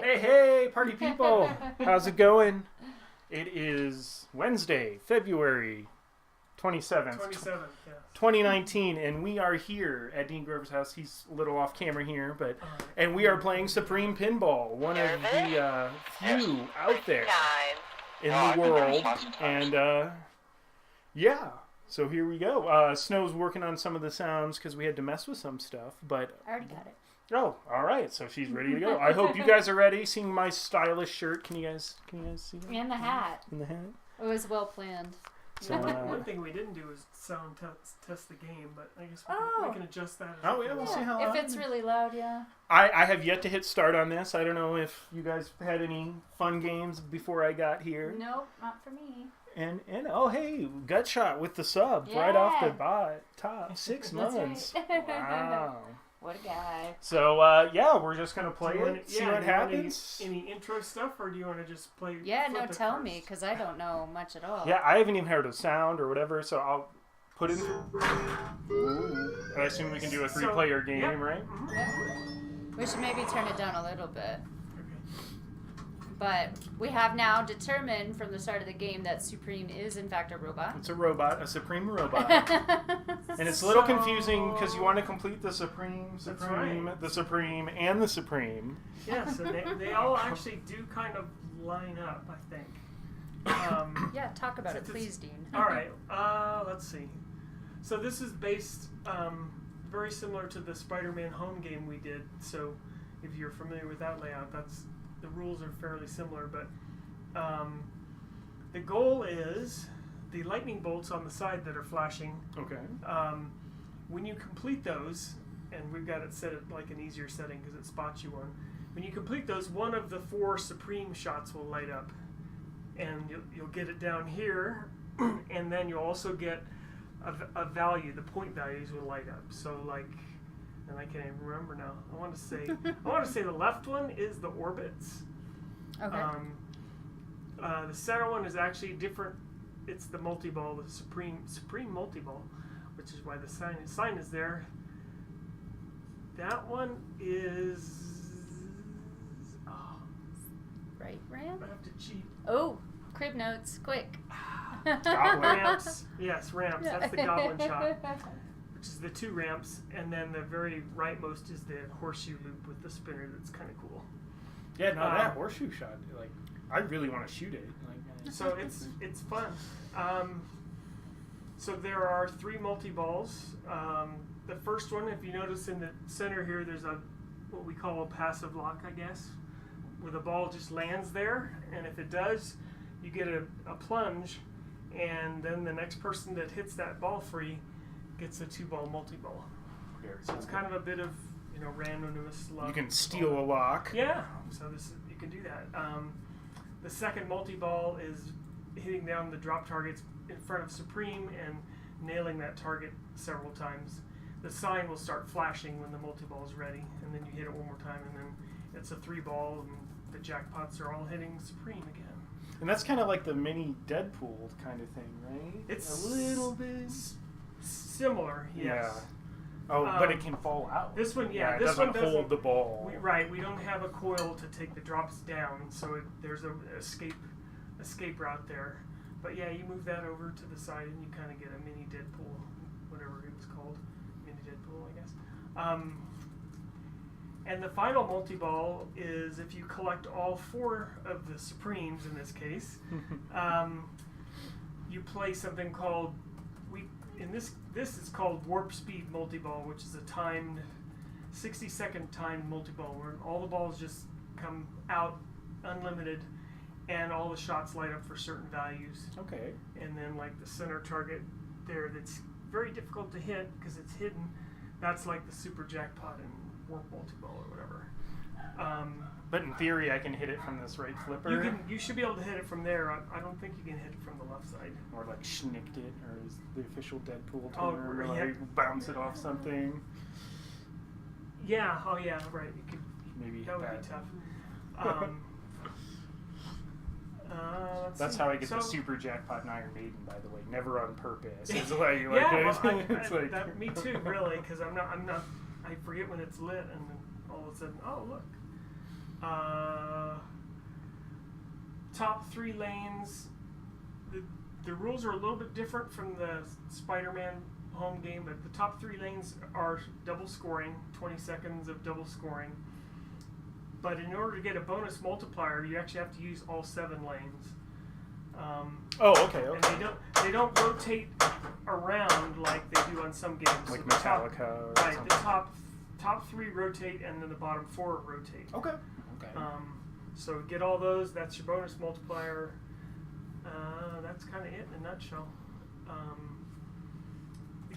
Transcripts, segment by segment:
right. Hey, party people. How's it going? It is Wednesday, February 27th, 2019, and we are here at Dean Grover's house. He's a little off camera here, and we are playing Supreme Pinball, one of the few out there in the world. And yeah, so here we go. Snow's working on some of the sounds because we had to mess with some stuff, but I already got it. Oh, all right. So she's ready to go. I hope you guys are ready. Seeing my stylish shirt. Can you guys see that? And the hat. And the hat. It was well planned. So, one thing we didn't do is sound test the game, but I guess we can adjust that. We'll see how if it's really loud, yeah. I have yet to hit start on this. I don't know if you guys had any fun games before I got here. Nope, not for me. And oh, hey, Gutshot with the sub right off the top. 6 months. Right. Wow. What a guy. So, yeah, we're just going to play it, see what happens. Any intro stuff, or do you want to just play? Yeah, no, tell me, because I don't know much at all. Yeah, I haven't even heard a sound or whatever, so I'll put in. I assume we can do a 3-player game, right? Yep. We should maybe turn it down a little bit. But we have now determined from the start of the game that Supreme is in fact a robot. It's a robot, a Supreme robot. And it's a little confusing because you want to complete the Supreme, the Supreme, and the Supreme. Yeah, so they all actually do kind of line up, I think. Yeah, talk about it, please, Dean. All right, let's see. So this is based very similar to the Spider-Man home game we did. So if you're familiar with that layout, the rules are fairly similar, but the goal is the lightning bolts on the side that are flashing. Okay. When you complete those, and we've got it set at like an easier setting because it spots you one. When you complete those, one of the 4 Supreme shots will light up, and you'll get it down here, and then you'll also get a value. The point values will light up. So like. And I can't even remember now. I want to say the left one is the orbits. Okay. The center one is actually different. It's the multi-ball, the supreme multi-ball, which is why the sign is there. That one is right ramp. I have to cheat. Oh, crib notes, quick. Ramps. Yes, ramps. That's the goblin shot. Which is the 2 ramps, and then the very rightmost is the horseshoe loop with the spinner. That's kind of cool. Yeah, no, that horseshoe shot, like, I really want to shoot it. Like, so it's fun. So there are 3 multi-balls. The first one, if you notice in the center here, there's what we call a passive lock, I guess, where the ball just lands there, and if it does, you get a plunge, and then the next person that hits that ball free gets a 2-ball multi-ball. So it's kind of a bit of randomness. You can steal a lock. Yeah, so you can do that. The second multi-ball is hitting down the drop targets in front of Supreme and nailing that target several times. The sign will start flashing when the multi-ball is ready, and then you hit it one more time, and then it's a 3-ball, and the jackpots are all hitting Supreme again. And that's kind of like the mini Deadpool kind of thing, right? It's a little bit similar, yes. Yeah. Oh, but it can fall out. This one, it this doesn't one doesn't hold the ball. We don't have a coil to take the drops down, so there's a escape route there. But yeah, you move that over to the side, and you kind of get a mini Deadpool, whatever it was called, mini Deadpool, I guess. And the final multi-ball is if you collect all 4 of the Supremes in this case, you play something called this is called warp speed multi-ball, which is a timed 60-second timed multi-ball where all the balls just come out unlimited and all the shots light up for certain values. Okay. And then like the center target there that's very difficult to hit because it's hidden, that's like the super jackpot in warp multi-ball or whatever. But in theory, I can hit it from this right flipper. You should be able to hit it from there. I don't think you can hit it from the left side. Or like schnicked it, or is the official Deadpool term, or like bounce it off something. Yeah. Oh yeah. Right. You could. Maybe that would be tough. That's how I get the super jackpot in Iron Maiden, by the way. Never on purpose. It's like, me too, really, because I'm not. I forget when it's lit, and then all of a sudden, oh look. Top 3 lanes. The rules are a little bit different from the Spider-Man home game, but the top 3 lanes are double scoring, 20 seconds of double scoring. But in order to get a bonus multiplier, you actually have to use all 7 lanes. Okay. And they don't rotate around like they do on some games. Like so Metallica or right, something. the top 3 rotate, and then the bottom 4 rotate. Okay. So get all those. That's your bonus multiplier. That's kind of it in a nutshell.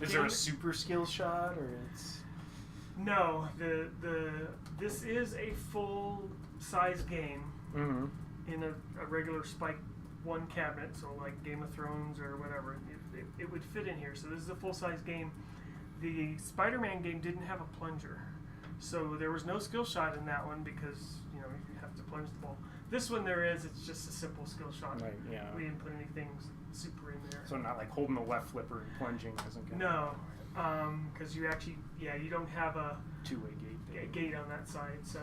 Is there a super skill shot, or it's? No, this is a full size game in a regular Spike 1 cabinet, so like Game of Thrones or whatever. It would fit in here. So this is a full size game. The Spider-Man game didn't have a plunger, so there was no skill shot in that one because you have to plunge the ball. This one there is. It's just a simple skill shot. Right, yeah. We didn't put anything super in there. So not like holding the left flipper and plunging isn't good. No, because you actually, you don't have a two-way gate on that side. So,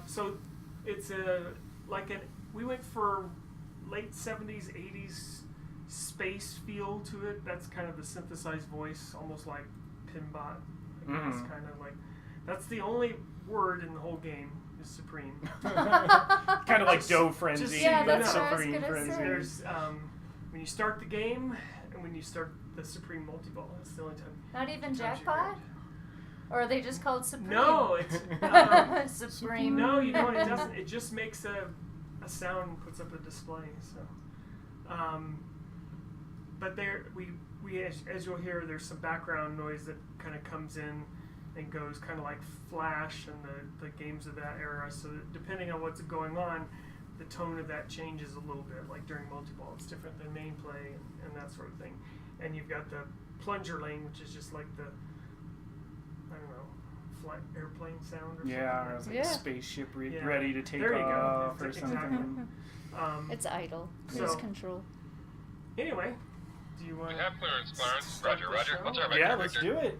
so it's we went for late 70s, 80s space feel to it. That's kind of the synthesized voice, almost like Pinball. I guess kind of like that's the only word in the whole game is Supreme. Kind of like Dough Frenzy, yeah, but that's what I was Supreme gonna Frenzy. say. There's when you start the game and when you start the Supreme multi-ball. That's the only time. Not even jackpot? Or are they just called Supreme? No, it's Supreme. No, you know what? It doesn't. It just makes a sound and puts up a display. So, but there we as you'll hear, there's some background noise that kind of comes in and goes, kind of like Flash and the games of that era. So that depending on what's going on, the tone of that changes a little bit. Like during multi-ball, it's different than main play and that sort of thing. And you've got the plunger lane, which is just like the flight airplane sound or something. Yeah, or it's like a spaceship ready to take there you off go. or something. Exactly. It's idle. So- Cruise control. Anyway, do you want We have clearance, Clarence. start Roger, the roger. show? What's our Yeah, vector, let's Victor? do it.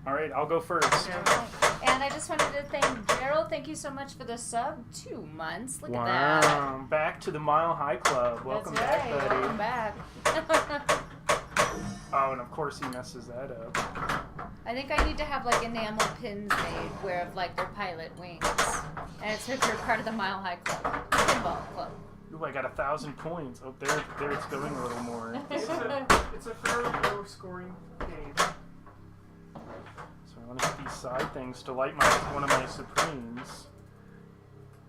All right, I'll go first. Yeah. And I just wanted to thank Gerald. Thank you so much for the sub. 2 months. Look at that. Wow, back to the Mile High Club. Welcome That's back, right. buddy. Welcome back. Oh, and of course he messes that up. I think I need to have like enamel pins made where of like their pilot wings. And it's if you're part of the Mile High Club. Pinball Club. Ooh, I got 1,000 points. Oh, there it's going a little more. It's a fairly low scoring game. So I want to hit these side things to light one of my Supremes.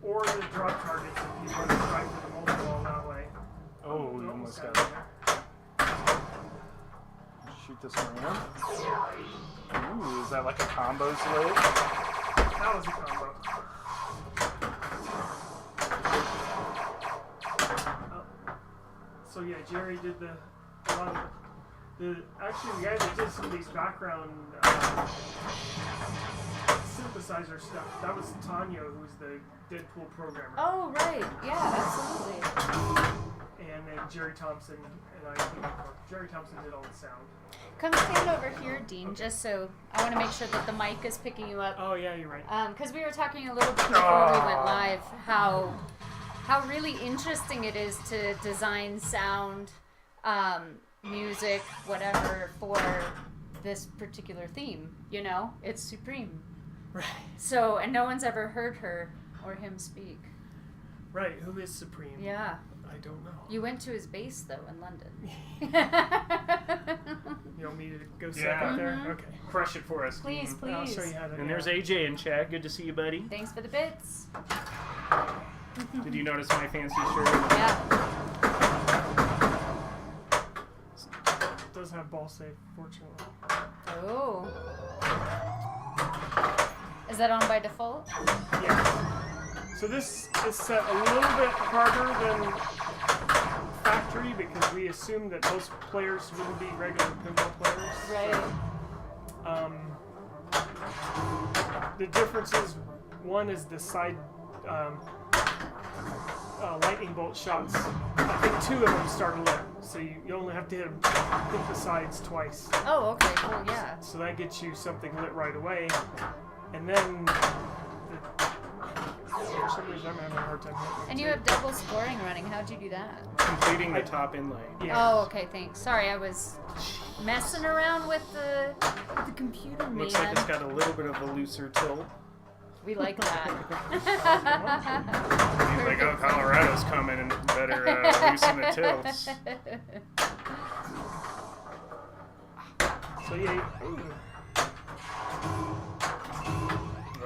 Or the drop targets if you want to try for the multi-ball that way. Oh, we almost got it it. Shoot this around. Ooh, is that like a combo slit? That was a combo. So yeah, Jerry did a lot of the guy that did some of these background synthesizer stuff. That was Tanya, who was the Deadpool programmer. Oh, right. Yeah, absolutely. And then Jerry Thompson and I came up with Jerry Thompson did all the sound. Come stand over here, Dean, just so I want to make sure that the mic is picking you up. Oh yeah, you're right. Because we were talking a little bit before we went live how really interesting it is to design sound, music, whatever, for this particular theme. You know, it's Supreme. Right. So, and no one's ever heard her or him speak. Right. Who is Supreme? Yeah. I don't know. You went to his base, though, in London. You want me to go set up there? Mhm. Okay. Crush it for us, Please, Dean. please. I'll show you how to. And there's AJ in chat. Good to see you, buddy. Thanks for the bits. Did you notice my fancy shirt? Yeah. It does have ball save, fortunately. Oh. Is that on by default? Yeah. So this is set a little bit harder than factory because we assume that most players wouldn't be regular pinball players. Right. The difference is one is the side lightning bolt shots. I think 2 of them start lit, so you only have to hit the sides twice. Oh, okay, cool, yeah. So that gets you something lit right away. And then, for some reason I'm having a hard time. And you have double scoring running. How'd you do that? Completing the top inlay. Yeah. Oh, okay, thanks. Sorry, I was messing around with the computer, man. Looks like it's got a little bit of a looser tilt. We like that. He's like, oh, Colorado's coming and better loosen the tilts. So yeah.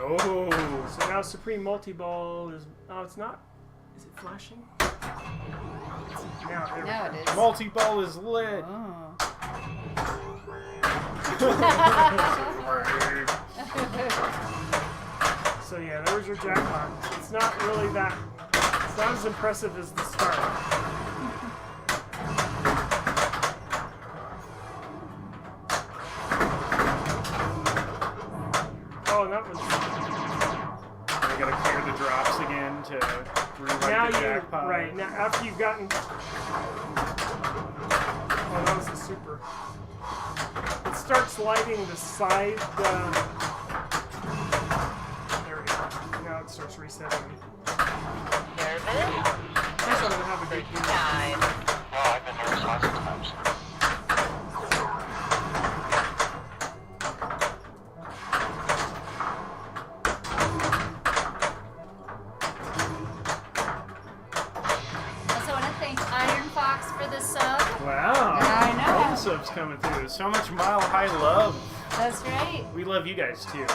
Oh. So now Supreme Multi-Ball is. Oh, it's not. Is it flashing? Now, there we Now go. it is. Multi-ball is lit. Oh. So yeah, there's your jackpot. It's not really that. It's not as impressive as the start. Oh, and that was. We gotta clear the drops again to rewrite Now the jackpot. right now after you've gotten. Oh, that was the super. It starts lighting the side. There we go. Now it starts resetting. Nervous? I still don't have a great deal. Time. Oh, I've been nervous lots of times. Also want to thank Iron Fox for the sub. Wow. I know. All the subs coming through. So much Mile High love. That's right. We love you guys too.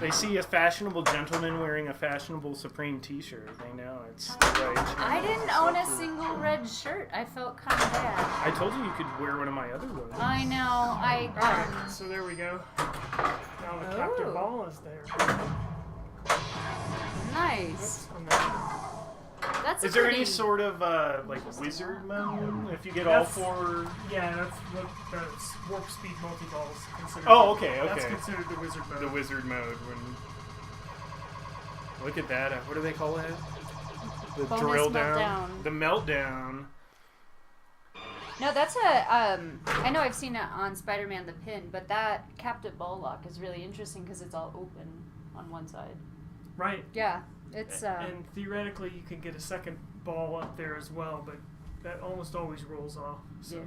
They see a fashionable gentleman wearing a fashionable Supreme t-shirt. They know it's the right channel. I didn't own a single red shirt. I felt kind of bad. I told you you could wear one of my other ones. I know. Alright, so there we go. Now the captive Ooh. ball is there. Nice. And then- That's Is a there pretty... any sort of like wizard mode if you get all That's- four? Yeah, that's what the warp speed multi-ball is considered. Oh, okay, That's okay. considered the wizard mode. The wizard mode when. Look at that! What do they call it? The Bonus drill down. meltdown. The meltdown. No, that's a, I know I've seen it on Spider-Man the Pin, but that captive ball lock is really interesting because it's all open on one side. Right. Yeah, it's, And theoretically, you can get a second ball up there as well, but that almost always rolls off. So yeah.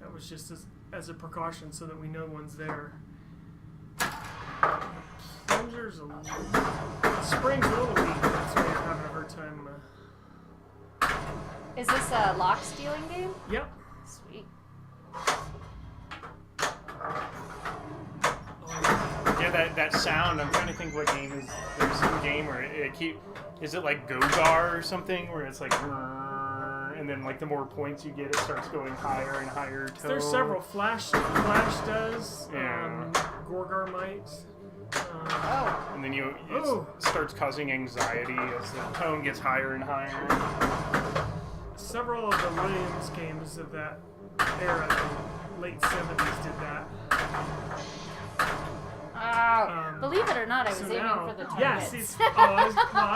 that was just as a precaution so that we know one's there. Plunger's a little... Spring's a little weak. That's why I'm having a hard time. Is this a lock stealing game? Yep. Sweet. Yeah, that sound. I'm trying to think what game is. There's some game where it keep. Is it like Gogar or something where it's like, and then like the more points you get, it starts going higher and higher. Tone. There's several. Flash does. Yeah. Gorgar might. Oh. And then Ooh. it starts causing anxiety as the tone gets higher and higher. Several of the Williams games of that era, the late 70s, did that. Oh. Believe it or not, I was So aiming now, for the yeah, targets. see, I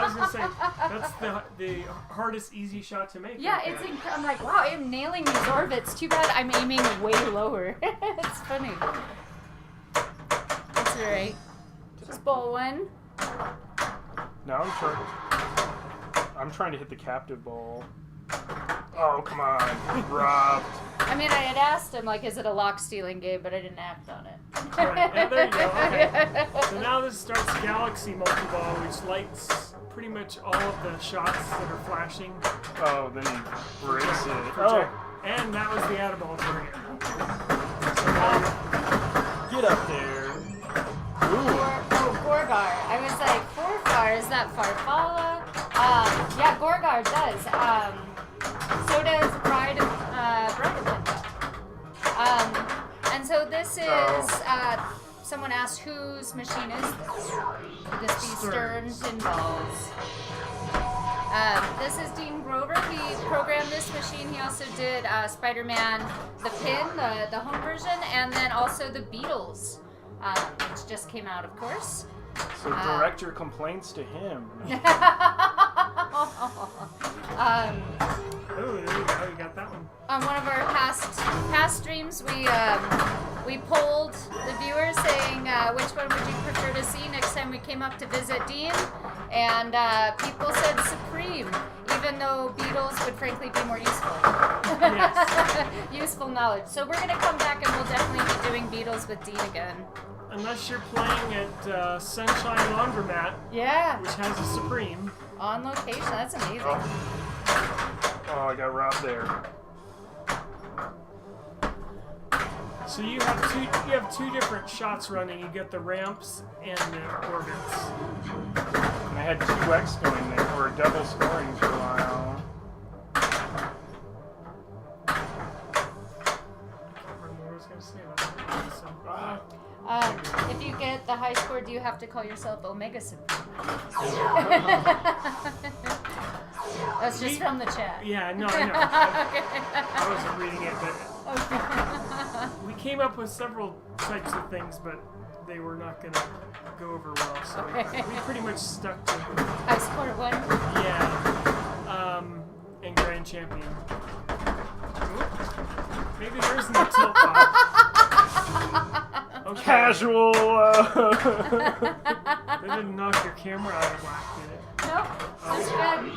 was gonna say that's the hardest easy shot to make. Yeah, right it's. there. I'm like, wow, I'm nailing these orbits. Too bad I'm aiming way lower. It's funny. That's alright. Just ball one. Now I'm trying to hit the captive ball. Oh, come on. Robbed. I mean, I had asked him, like, is it a lock stealing game, but I didn't act on it. Right, and there you go. Okay. So now this starts Galaxy Multi-Ball, which lights pretty much all of the shots that are flashing. Oh, then he breaks it. Oh, Project. And that was the Adaball target. So now, get up there. Ooh. Gorgar. I was like, Gorgar, is that Farfalla? Yeah, Gorgar does. So does Bride of Pinball. And so this is, someone asked whose machine is this? Would this be Stern Pinballs? This is Dean Grover. He programmed this machine. He also did Spider-Man the Pin, the home version, and then also the Beatles, which just came out, of course. So direct your complaints to him. oh, there you go. You got that one. On one of our past streams, we we polled the viewers saying which one would you prefer to see next time we came up to visit Dean, and people said Supreme, even though Beatles would frankly be more useful. Yes. Useful knowledge. So we're gonna come back and we'll definitely be doing Beatles with Dean again. Unless you're playing at Sunshine Laundromat, Yeah, which has a Supreme. on location. That's amazing. Oh, I got robbed there. So you have two different shots running. You get the ramps and the orbits. And I had 2x going there, or double scoring for a while. I can't remember what I was going to say about that. So, If you get the high score, do you have to call yourself Omega Supreme? That's just from the chat. yeah, no, I know. I wasn't reading it, but we came up with several types of things, but they were not going to go over well. So we pretty much stuck to High score 1. and Grand Champion. Maybe there isn't a tilt box. Okay. Casual. That didn't knock your camera out of whack, did it? Nope, that's good.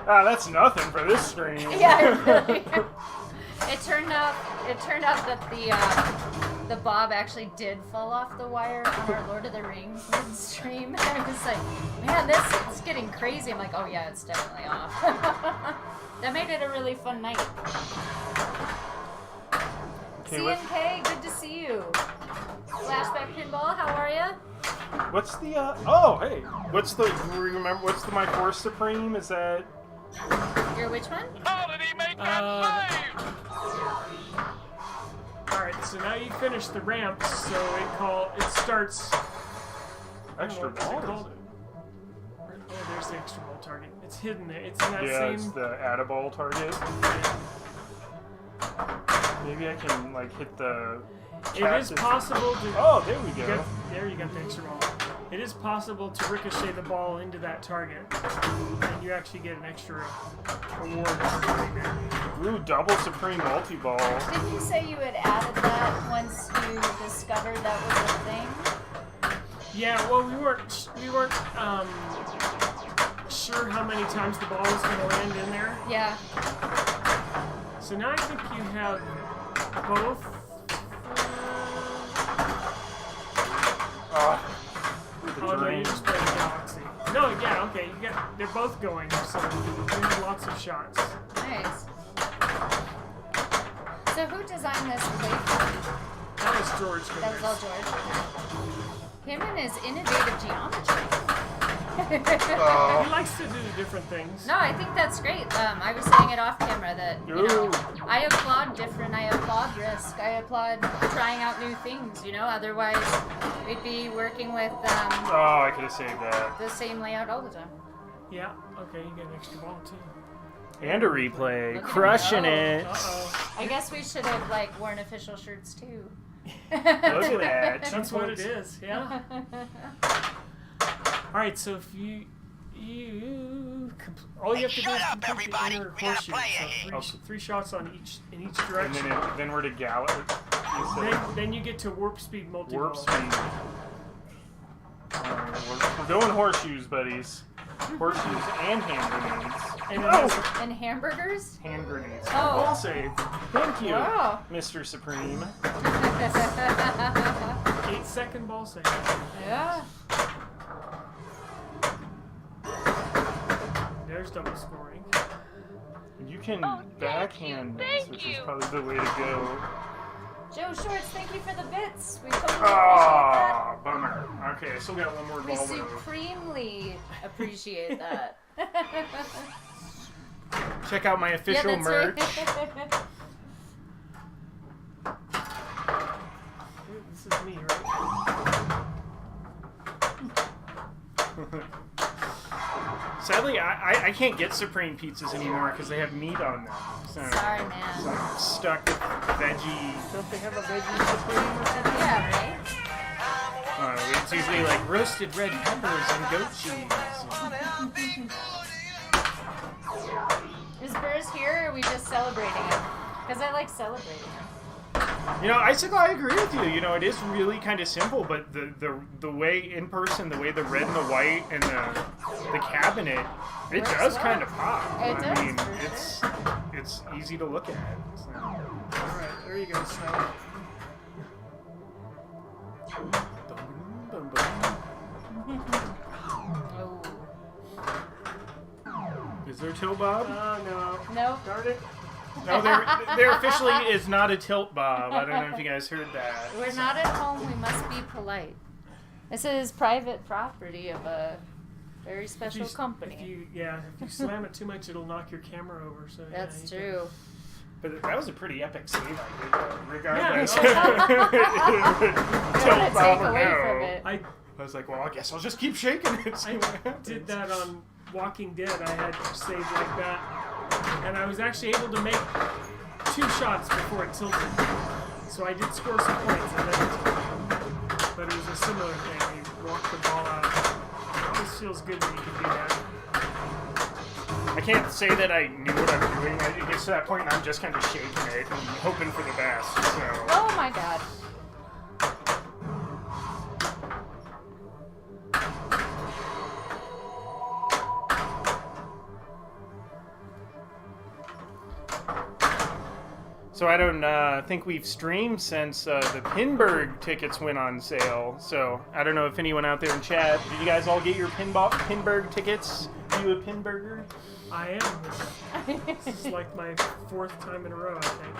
That's nothing for this stream. Yeah, it really. It turned out that the bob actually did fall off the wire on our Lord of the Rings stream. I was like, man, this is getting crazy. I'm like, oh yeah, it's definitely off. That made it a really fun night. Okay, CNK, good to see you. Flashback Pinball, how are ya? what's the hey, what's my fourth Supreme? Is that Your which one? How did he make that save? Alright, so now you finish the ramps, so it starts. extra What's it ball? called? Oh, there's the extra ball target. It's hidden there. It's in that Yeah, same. it's the add-a-ball target. Maybe I can like hit the. It is possible to. Oh, there we go. There you got the extra ball. It is possible to ricochet the ball into that target, and you actually get an extra award for doing that. Ooh, double Supreme multi-ball. Didn't you say you had added that once you discovered that was a thing? Yeah, well, we weren't sure how many times the ball was going to land in there. Yeah. So now I think you have both. Oh no, you just played Galaxy. No, yeah, okay, they're both going, so you have lots of shots. Nice. So who designed this playfield? That was George. That was all George. Him and his innovative geometry. He likes to do different things. No, I think that's great. I was saying it off camera that, you know, I applaud different, I applaud risk, I applaud trying out new things, you know, otherwise we'd be working with Oh, I could have saved that. the same layout all the time. Yeah, okay, you get an extra ball too. And a replay. Look at Crushing him it. go. Uh-oh. I guess we should have, like, worn official shirts too. Look at that. That's what it is, yeah. Alright, so if all you have to do is complete the inner horseshoe. So three shots on in each And direction. then we're to Galaxy. Then you get to warp speed multi-ball. Warp speed. We're going horseshoes, buddies. Horseshoes and hand grenades. And And hamburgers? Hand grenades. Oh. Ball save. Thank you, Wow. Mr. Supreme. 8-second ball save. Yeah. There's double scoring. You can backhand this, which is probably the way to go. Joe Shorts, thank you for the bits. We totally appreciate Ah, bummer. Okay, I still got one more that. We ball though. supremely appreciate that. Check out my official yeah, that's merch. Right. This is me, right? Sadly, I can't get Supreme pizzas anymore because they have meat on them. So, Sorry, so man. I'm stuck with veggie. Don't they have a veggie supreme or something? Yeah, right? It's usually like roasted red peppers and goat cheese. Is Burrs here or are we just celebrating him? Because I like celebrating him. You know, Icicle, I agree with you. You know, it is really kind of simple, but the way in person, the way the red and the white and the cabinet, it Works does well. kind of pop. It I does, mean, for it's easy to look at. So. Alright, there you go, Snow. Oh. Is there a tilt bob? Oh, no. Nope. Darn it. No, there officially is not a tilt bob. I don't know if you guys heard that. We're not at home. We must be polite. This is private property of a very special company. If you slam it too much, it'll knock your camera over. So That's you true. But that was a pretty epic save I did, though, regardless. Don't Tilt bob take or away no. from it. I I was like, well, I guess I'll just keep shaking it. See what I happens. did that on Walking Dead. I had saved like that, and I was actually able to make 2 shots before it tilted. So I did score some points, and then but it was a similar thing. You walk the ball out. It always feels good when you can do that. I can't say that I knew what I'm doing. It gets to that point and I'm just kind of shaking it and hoping for the best. So. Oh my god. So I don't think we've streamed since the Pinburg tickets went on sale. So I don't know if anyone out there in chat, did you guys all get your Pinburg tickets? Are you a Pinburger? I am. This is like my 4th time in a row, I think.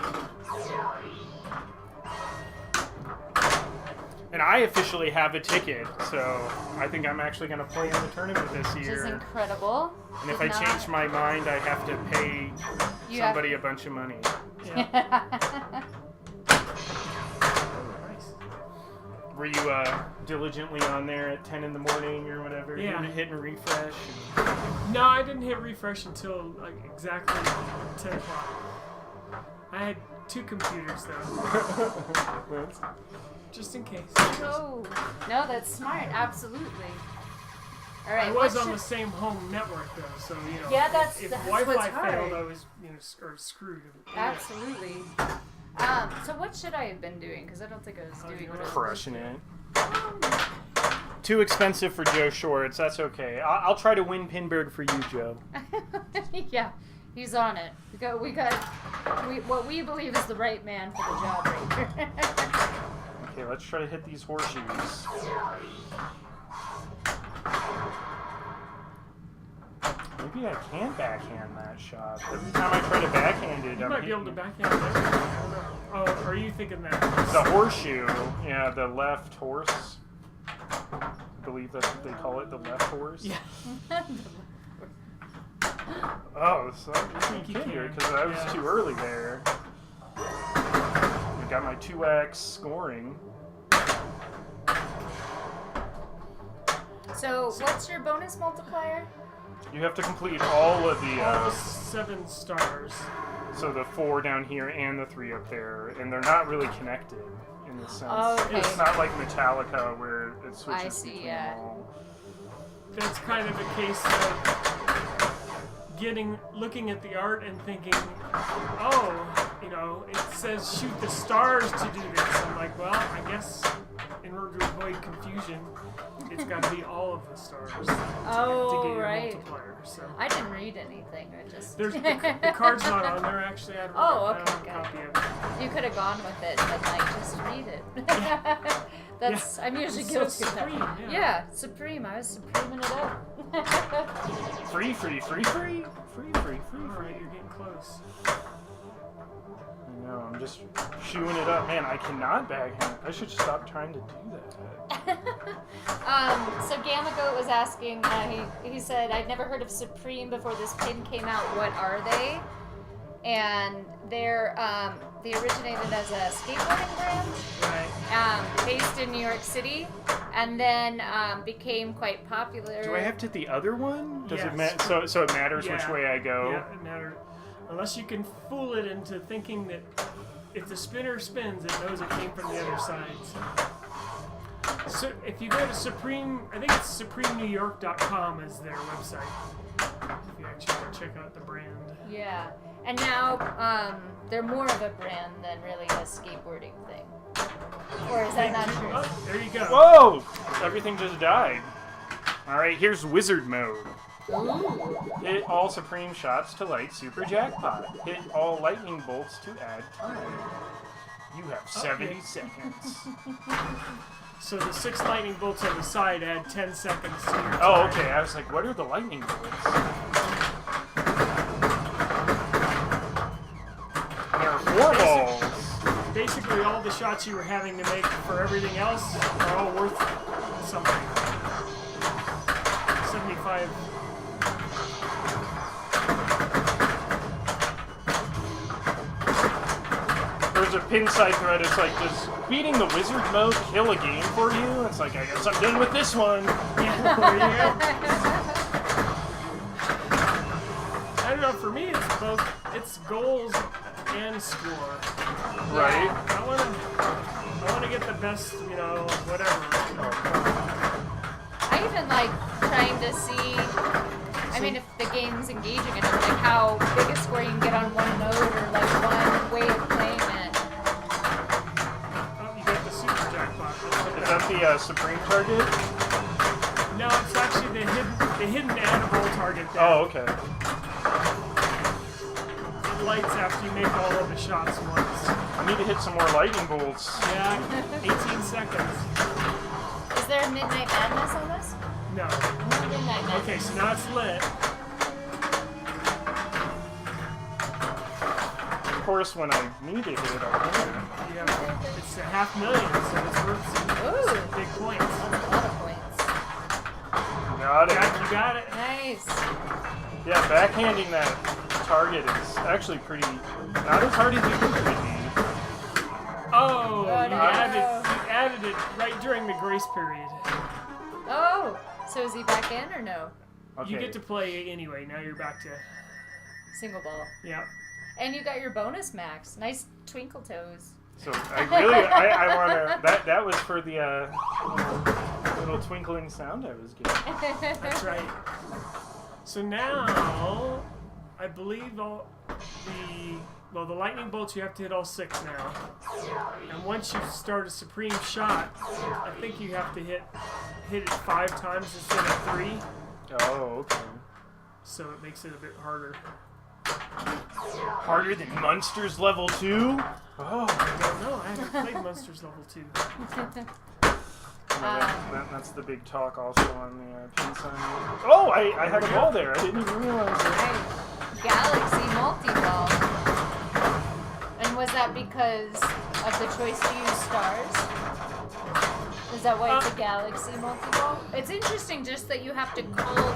And I officially have a ticket, so I think I'm actually going to play in the tournament this Which is year. incredible. And if Did I not- change my mind, I have to pay You have- somebody a bunch of money. Yeah. Nice. Were you diligently on there at 10 in the morning or whatever? Yeah. Hitting refresh? No, I didn't hit refresh until like exactly 10 o'clock. I had 2 computers though, just in case. No, that's smart. Absolutely. All right. I was what on the should- same home network though, so you know. Yeah, that's- if that's Wi-Fi what's hard. failed, I was screwed. Absolutely. So what should I have been doing? Because I don't think I was doing what I was Crushing it. Too expensive for Joe Shorts. That's okay. I'll try to win Pinburg for you, Joe. Yeah, he's on it. What we believe is the right man for the job right here. Okay, let's try to hit these horseshoes. Maybe I can backhand that shot. Every time I try to backhand it, You I'm might be able to hitting backhand it. I don't know. Oh, are you thinking that? the horseshoe. Yeah, the left horse. I believe that's what they call it, the left horse. Yeah. Oh, so I think you can't do it can. because I was Yeah. too early there. I got my 2x scoring. So what's your bonus multiplier? You have to complete all of the, All the 7 stars. so the 4 down here and the 3 up there, and they're not really connected in this sense. Oh, okay. It's not like Metallica where it switches I see, between yeah. them all. That's kind of a case of looking at the art and thinking, oh, you know, it says shoot the stars to do this. I'm like, well, I guess in order to avoid confusion, it's got to be all of the stars to Oh, get your right. multiplier. So I didn't read anything. I just. there's the card's not on there actually. I don't Oh, I don't have okay, a got copy of it. You could have gone with it and like just read it. That's I'm usually It guilty says of that. Supreme, yeah. Yeah, Supreme. I was supreming it up. Free. All right, you're getting close. I know, I'm just shooing it up. Man, I cannot backhand. I should stop trying to do that. So Gamma Goat was asking. He said, "I'd never heard of Supreme before this pin came out. What are they?" And they're they originated as a skateboarding brand. Right. Based in New York City, and then became quite popular. Do I have to hit the other one? Does it Yes. so it matters which Yeah. way I go? Yeah, it matters. Unless you can fool it into thinking that if the spinner spins, it knows it came from the other side. So if you go to Supreme, I think it's supremenewyork.com is their website. If you actually want to check out the brand. Yeah, and now they're more of a brand than really a skateboarding thing. Or is that not true? Oh, there you go. Whoa! Everything just died. Alright, here's wizard mode. Hit all supreme shots to light super jackpot. Hit all lightning bolts to add time. You have 70 seconds. So the 6 lightning bolts on the side add 10 seconds to your time. Oh, okay. I was like, what are the lightning bolts? There are 4 balls. Basically, all the shots you were having to make for everything else are all worth something. 75. There's a pin side thread. It's like, does beating the wizard mode kill a game for you? It's like, I guess I'm done with this one. Yeah, there you go. I don't know, for me it's both, it's goals and score. Right? I want to get the best, you know, whatever. I even like trying to see. I mean, if the game's engaging enough, like how big a score you can get on one mode or like one way of playing it. Oh, you got the super jackpot. Is that the supreme target? No, it's actually the hidden animal target there. Oh, okay. It lights after you make all of the shots once. I need to hit some more lightning bolts. Yeah, 18 seconds. Is there a Midnight Madness on this? No. Midnight Madness. Okay, so now it's lit. Of course, when I need to hit it, I'll hit it. Yeah, it's $500,000, so it's worth Ooh, some big points. that's a lot of points. Got it. You got it. Nice. Yeah, backhanding that target is actually pretty, not as hard as you think it would be. Oh, Oh, you no. added it right during the grace period. Oh, so is he back in or no? Okay. You get to play anyway. Now you're back to, Single ball. yeah. And you got your bonus max. Nice twinkle toes. So I want to, that was for the little twinkling sound I was getting. That's right. So now, I believe the lightning bolts, you have to hit all 6 now. And once you start a supreme shot, I think you have to hit it 5 times instead of 3. Oh, okay. So it makes it a bit harder. Harder than Monsters Level 2? Oh. I don't know. I haven't played Monsters Level 2. That's the big talk also on the pin sign. Oh, I had a ball there. I didn't even realize it. Right. Galaxy multi-ball. And was that because of the choice to use stars? Is that why it's a Galaxy multi-ball? It's interesting just that you have to call...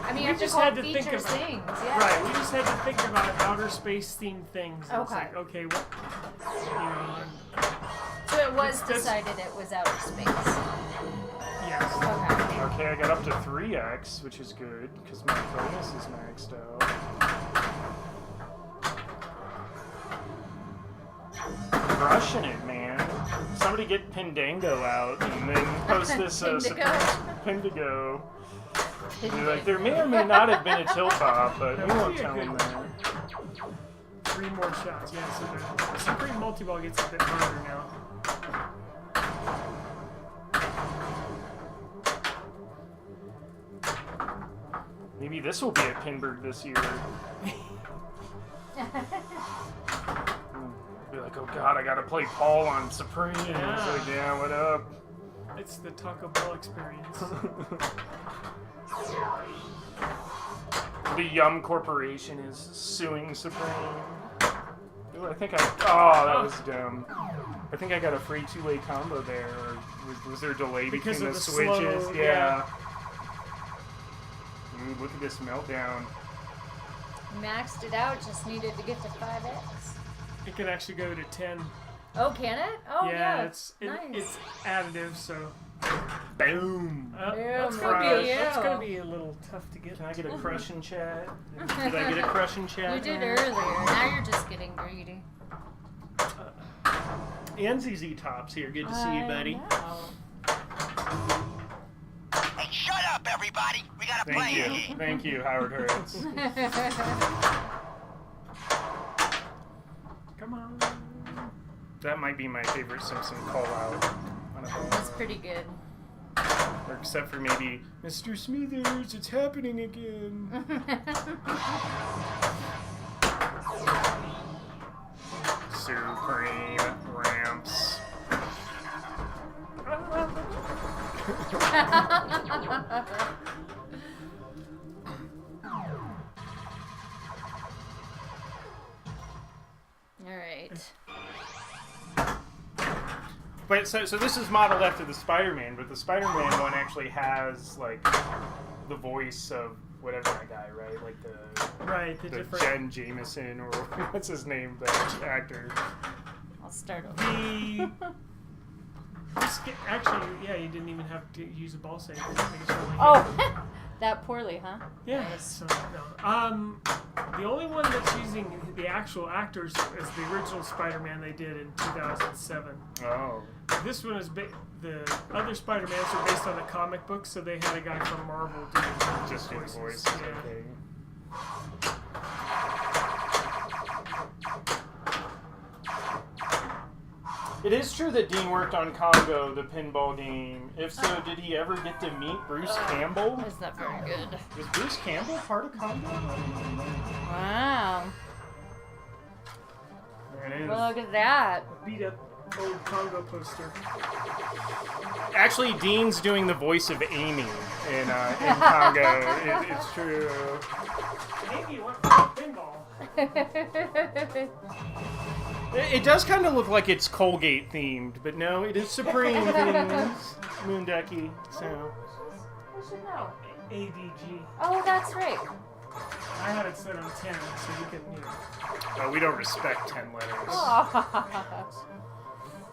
I mean, you have to just call had to think features about- things. Yeah. Right, we just had to think about outer space themed things. And it's Okay. like, okay, what, you know, So it was It's- decided it was outer space. yes. Okay. Okay, I got up to 3x, which is good, because my bonus is maxed out. Crushing it, man. Somebody get Pindango out, and then post this Pindigo. They're like, there may or may not have been a tilt top, but we won't tell them that. 3 more shots, yeah, so the Supreme Multi-Ball gets a bit harder now. Maybe this will be at Pinburg this year. Be like, oh god, I gotta play Paul on Supreme. Yeah. It's like, yeah, what up? It's the Taco Bell experience. The Yum Corporation is suing Supreme. Ooh, I think that was dumb. I think I got a free 2-way combo there. Or was there a delay Because between of the the switches? slow, Yeah. Ooh, look at this meltdown. Maxed it out, just needed to get to 5x. It can actually go to 10. Oh, can it? Oh, yeah. it's nice. it's additive, so Boom! that's Boom. gonna be a little tough to get. Can I get a crush in chat? Did I get a crush in chat? You did now? earlier. Now you're just getting greedy. And ZZ Tops here. Good to see you, buddy. Hey, shut up, everybody. We gotta play Thank a you. game. Thank you, Howard Hurts. Come on. That might be my favorite Simpson call out. That's pretty good. Or except for maybe, Mr. Smithers, it's happening again. Supreme ramps. All right. But so this is modeled after the Spider-Man, but the Spider-Man one actually has like the voice of whatever that guy, right? Like the Right, the the different. Jen Jameson or what's his name, the actor. I'll start over. Actually, yeah, you didn't even have to use a ball save. I think it's only Oh, that poorly, huh? yeah. Nice. So, no. The only one that's using the actual actors is the original Spider-Man they did in 2007. Oh. This one is the other Spider-Mans are based on the comic book, so they had a guy from Marvel do Just do the voice. Yeah. Okay. It is true that Dean worked on Congo, the pinball game. If so, did he ever get to meet Bruce Campbell? That's not very good. Was Bruce Campbell part of Congo? Wow. There it is. Look at that. Beat up old Congo poster. Actually, Dean's doing the voice of Amy in Congo. It's true. Maybe you want pinball. It does kind of look like it's Colgate themed, but no, it is Supreme themed. Moonducky, so. I should know. ADG. Oh, that's right. I had it set on 10, so you can, you know. We don't respect 10 letters. Oh.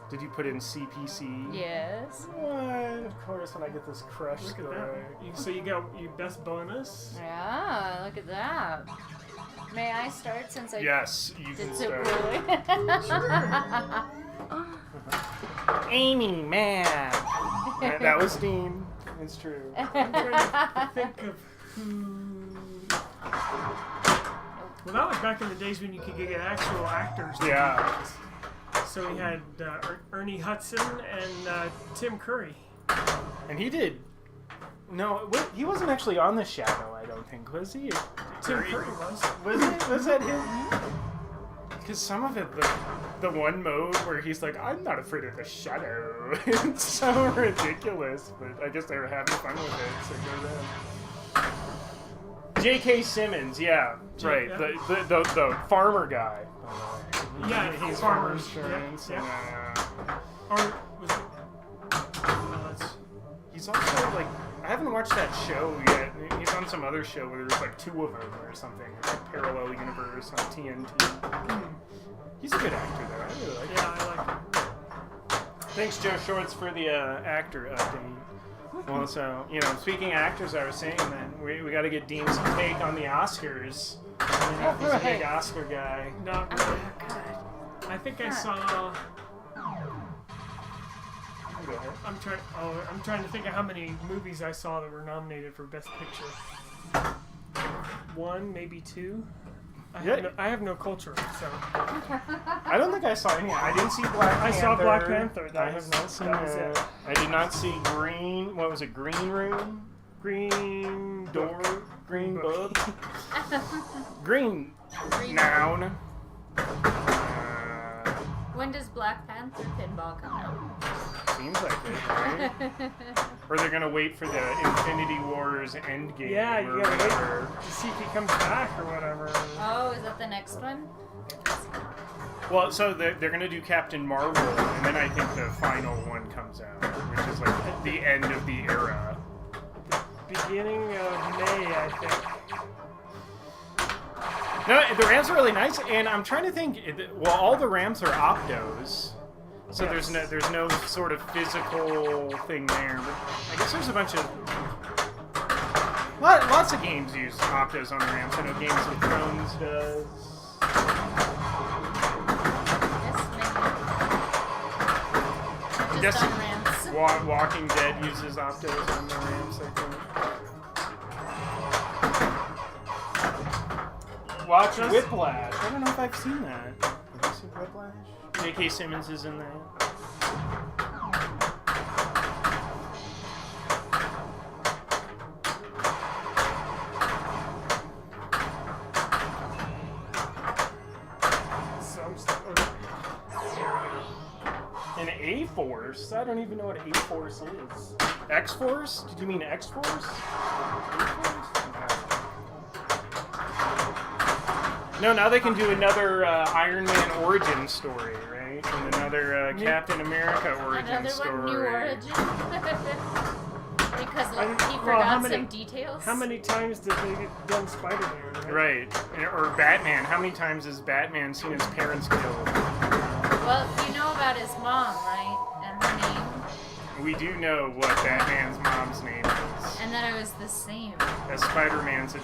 Did you put in CPC? Yes. What? Of course, when I get this crushed. Look at that. So you got your best bonus. Yeah, look at that. May I start since I Yes, you did can so start. poorly? Amy, man. That was Dean. It's true. I'm trying to think of who. Well, that was back in the days when you could get actual actors. Yeah. So we had Ernie Hudson and Tim Curry. And he did. No, he wasn't actually on The Shadow, I don't think, was he? Tim Curry was. Was that him? Because some of it, the one mode where he's like, I'm not afraid of the shadow. It's so ridiculous, but I guess they were having fun with it, so go them. J.K. Simmons, yeah, right. yeah. The farmer guy. Yeah, He's farmer farmer insurance. Yeah, And, Or was it? That's he's also like, I haven't watched that show yet. He's on some other show where there's like two of them or something. It's like Parallel Universe on TNT. He's a good actor though. I really like him. yeah, I like him. Thanks, Joe Shorts, for the actor update. Well, so, you know, speaking of actors, I was saying then, we got to get Dean's take on the Oscars. He's a big Oscar guy. Not really. I think I saw. Go ahead. I'm trying to think of how many movies I saw that were nominated for Best Picture. One, maybe two. I have no culture, so. I don't think I saw any. I didn't see Black Panther. I saw Black Panther. I have not seen that was it. it. I did not see Green. What was it? Green Room? Green Door? Green Book. Book? Green Noun. When does Black Panther pinball come out? Seems like it, right? Or they're gonna wait for the Infinity Wars Endgame. Yeah, or you gotta whatever. wait to see if he comes back or whatever. Oh, is that the next one? Well, so they're gonna do Captain Marvel, and then I think the final one comes out, which is like the end of the era. Beginning of May, I think. No, the ramps are really nice, and I'm trying to think. Well, all the ramps are optos, so Yes. there's no sort of physical thing there. But I guess there's a bunch of lots of games use optos on the ramps. I know Games of Thrones does. Yes, maybe. Just Yes. on ramps. Walking Dead uses optos on the ramps, I think. Watch Whiplash. I don't know if I've seen that. Have you seen Whiplash? J.K. Simmons is in that. An A-Force? I don't even know what A-Force is. X-Force? Did you mean X-Force? No, now they can do another Iron Man origin story, right? And another Captain America origin story. Another one, new origin? Because he forgot some details? How many times did they get done Spider-Man, right? Or Batman. How many times has Batman seen his parents killed? Well, you know about his mom, right? And her name? We do know what Batman's mom's name is. And that it was the same. As Spider-Man's or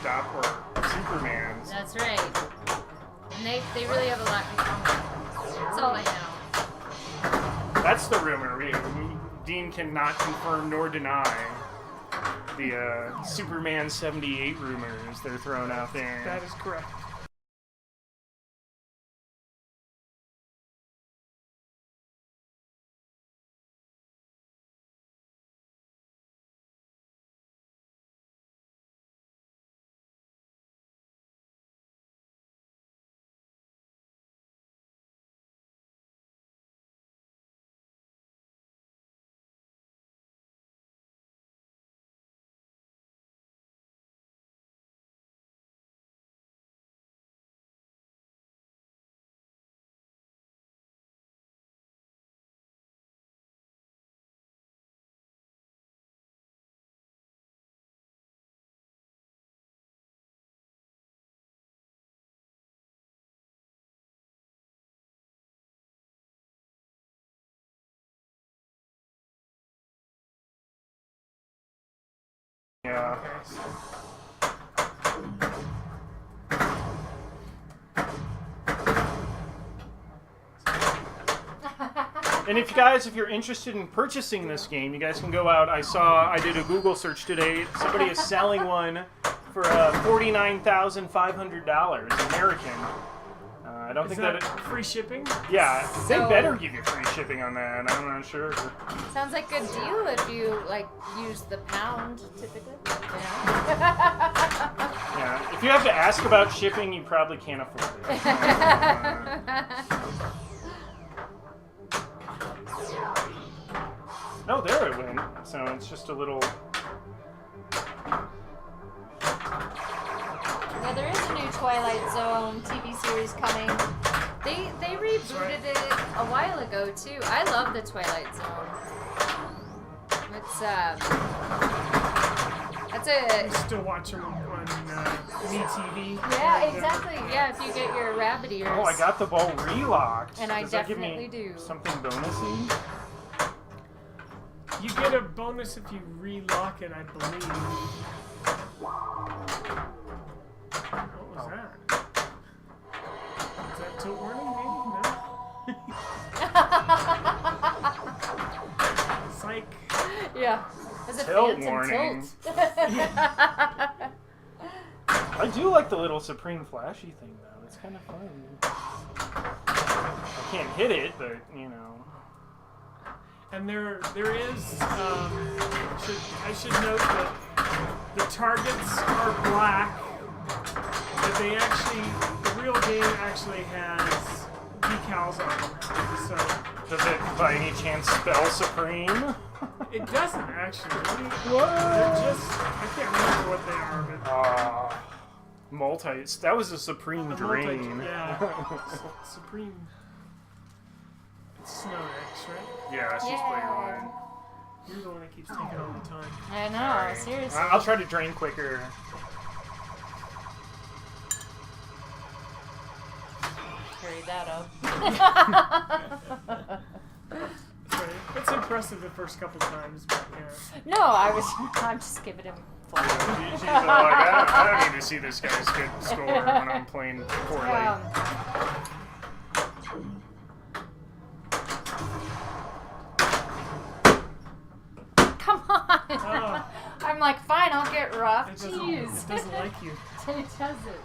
Superman's. That's right. And they really have a lot in common. That's all I know. That's the rumor. Dean cannot confirm nor deny the Superman 78 rumors they're throwing out there. That is correct. Yeah. And if you're interested in purchasing this game, you guys can go out. I did a Google search today. Somebody is selling one for $49,500 American. I don't think that free shipping. Yeah, they So- better give you free shipping on that. I'm not sure. Sounds like a good deal if you use the pound typically. Yeah. Yeah, if you have to ask about shipping, you probably can't afford it. Oh, there it went. So it's just a little. Yeah, there is a new Twilight Zone TV series coming. They rebooted it a while ago too. I love the Twilight Zone. It's that's a. You still watch them on MeTV. Yeah, exactly. Yeah, if you get your rabbit ears. Oh, I got the ball relocked. And I Does that give definitely me do. something bonusy? You get a bonus if you relock it, I believe. What was that? Is that tilt warning, maybe? No? Psych. Yeah. As a Tilt phantom warning. tilt. I do like the little Supreme Flashy thing, though. It's kind of fun. I can't hit it, but, you know. And there is, I should note that the targets are black, but they actually, the real game actually has decals on them. So Does it, by any chance, spell Supreme? it doesn't actually. What? They're just, I can't remember what they are, but That was a Supreme Drain. yeah, Supreme. It's Snow X, right? Yeah, she's playing one. You're the one that keeps taking all the time. I know, Alright. seriously. I'll try to drain quicker. Carry that up. Right. It's impressive the first couple times, but yeah. No, I'm just giving him fun. She's like, I don't need to see this guy's good score when I'm playing poorly. Come on. Oh. I'm like, fine, I'll get rough. It Jeez. doesn't like you. It doesn't.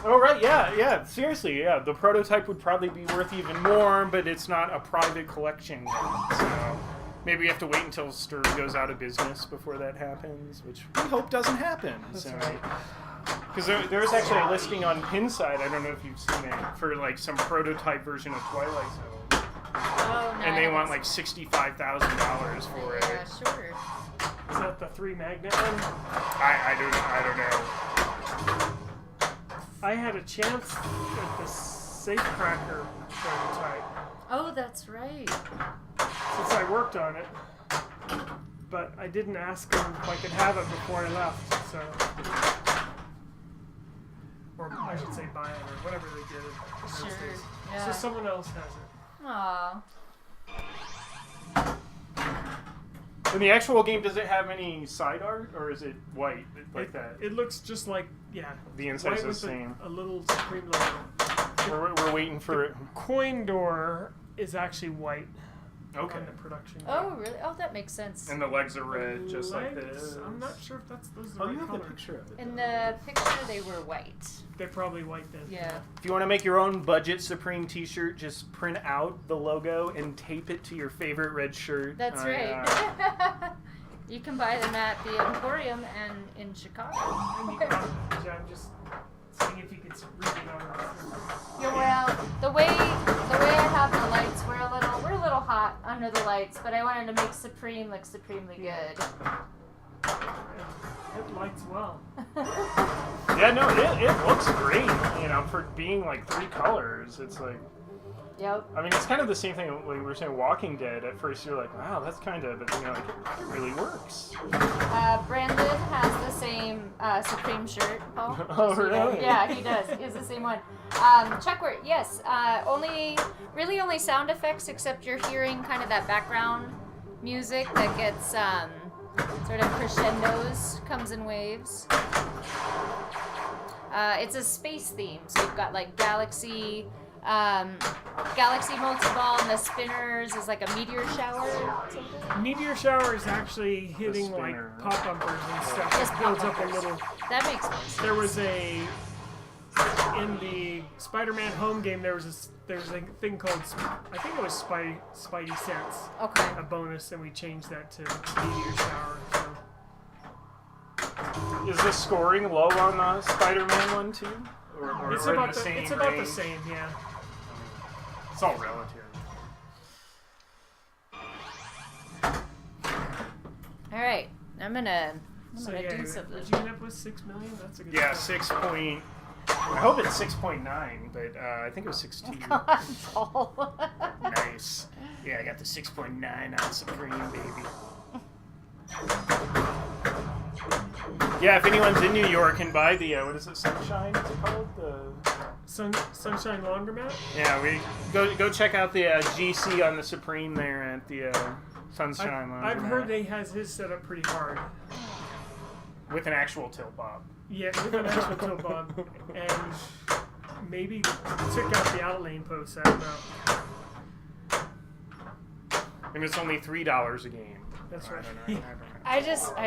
Oh, right, yeah. Seriously, yeah. The prototype would probably be worth even more, but it's not a private collection yet. So maybe we have to wait until Sturm goes out of business before that happens, which we hope doesn't happen. That's So. right. Because there's actually a listing on Pinside, I don't know if you've seen it, for like some prototype version of Twilight Zone. Oh, nice. And they want like $65,000 for it. Yeah, sure. Is that the 3 magnet one? I don't know. I had a chance at the Safecracker prototype Oh, that's right. since I worked on it, but I didn't ask them if I could have it before I left. So, or I should say buy it or whatever they did in those Sure. days. Yeah. So someone else has it. Aw. In the actual game, does it have any side art, or is it white like that? It looks just like The inside's white the with same. a little Supreme logo. We're waiting for it. Coin door is actually white. Okay. On the production. Oh, really? Oh, that makes sense. And the legs are red, just like Legs, this. I'm not sure if those are the Oh, right you have the color. picture of it. In the picture, they were white. They're probably white then. Yeah. If you want to make your own budget Supreme t-shirt, just print out the logo and tape it to your favorite red shirt. That's right. You can buy them at the Emporium and in Chicago. I'm just seeing if you can read it on. Yeah, well, the way I have the lights, we're a little hot under the lights, but I wanted to make Supreme look supremely good. It lights well. Yeah, no, it looks great. You know, for being like 3 colors, it's like. Yep. I mean, it's kind of the same thing like we were saying. Walking Dead. At first, you're like, wow, that's kind of, but you know, like it really works. Brandon has the same Supreme shirt. Paul. Oh, really? Yeah, he does. He has the same one. Chuckworth, yes. Only sound effects, except you're hearing kind of that background music that gets sort of crescendos, comes in waves. It's a space theme, so you've got like Galaxy multi-ball, and the spinners is like a meteor shower or something. Meteor shower is actually hitting like spinner. pop bumpers and stuff. Just It builds pop up a bumpers. little. That makes more sense. There was in the Spider-Man home game. There was a thing called I think it was Spidey Sense, Okay. a bonus, and we changed that to meteor shower. So. Is the scoring low on the Spider-Man one too? Or It's in about the same it's about the range? same, yeah. It's all relative. All right. I'm gonna So do yeah, something. would you end up with 6 million? That's a good. Yeah, score. 6 point. I hope it's 6.9, but I think it was 6.2. Paul. Nice. Yeah, I got the 6.9 on Supreme, baby. Yeah, if anyone's in New York and buy the what is it, Sunshine? What's it called? Sunshine Laundromat. Yeah, we go check out the GC on the Supreme there at the Sunshine Lounge. I've heard he has his set up pretty hard. With an actual tilt bob. Yeah, with an actual tilt bob, and maybe took out the out lane post. I don't know. And it's only $3 a game. That's I right. don't know. I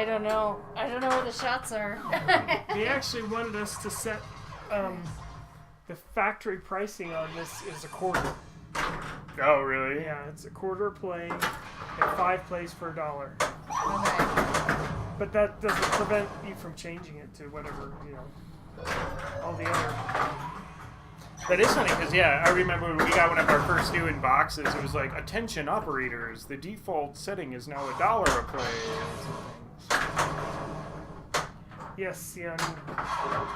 don't know. I don't know where the shots are. They actually wanted us to set the factory pricing on this is a quarter. Oh, really? Yeah, it's a quarter play and 5 plays for $1. Okay. But that doesn't prevent you from changing it to whatever, all the other. That is funny because I remember when we got one of our first new in boxes. It was like, attention operators, the default setting is now $1 a play or something. Yes, yeah.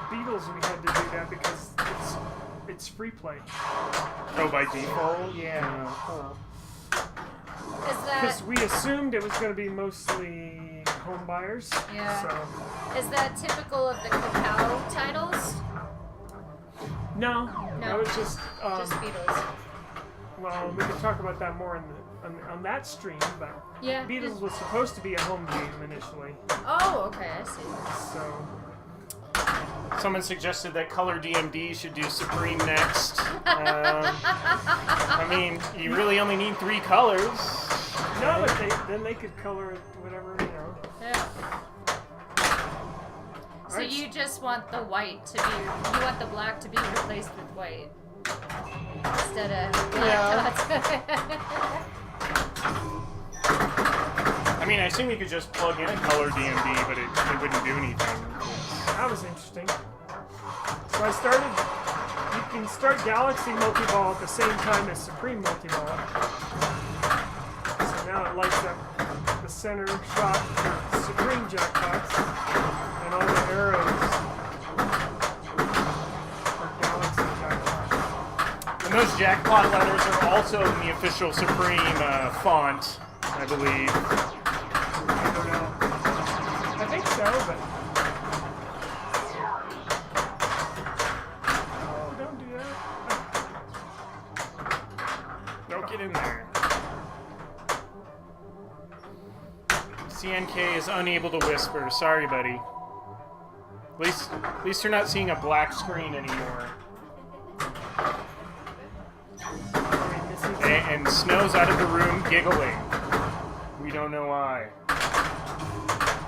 Beatles, we had to do that because it's free play. Oh, by default? Yeah. Is Because that we assumed it was going to be mostly home buyers. Yeah. So is that typical of the Cacao titles? no, No. that was just. Just Beatles. Well, we could talk about that more on that stream, but Yeah. Beatles was supposed to be a home game initially. Oh, okay. I see. So Someone suggested that Color DMD should do Supreme next. I mean, you really only need 3 colors. no, but then they could color it whatever. Yeah. So you just want the white to be, you want the black to be replaced with white instead of black dots. I mean, I assume you could just plug in a color DMD, but it wouldn't do anything. That was interesting. So I started. You can start Galaxy Multi-Ball at the same time as Supreme Multi-Ball. So now it lights up the center shot for Supreme jackpots, and all the arrows for Galaxy jackpots. And those jackpot letters are also in the official Supreme font, I believe. I don't know. I think so, but. Oh, don't do that. Don't get in there. CNK is unable to whisper. Sorry, buddy. At least you're not seeing a black screen anymore. And Snow's out of the room giggling. We don't know why.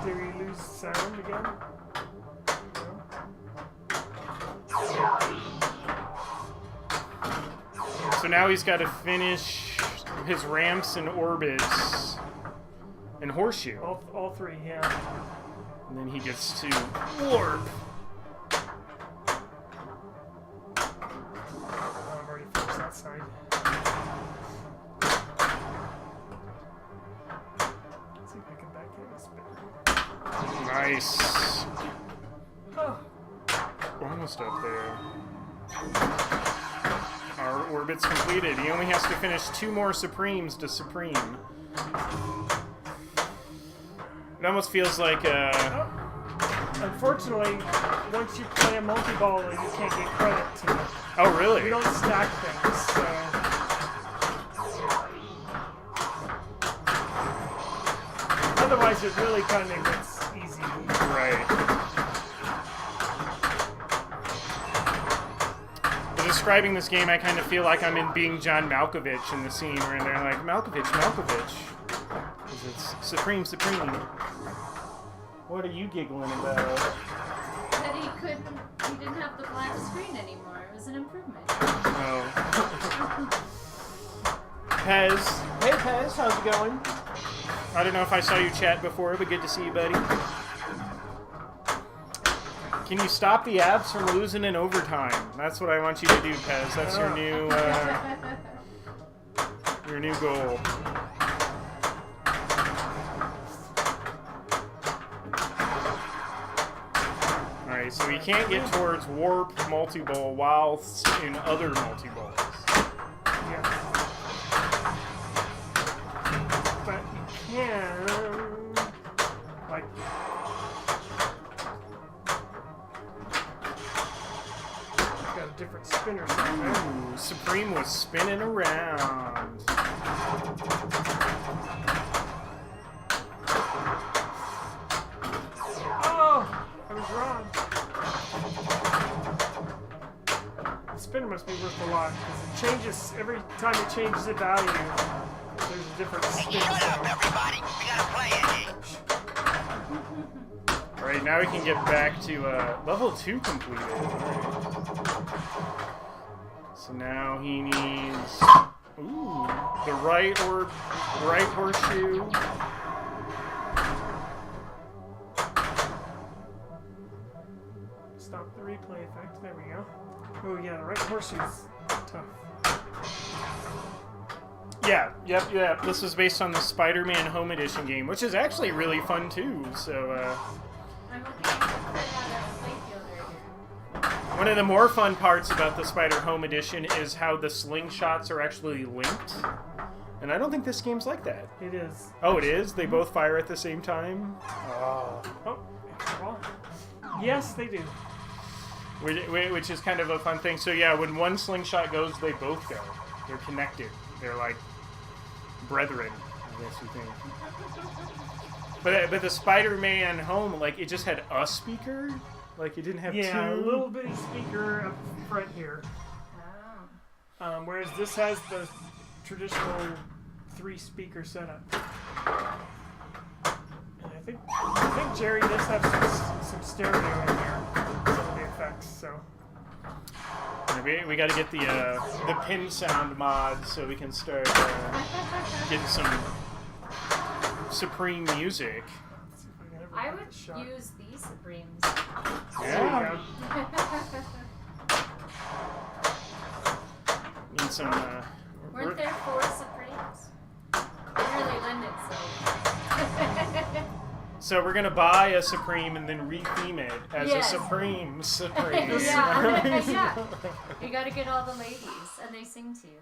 Did we lose sound again? So now he's got to finish his ramps and orbits and horseshoe. All three, yeah. And then he gets to warp. I've already finished that side. Let's see if I can back in this bit. Nice. Oh, Almost up there. Our orbit's completed. He only has to finish 2 more Supremes to Supreme. It almost feels like unfortunately, once you play a multi-ball, you can't get credit to it. Oh, really? We don't stack things, so. Otherwise, it really kind of gets easy. Right. But describing this game, I kind of feel like I'm in being John Malkovich in the scene where they're like, Malkovich. Because it's Supreme. What are you giggling about? That he didn't have the black screen anymore. It was an improvement. Oh. Pez. Hey, Pez, how's it going? I don't know if I saw you chat before, but good to see you, buddy. Can you stop the abs from losing in overtime? That's what I want you to do, Pez. That's your new goal. Alright, so we can't get towards warp multi-ball whilst in other multi-balls. Yeah. But you can, like, got a different spinner somewhere. Ooh, Supreme was spinning around. Oh, I was wrong. The spinner must be worth a lot because it changes every time it changes the value. There's a different Hey, spin. shut up, everybody. We gotta play it here. Alright, now we can get back to level 2 completed. So now he needs the right horseshoe. Stop the replay effect. There we go. Oh yeah, the right horseshoe's tough. Yeah. This is based on the Spider-Man Home Edition game, which is actually really fun too. So I'm looking to put out a playfielder here. one of the more fun parts about the Spider Home Edition is how the slingshots are actually linked. And I don't think this game's like that. It is. Oh, it is? They both fire at the same time? Oh, well, yes, they do. Which is kind of a fun thing. So yeah, when one slingshot goes, they both go. They're connected. They're like brethren, I guess you think. But the Spider-Man Home, like, it just had a speaker? Like, it didn't have two? Yeah, a little bitty speaker up front here. Oh. Whereas this has the traditional 3-speaker setup. And I I think Jerry does have some stereo in there, some of the effects. So We got to get the pin sound mod so we can start getting some Supreme music. let's see if I can ever I get would the shot. use these Supremes. Yeah. Need some. Weren't there 4 Supremes? They really lend itself. So we're gonna buy a Supreme and then retheme it as Yes. a Supreme. Yeah. Yeah. You gotta get all the ladies, and they sing to you.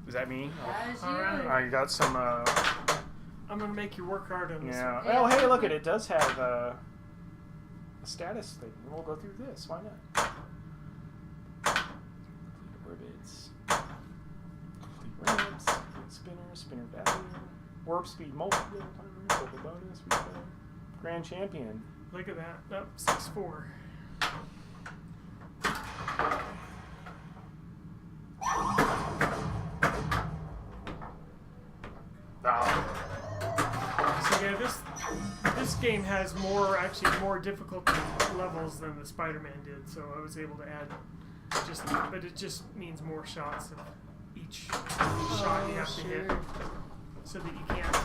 Is that me? As you. All right. Oh, you got some. I'm gonna make you work hard on this. Yeah. Yeah. Oh, hey, look at it. It does have a status thing. We'll go through this. Why not? Orbits. Complete ramps. Complete spinner. Spinner value. Warp speed multiple. Double bonus. Replay. Grand champion. Look at that. Up 6-4. So yeah, this game has more difficult levels than the Spider-Man did. So I was able to add but it just means more shots of each shot you have to hit, so that you can't.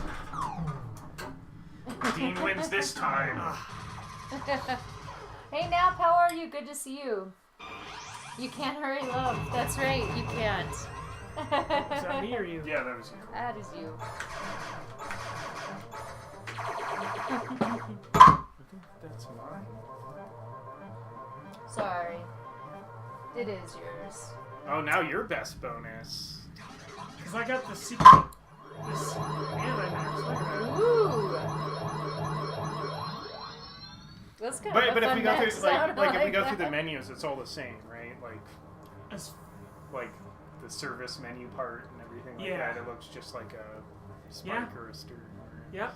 Dean wins this time. Hey, Nap, how are you? Good to see you. You can't hurry love. That's right, you can't. Is that me or you? Yeah, that was you. That is you. I think that's mine. Sorry. It is yours. Oh, now your best bonus. Because I got the secret. This anti-max. Look at that. Ooh. That's kind of But if we go through sound like if we go that. through the menus, it's all the same, right? As- Like the service menu part and everything like Yeah. that. It looks just like a spike Yeah. or a steering wheel. Yep.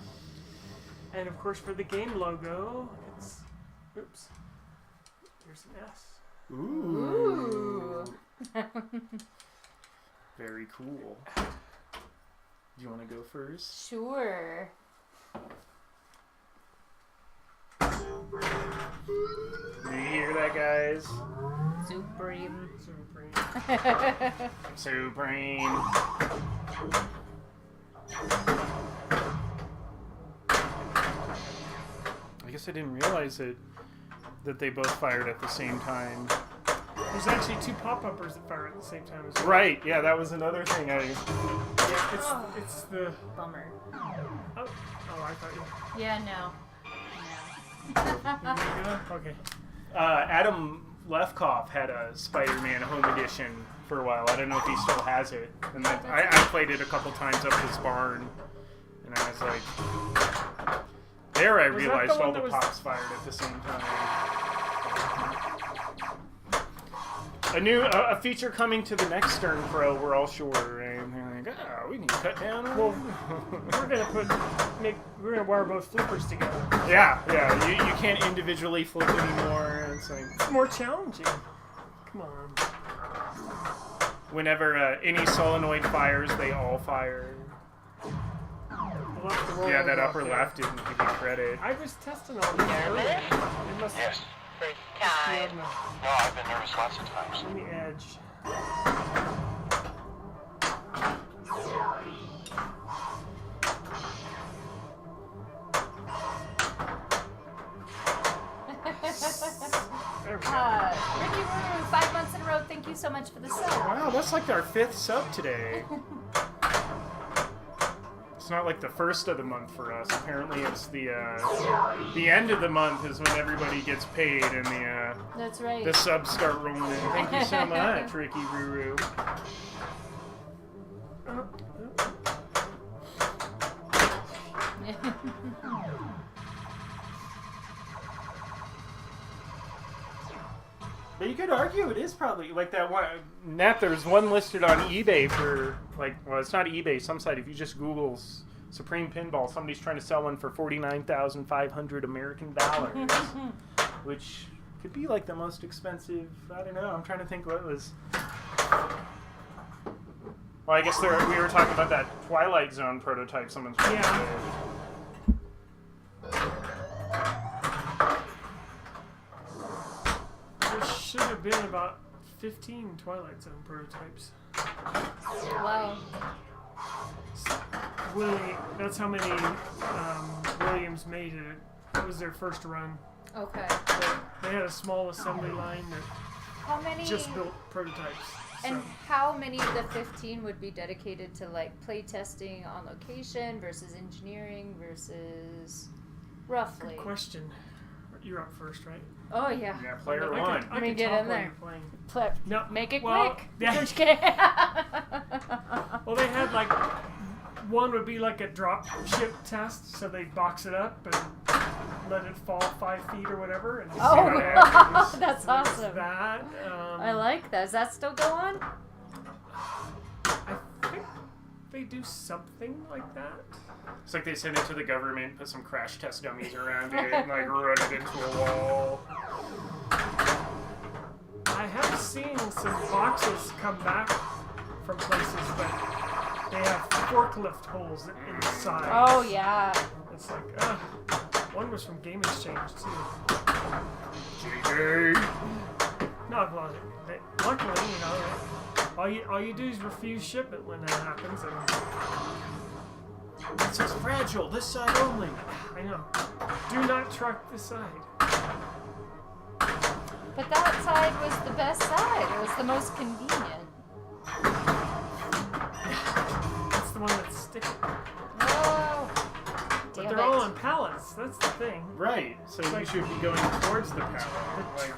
And of course, for the game logo, it's. Oops. Here's an S. Ooh. Very cool. Do you want to go first? Sure. Do you hear that, guys? Supreme. Supreme. Supreme. I guess I didn't realize that they both fired at the same time. There's actually 2 pop-uppers that fire at the same time as well. Right, yeah, that was another thing. Yeah, it's the. Bummer. Oh, I thought you. Yeah, no. There you go. Okay. Adam Lefkoff had a Spider-Man Home Edition for a while. I don't know if he still has it. And then I played it a couple times up his barn, and I was like, there I Was that realized the one all that the was- pops fired at the same time. A feature coming to the next Stern Pro, we're all sure, and they're like, oh, we can cut down on. Well, we're gonna wire both flippers together. Yeah, you can't individually flip anymore. It's like It's more challenging. Come on. whenever any solenoid fires, they all fire. We'll have to roll Yeah, that those upper off there. left didn't give you credit. I was testing all these earlier. It must Yes. be on No, I've been nervous lots of times. the edge. There we go. Ricky Roo, 5 months in a row. Thank you so much for the sub. Wow, that's like our 5th sub today. It's not like the first of the month for us. Apparently, it's the end of the month is when everybody gets paid and That's right. the subs start rolling in. Thank you so much, Ricky Ruru. But you could argue it is probably like that one. Nat, there's one listed on eBay for well, it's not eBay. Some site, if you just Google Supreme Pinball, somebody's trying to sell one for $49,500 American dollars, which could be like the most expensive. I don't know. I'm trying to think what was. Well, I guess we were talking about that Twilight Zone prototype someone's trying to do. There should have been about 15 Twilight Zone prototypes. Wow. That's how many Williams made it. That was their first run. Okay. They had a small assembly line that How many? just built prototypes. And So, how many of the 15 would be dedicated to like play testing on location versus engineering versus roughly? good question. You're up first, right? Oh yeah. Yeah, player I one. could Let me talk get in while there. you're playing. Flip. No, Make it well, quick. yeah. Just kidding. Well, they had like one would be like a drop ship test, so they box it up and let it fall 5 feet or whatever, and see Oh, what happens. that's So there's awesome. That I like that. Does that still go on? I think they do something like that. It's like they send it to the government, put some crash test dummies around it, and like run it into a wall. I have seen some boxes come back from places, but they have forklift holes in the side. Oh yeah. It's like, one was from Game Exchange too. JJ. Not luckily, you know, all you do is refuse shipment when that happens, and This is fragile. This side only. I know. Do not truck this side. But that side was the best side. It was the most convenient. That's the one that's sticking. Oh. But Damn they're it. all on pallets. That's the thing. Right. So you should be going towards the pallet. Like,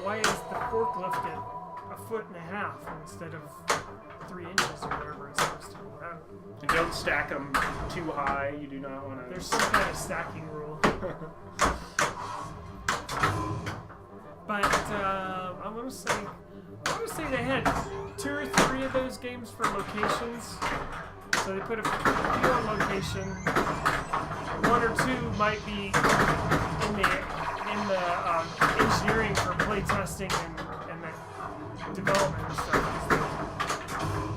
Why is the forklift at 1.5 feet instead of 3 inches or whatever it's supposed to be? I don't know. and don't stack them too high. You do not want to. There's some kind of stacking rule. But I'm gonna say they had 2 or 3 of those games for locations. So they put a few on location. 1 or 2 might be in the engineering for play testing and the development and stuff. 'Cause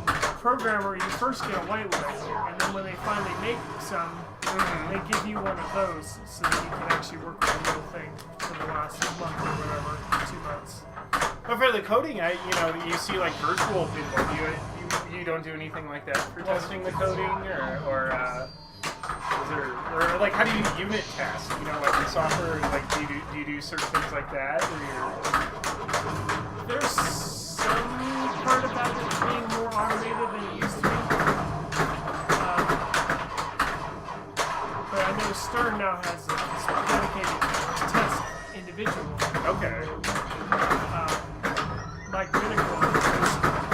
the programmer, you first get a whitelist, and then when they finally make some, they give you one of those so that you can actually work with the real thing for the last month or whatever, 2 months. But for the coding, you see like virtual pinball. You don't do anything like that for testing the coding, or like how do you unit test? You know, like in software, like do you do certain things like that? There's some part about it being more automated than it used to be. But I know Stern now has a dedicated test individual. Okay. Mike Pinnacle,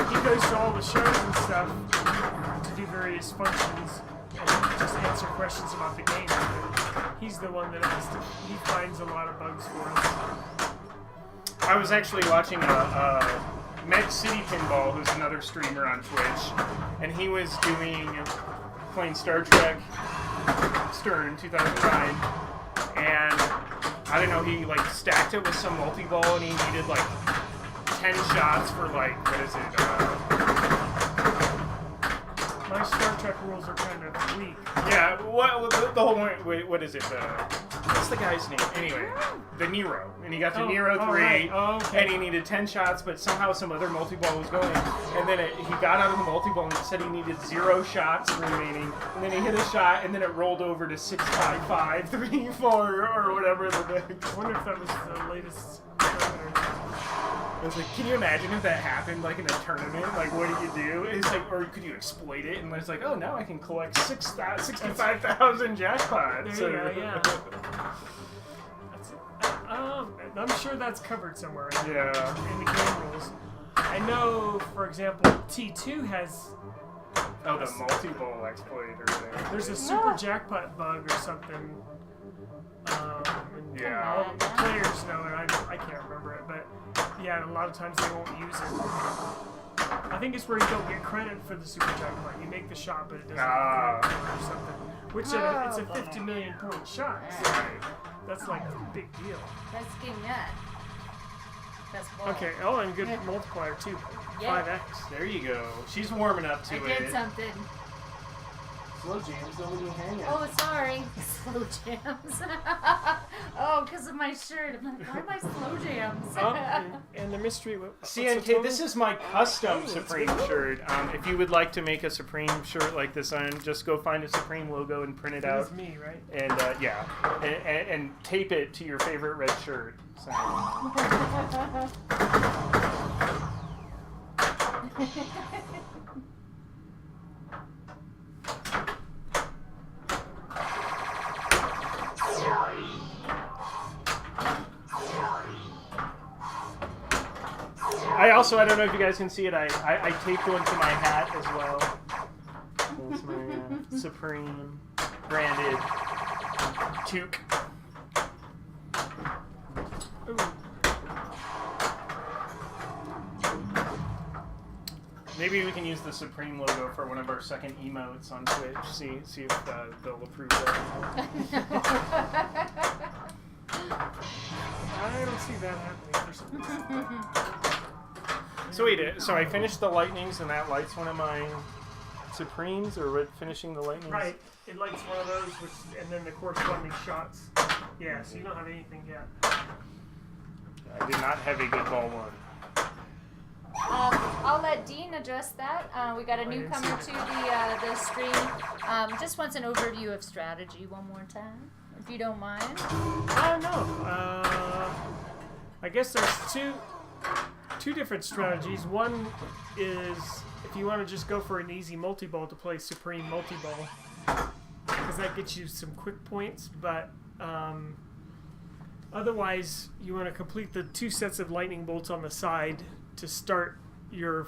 he goes to all the shows and stuff to do various functions and just answer questions about the game. He's the one that he finds a lot of bugs for us. I was actually watching Med City Pinball, who's another streamer on Twitch, and he was playing Star Trek Stern 2009, and I don't know, he like stacked it with some multi-ball, and he needed like 10 shots for like, what is it? My Star Trek rules are kind of weak. Yeah, the whole wait, what is it? What's the guy's name? Anyway, the Nero, and he got to Nero 3, right. Okay. and he needed 10 shots, but somehow some other multi-ball was going, and then he got out of the multi-ball and said he needed 0 shots remaining, and then he hit a shot, and then it rolled over to 6, 5, 5, 3, 4, or whatever I wonder if that was the latest parameter. I was like, can you imagine if that happened like in a tournament? Like, what do? It's like, or could you exploit it? And it's like, oh, now I can collect 65,000 jackpots. There you go, yeah. I'm sure that's covered somewhere in the game rules. I know, for example, T2 has. Oh, the multi-ball exploit or whatever. There's a super jackpot bug or something. Yeah. All the players know it. I can't remember it, but yeah, a lot of times they won't use it. I think it's where you don't get credit for the super jackpot. You make the shot, but it doesn't get credit for it or something. Which it's a 50 million point shot. So that's like a big deal. That's getting that. Best ball. Okay. Oh, and good multiplier too. Yeah. 5x. There you go. She's warming up to I it. did something. Slow jams don't leave me hanging. Oh, sorry. Slow jams. Oh, because of my shirt. I'm like, why am I slow jams? Oh, and the mystery. CNK, this is my custom Supreme shirt. If you would like to make a Supreme shirt like this on, just go find a Supreme logo and print it That out. is me, right? And yeah, and tape it to your favorite red shirt. So. I don't know if you guys can see it, I taped one to my hat as well. That's my Supreme branded toque. Ooh. Maybe we can use the Supreme logo for one of our second emotes on Twitch. See if they'll approve that. I don't see that happening for some reason. So wait, so I finished the lightnings and that lights one of my Supremes, or what? Finishing the lightnings? Right. It lights one of those, and then the corresponding shots. Yeah, so you don't have anything yet. I did not have a good ball one. I'll let Dean address that. We got a newcomer to the stream. Just wants an overview of strategy one more time, if you don't mind. I don't know. I guess there's two different strategies. One is if you want to just go for an easy multi-ball, to play Supreme multi-ball, because that gets you some quick points, but otherwise you want to complete the 2 sets of lightning bolts on the side to start your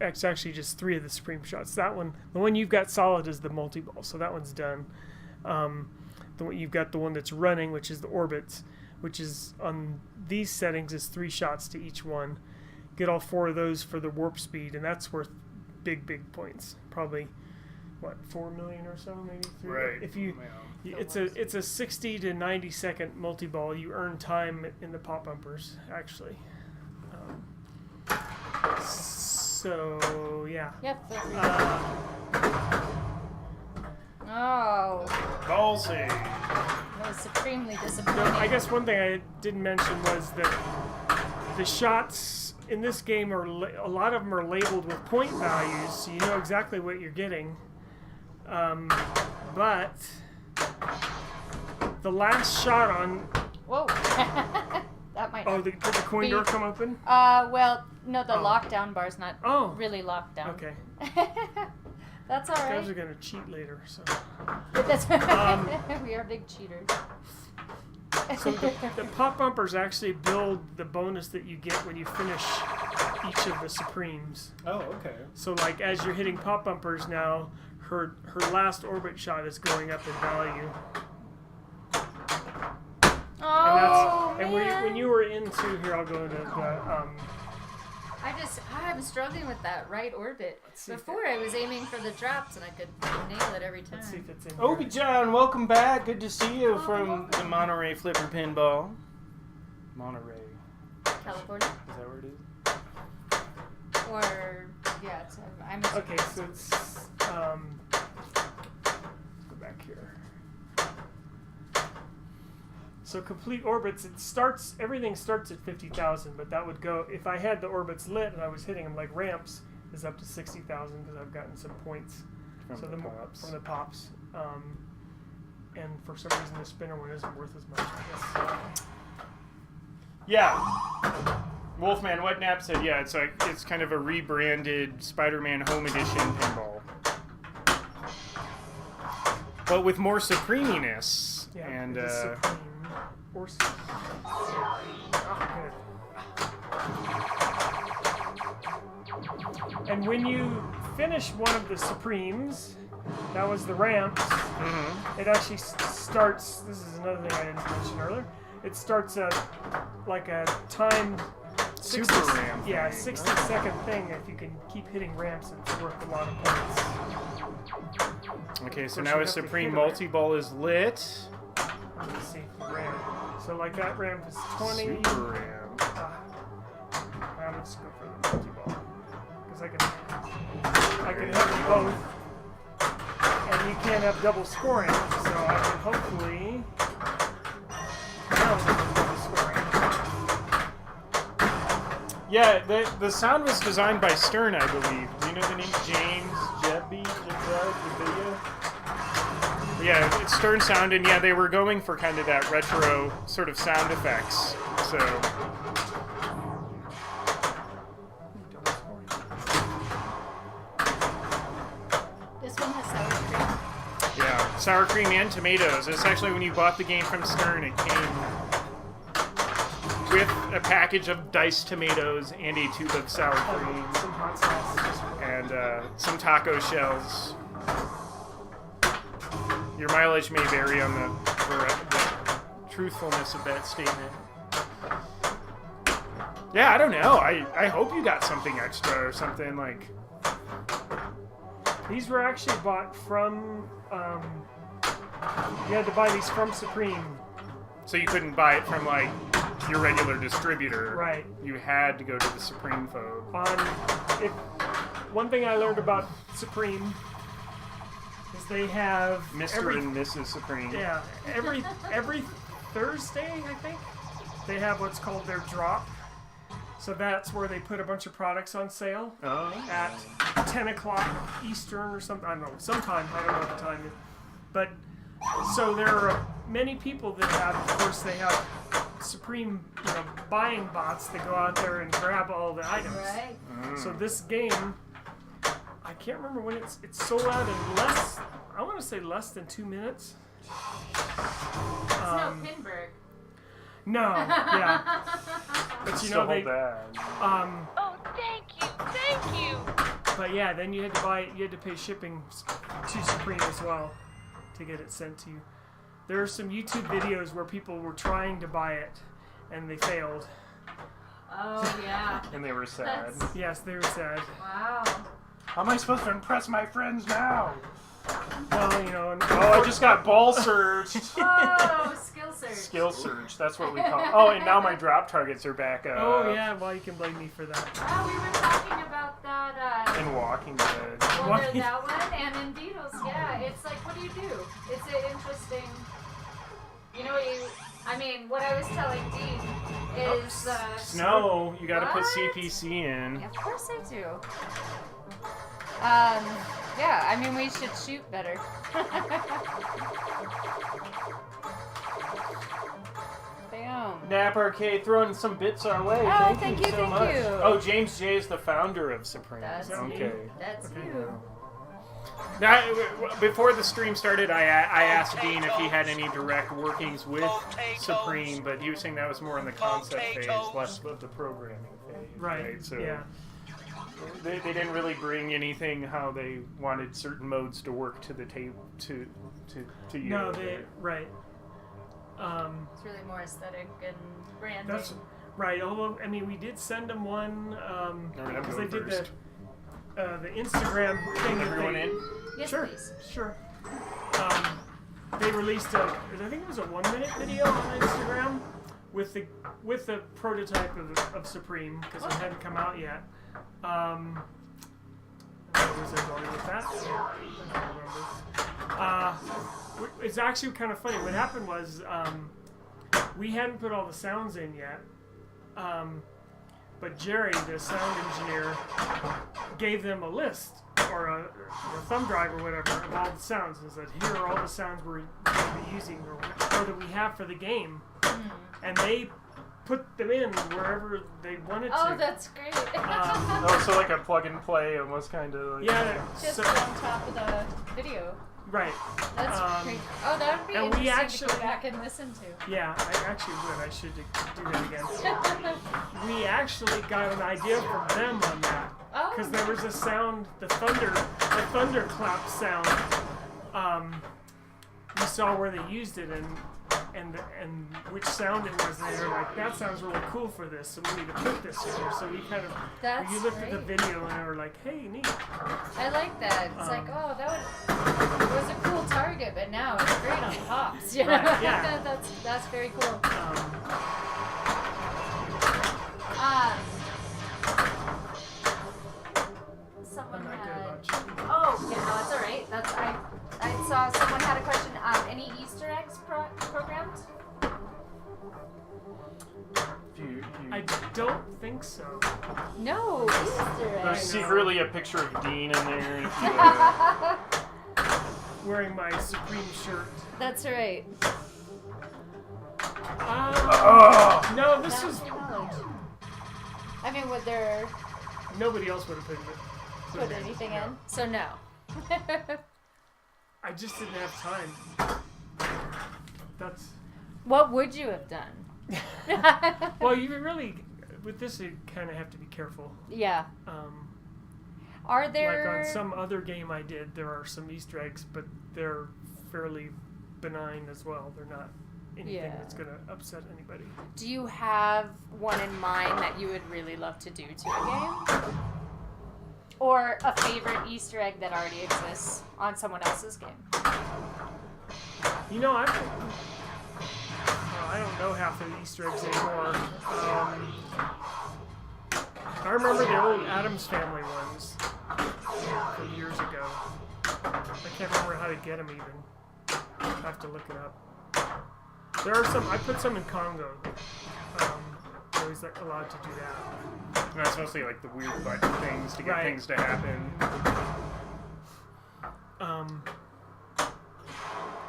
it's actually just 3 of the Supreme shots. That one, the one you've got solid, is the multi-ball, so that one's done. You've got the one that's running, which is the orbits, which is on these settings is 3 shots to each one. Get all 4 of those for the warp speed, and that's worth big points. Probably what, 4 million or so, maybe 3. Right. If you, it's a 60 to 90 second multi-ball. You earn time in the pop bumpers, actually. So yeah. Yep. Oh, Ballsy. that was supremely disappointing. I guess one thing I didn't mention was that the shots in this game are a lot of them are labeled with point values, so you know exactly what you're getting. But the last shot on. Whoa. That might. Oh, did the coin door come open? Well, no, the Oh. lockdown bar's not Oh. really locked down. Okay. That's all Guys are right. gonna cheat later, so. That's we are big cheaters. So the pop bumpers actually build the bonus that you get when you finish each of the Supremes. Oh, okay. So like as you're hitting pop bumpers now, her last orbit shot is going up in value. Oh, And man. when you were into here, I'll go into the I'm struggling with that right orbit. see if Before I was aiming for the drops and I could nail it every time. let's see if it's in here. Obi John, welcome back. Good to see you from the Monterey Flipper Pinball. Monterey. California? Is that where it is? Or, yeah, it's, I'm Okay, so it's let's go back here. So complete orbits, everything starts at 50,000, but that would go, if I had the orbits lit and I was hitting them like ramps, is up to 60,000 because I've gotten some points From the pops. from the pops. And for some reason the spinner one isn't worth as much, I guess. Yeah. Wolfman, what Nap said, yeah, it's kind of a rebranded Spider-Man Home Edition pinball. But with more supreminess. Yeah, And it's a Supreme. Or good. And when you finish one of the Supremes, that was the ramps, it actually starts, this is another thing I didn't mention earlier, it starts like a timed Super ramp yeah, thing. 60-second thing. If you can keep hitting ramps, it's worth a lot of points. Okay, so Of course, now you a have to Supreme hit it. multi-ball is lit. Let me see, ramp. So like that ramp is 20. Super ramp. just go for the multi-ball. Because I can have you both. And you can't have double scoring, so I can hopefully double scoring. Yeah, the sound was designed by Stern, I believe. Do you know the name? James Jebby? Yeah, it's Stern Sound, and yeah, they were going for kind of that retro sort of sound effects. So. This one has sour cream. Yeah, sour cream and tomatoes. It's actually when you bought the game from Stern, it came with a package of diced tomatoes and a tube of sour cream Some hot sauce. and some taco shells. Your mileage may vary on the truthfulness of that statement. Yeah, I don't know. I hope you got something extra or something like. These were actually bought from. You had to buy these from Supreme. So you couldn't buy it from like your regular distributor. Right. You had to go to the Supreme folk. One thing I learned about Supreme is they have Mr. and Mrs. Supreme. Yeah, every Thursday, I think, they have what's called their drop. So that's where they put a bunch of products on sale at 10 o'clock Eastern or something. I don't know, sometime. I don't know what the time is. But, so there are many people that have, of course, they have Supreme, buying bots that go out there and grab all the items. Right. So this game, I can't remember when it's sold out in I want to say less than 2 minutes. It's no Pinball. No, yeah. But So they, bad. Oh, thank you. but yeah, then you had to pay shipping to Supreme as well to get it sent to you. There are some YouTube videos where people were trying to buy it and they failed. Oh, yeah. And they were sad. Yes, they were sad. Wow. How am I supposed to impress my friends now? Well, and Oh, I just got ball surged. Oh, skill surge. Skill surge, that's what we call it. Oh, and now my drop targets are back up. oh yeah, well you can blame me for that. Oh, we were talking about that. In Walking Dead. Well, there's that one, and in Beatles, yeah. It's like, what do you do? It's an interesting. What I was telling Dean is. Snow, you gotta put What? CPC in. Of course I do. Yeah, we should shoot better. Bam. Nap Arcade throwing some bits our way. Oh, thank you so thank much. you. Oh, James J is the founder of Supreme. That's okay. me. That's you. Now, before the stream started, I asked Dean if he had any direct workings with Supreme, but he was saying that was more in the concept phase, less of the programming phase. Right. So Yeah. they didn't really bring anything how they wanted certain modes to work to the table to you. No, right. It's really more aesthetic and branding. That's right. Although we did send them one because they did the Instagram thing. Everyone in? Yes, Sure, please. sure. They released I think it was a 1-minute video on Instagram with the prototype of Supreme because it hadn't come out yet. Was I going with that? I don't remember. It's actually kind of funny. What happened was we hadn't put all the sounds in yet. But Jerry, the sound engineer, gave them a list or a thumb drive or whatever of all the sounds and said, here are all the sounds we're going to be using or that we have for the game. And they put them in wherever they wanted to. Oh, that's great. Oh, so like a plug and play, almost kind of. Like, Yeah. Just So, on top of the video. right. That's great. Oh, that would be and we interesting to actually- go back and listen to. Yeah, I actually would. I should do that again. We actually got an idea from them on that. Oh. Because there was a sound, the thunderclap sound. We saw where they used it and which sound it was. And they were like, that sounds really cool for this, so we need to put this in here. So we kind of, That's you looked at the great. video and they were like, hey, neat. I like that. It's like, oh, it was a cool target, but now it's great on pops. You know? Right, yeah. That's very cool. Easter egg. There's secretly a picture of Dean in there. If you, Wearing my Supreme shirt. That's right. No, this Not is... knowledge. I mean, would there Nobody else would have put anything in? So no. I just didn't have time. That's... What would you have done? Well, you really... With this, you kind of have to be careful. Yeah. Are Like there... on some other game I did, there are some Easter eggs, but they're fairly benign as well. They're not anything that's going to upset anybody. Do you have one in mind that you would really love to do to a game? Or a favorite Easter egg that already exists on someone else's game? You know, I don't know half of the Easter eggs anymore. I remember the old Addams Family ones from years ago. I can't remember how to get them even. I have to look it up. There are some. I put some in Congo. I was like allowed to do that. and that's mostly like the weird button things to get things to happen.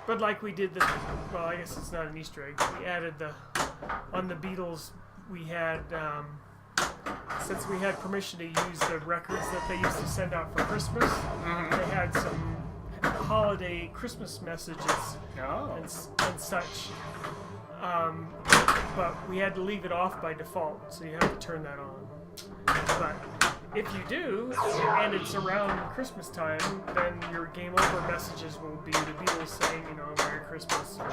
But like we did the, well, I guess it's not an Easter egg. We added on the Beatles, we had, since we had permission to use the records that they used to send out for Christmas, they had some holiday Christmas messages and such. But we had to leave it off by default, so you have to turn that on. But if you do, and it's around Christmas time, then your game over messages will be the Beatles saying, Merry Christmas, or,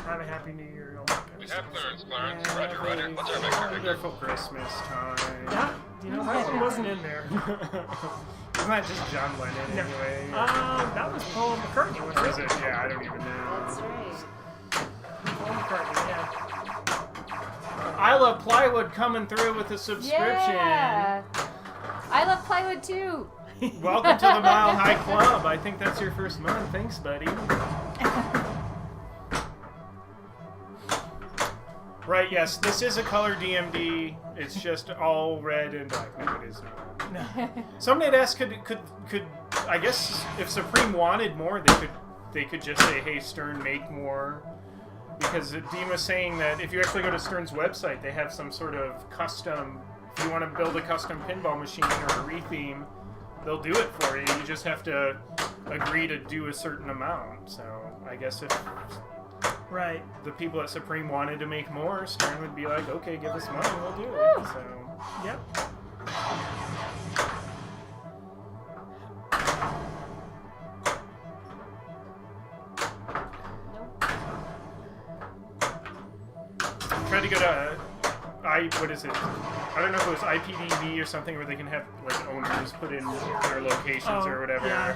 have a Happy New Year, and all that kind We of have stuff. clearance, Clarence. Roger, Roger. What's our vector figure? Wonderful Christmas time. That one wasn't in there. Isn't that just John Lennon anyway? That was Paul McCartney, Or wasn't is it? Yeah, I don't even know. That's right. Paul McCartney, yeah. I Love Plywood coming through with a subscription. Yeah. I love plywood too. Welcome to the Mile High Club. I think that's your first month. Thanks, buddy. Right, yes, this is a color DMD. It's just all red and black. No, it is not. Somebody had asked, could I guess if Supreme wanted more, they could just say, hey, Stern, make more. Because Dean was saying that if you actually go to Stern's website, they have some sort of custom. If you want to build a custom pinball machine or a retheme, they'll do it for you. You just have to agree to do a certain amount. So I guess if the people at Supreme wanted to make more, Stern would be like, okay, give us money, we'll do it. So, yep. tried to go to what is it? I don't know if it was IPDV or something where they can have like owners put in their locations or whatever. Yeah.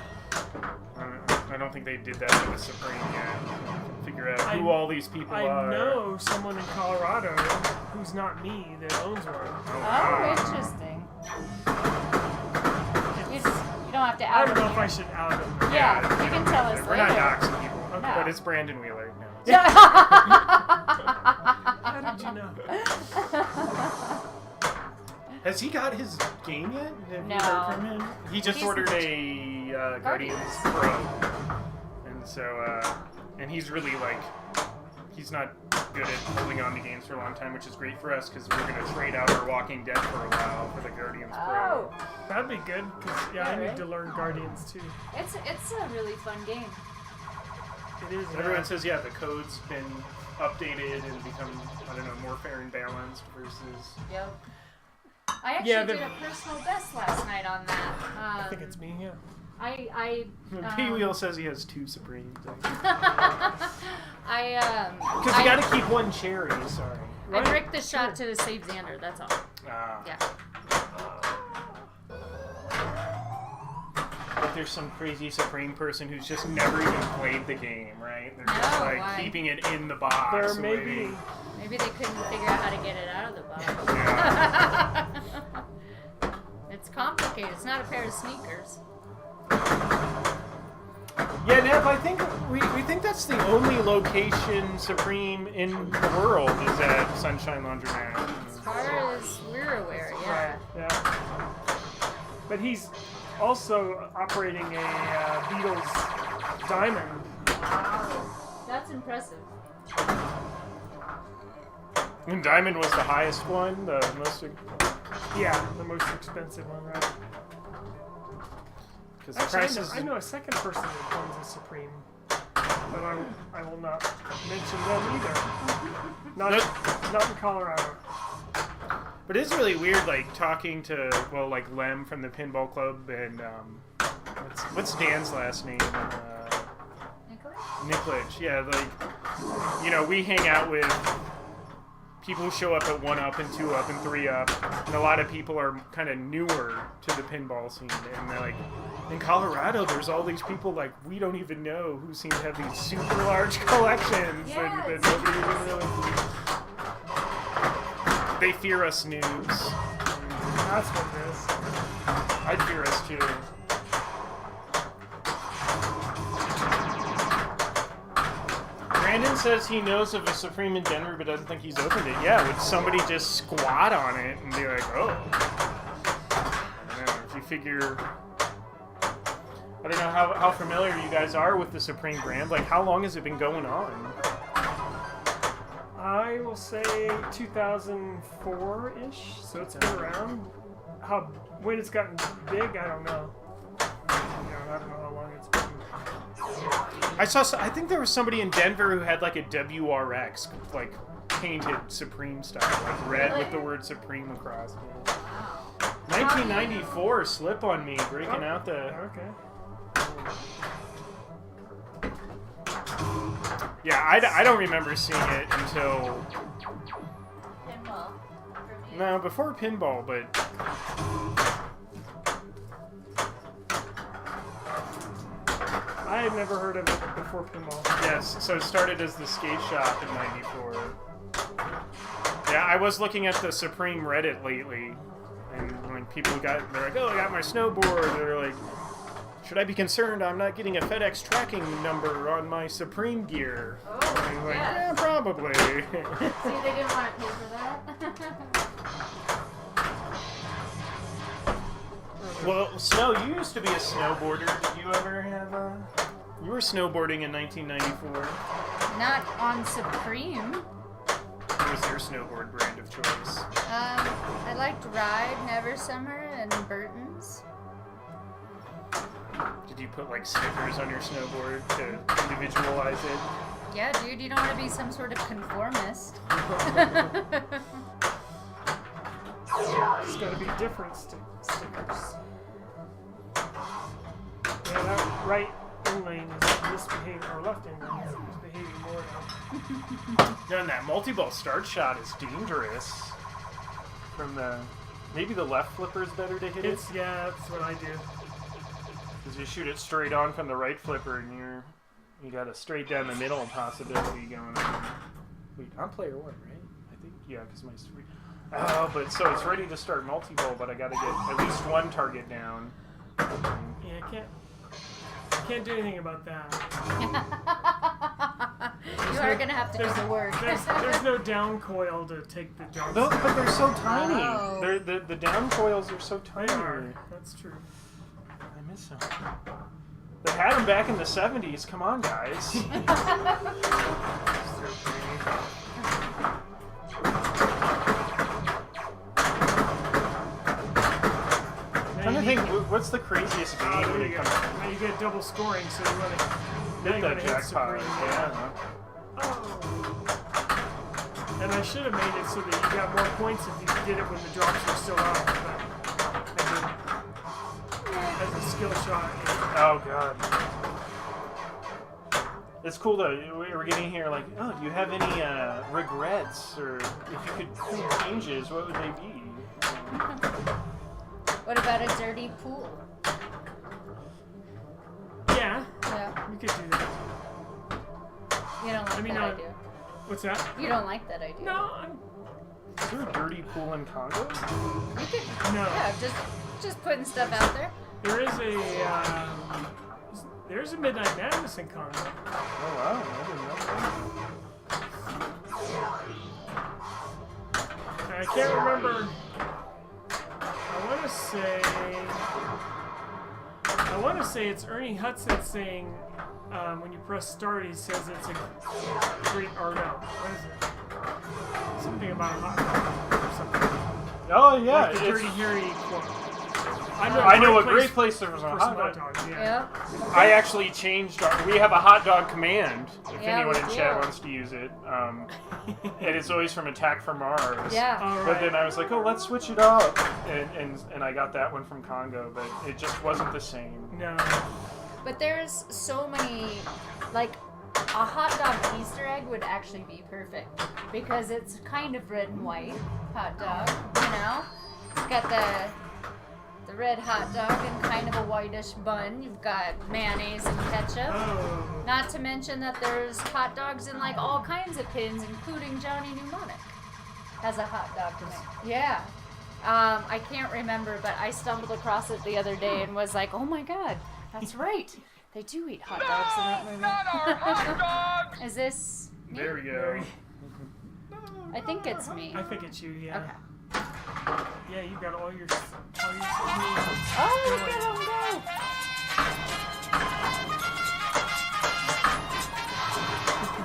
I don't think they did that with Supreme yet. Figure out who all these people are. I know someone in Colorado who's not me that owns one. Oh, interesting. You don't have to out I don't know him if here. I should out him. Yeah, you can tell us We're later. not doxing people, No. but it's Brandon Wheeler. No. How did you know? Has he got his game yet? Have No. you heard from him? He just He's- ordered a Guardians Pro, and so and he's really like he's not good at holding on to games for a long time, which is great for us because we're gonna trade out our Walking Dead for a while for the Guardians Pro. Oh, That'd be good, because I right? need to learn Guardians too. it's a really fun game. It is. Everyone says the code's been updated and become more fair and balanced versus. Yep. I actually did a personal best last night on that. I think it's me, yeah. P-Wheel says he has 2 Supremes. Because Because you gotta keep one cherry, sorry. I bricked the shot to save Xander, that's all. Yeah. But there's some crazy Supreme person who's just never even played the game, right? They're just why? keeping it in the box. There may be. Maybe they couldn't figure out how to get it out of the box. Yeah. It's complicated. It's not a pair of sneakers. Yeah, Nev, I think we think that's the only location Supreme in the world is at Sunshine Laundromat. As far as we're aware, yeah. Yeah. But he's also operating a Beatles Diamond. Wow. That's impressive. And Diamond was the highest one, the most. Yeah, the most expensive one, right? Because Actually, I know a second person that owns a Supreme, but I will not mention them either. Not in Colorado. But it's really weird, like talking to like Lem from the Pinball Club and what's Dan's last name? Nicholas. Yeah, like we hang out with people who show up at 1 Up and 2 Up and 3 Up, and a lot of people are kind of newer to the pinball scene, and they're like, in Colorado, there's all these people like we don't even know who seem to have these super large collections that nobody even really. They fear us noobs. That's what it is. I'd fear us too. Brandon says he knows of a Supreme in Denver, but doesn't think he's opened it. Yeah, would somebody just squat on it and be like, oh? I don't know. If you figure, I don't know how familiar you guys are with the Supreme brand. Like, how long has it been going on? I will say 2004-ish, so it's been around. When it's gotten big, I don't know. I don't know how long it's been. I think there was somebody in Denver who had like a WRX, like painted Supreme style, like red with the word Supreme across it. 1994, Slip on Me, breaking out the. Okay. Yeah, I don't remember seeing it until. Pinball. No, before Pinball, but. I had never heard of it before Pinball. Yes, so it started as the skate shop in '94. Yeah, I was looking at the Supreme Reddit lately, and when people they're like, oh, I got my snowboard, they're like, should I be concerned I'm not getting a FedEx tracking number on my Supreme gear? Oh, and I'm like, yes. yeah, probably. See, they didn't want to pay for that. Well, Snow, you used to be a snowboarder. Did you ever have a... You were snowboarding in 1994. Not on Supreme. What was your snowboard brand of choice? I liked Ride, Never Summer, and Burton's. Did you put like stickers on your snowboard to individualize it? Yeah, dude, you don't want to be some sort of conformist. It's got to be different stickers. Yeah, that right in lane is misbehaving, or left in lane is misbehaving more now. Yeah, and that multi-ball start shot is dangerous. From the... Maybe the left flipper is better to hit it? Yeah, that's what I do. Because you shoot it straight on from the right flipper and you got a straight down the middle possibility going on. Wait, I'm player 1, right? I think, yeah, because my... Oh, but so it's ready to start multi-ball, but I gotta get at least one target down. Yeah, I can't do anything about that. You are gonna have to do the work. There's no down coil to take the jumps. No, but they're so tiny. Oh. The down coils are so tiny. They are. That's true. I miss them. They had them back in the 70s. Come on, guys. I'm trying to think, what's the craziest game? There you go. Now you get double scoring, so you want to Hit that jackpot. Yeah. Oh. And I should have made it so that you got more points if you did it when the drops were still up. But as a skill shot. Oh, God. It's cool, though. We're getting here like, oh, do you have any regrets? Or if you could make changes, what would they be? What about a dirty pool? Yeah, Yeah. we could do that. You don't like that idea. What's that? You don't like that idea. No, Is there a dirty pool in Congo? You could. No. Yeah, just putting stuff out there. There's a Midnight Madness in Congo. Oh, wow. I didn't know that. I can't remember. I want to want to say it's Ernie Hudson saying when you press start, he says it's a great. Or no, what is it? Something about a hot dog or something. Oh yeah, Like the Dirty Harry quote. I know a great place there was a for hot some dog. dogs. Yeah. Yep. I actually changed. We have a hot dog command. If Yeah, anyone we in do. chat wants to use it, and it's always from Attack from Mars. Yeah. All But right. then I was like, oh, let's switch it up, and I got that one from Congo, but it just wasn't the same. No. But there's so many, like, a hot dog Easter egg would actually be perfect because it's kind of red and white hot dog, you know? It's got the red hot dog and kind of a whitish bun. You've got mayonnaise and ketchup. Oh. Not to mention that there's hot dogs in like all kinds of pins, including Johnny Mnemonic has a hot dog in it. Yeah. I can't remember, but I stumbled across it the other day and was like, oh my god, that's right. They do eat hot dogs in that movie. Not our hot dogs! Is this me? There we go. I think it's me. I think it's you. Yeah. Okay. Yeah, you got all your. Oh, look at him go!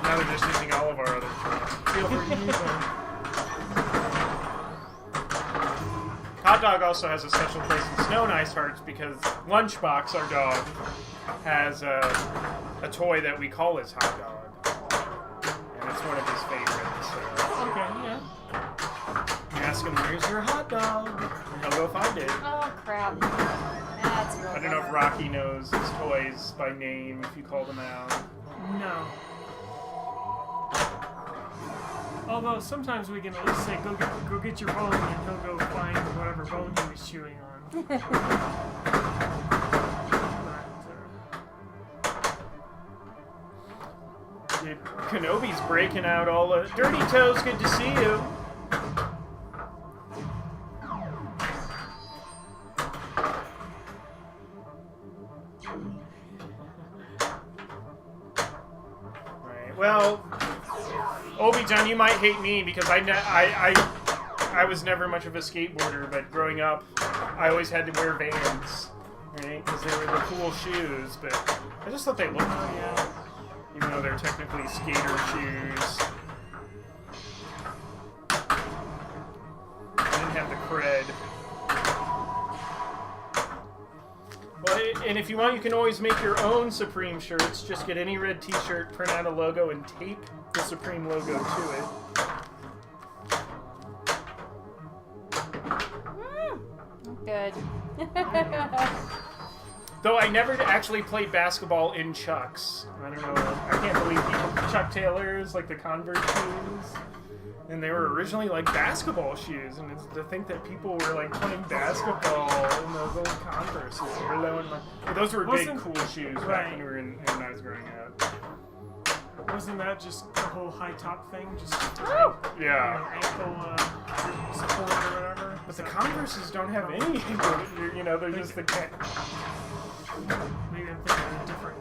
Now they're just using all of our other tools. Feel free to use them. Hot Dog also has a special place in Snow and Ice Hearts because Lunchbox, our dog, has a toy that we call his hot dog. And it's one of his favorites. So Okay. Yeah. you ask him, where's your hot dog? And he'll go find it. Oh crap. That's real. I don't know if Rocky knows his toys by name if you call them out. No. Although sometimes we can at least say, go get your bone, and he'll go find whatever bone he was chewing on. Dude, Kenobi's breaking out all the... Dirty Toes, good to see you. Right, well... Obi-John, you might hate me because I was never much of a skateboarder, but growing up, I always had to wear Vans, right? Because they were the cool shoes, but I just thought they looked cool, even though they're technically skater shoes. I didn't have the cred. Well, and if you want, you can always make your own Supreme shirts. Just get any red t-shirt, print out a logo, and tape the Supreme logo to it. Good. Though I never actually played basketball in Chucks. I don't know. I can't believe people... Chuck Taylors, like the Converse shoes. And they were originally like basketball shoes. And it's to think that people were like playing basketball in those old Converses. Blowing my... But those were big, cool shoes back when we were when I was growing up. Wasn't that just the whole high top thing? Just Yeah. ankle support or whatever? But the Converses don't have any ankle. You know, they're just the... Maybe I'm thinking of a different.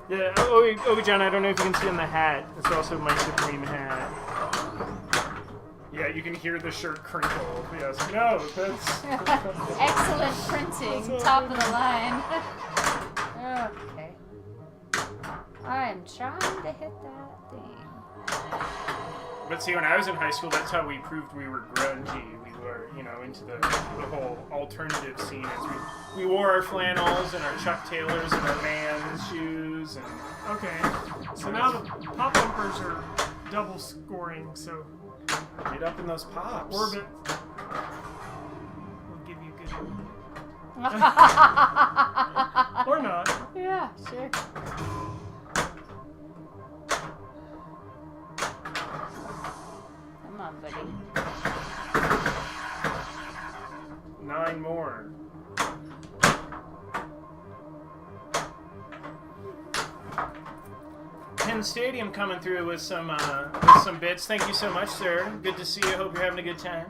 Yeah, Obi-John, I don't know if you can see on the hat. It's also my Supreme hat. Yeah, you can hear the shirt crinkle. Yes. No, that's... Excellent printing. Top of the line. Okay. I'm trying to hit that thing. But see, when I was in high school, that's how we proved we were grungy. We were, you know, into the whole alternative scene. As we wore our flannels and our Chuck Taylors and our Vans shoes. And Okay, so now the pop bumpers are double scoring, so get up in those pops. Orbit will give you good. Or not. Yeah, sure. Come on, buddy. 9 more. Penn Stadium coming through with some bits. Thank you so much, sir. Good to see you. Hope you're having a good time.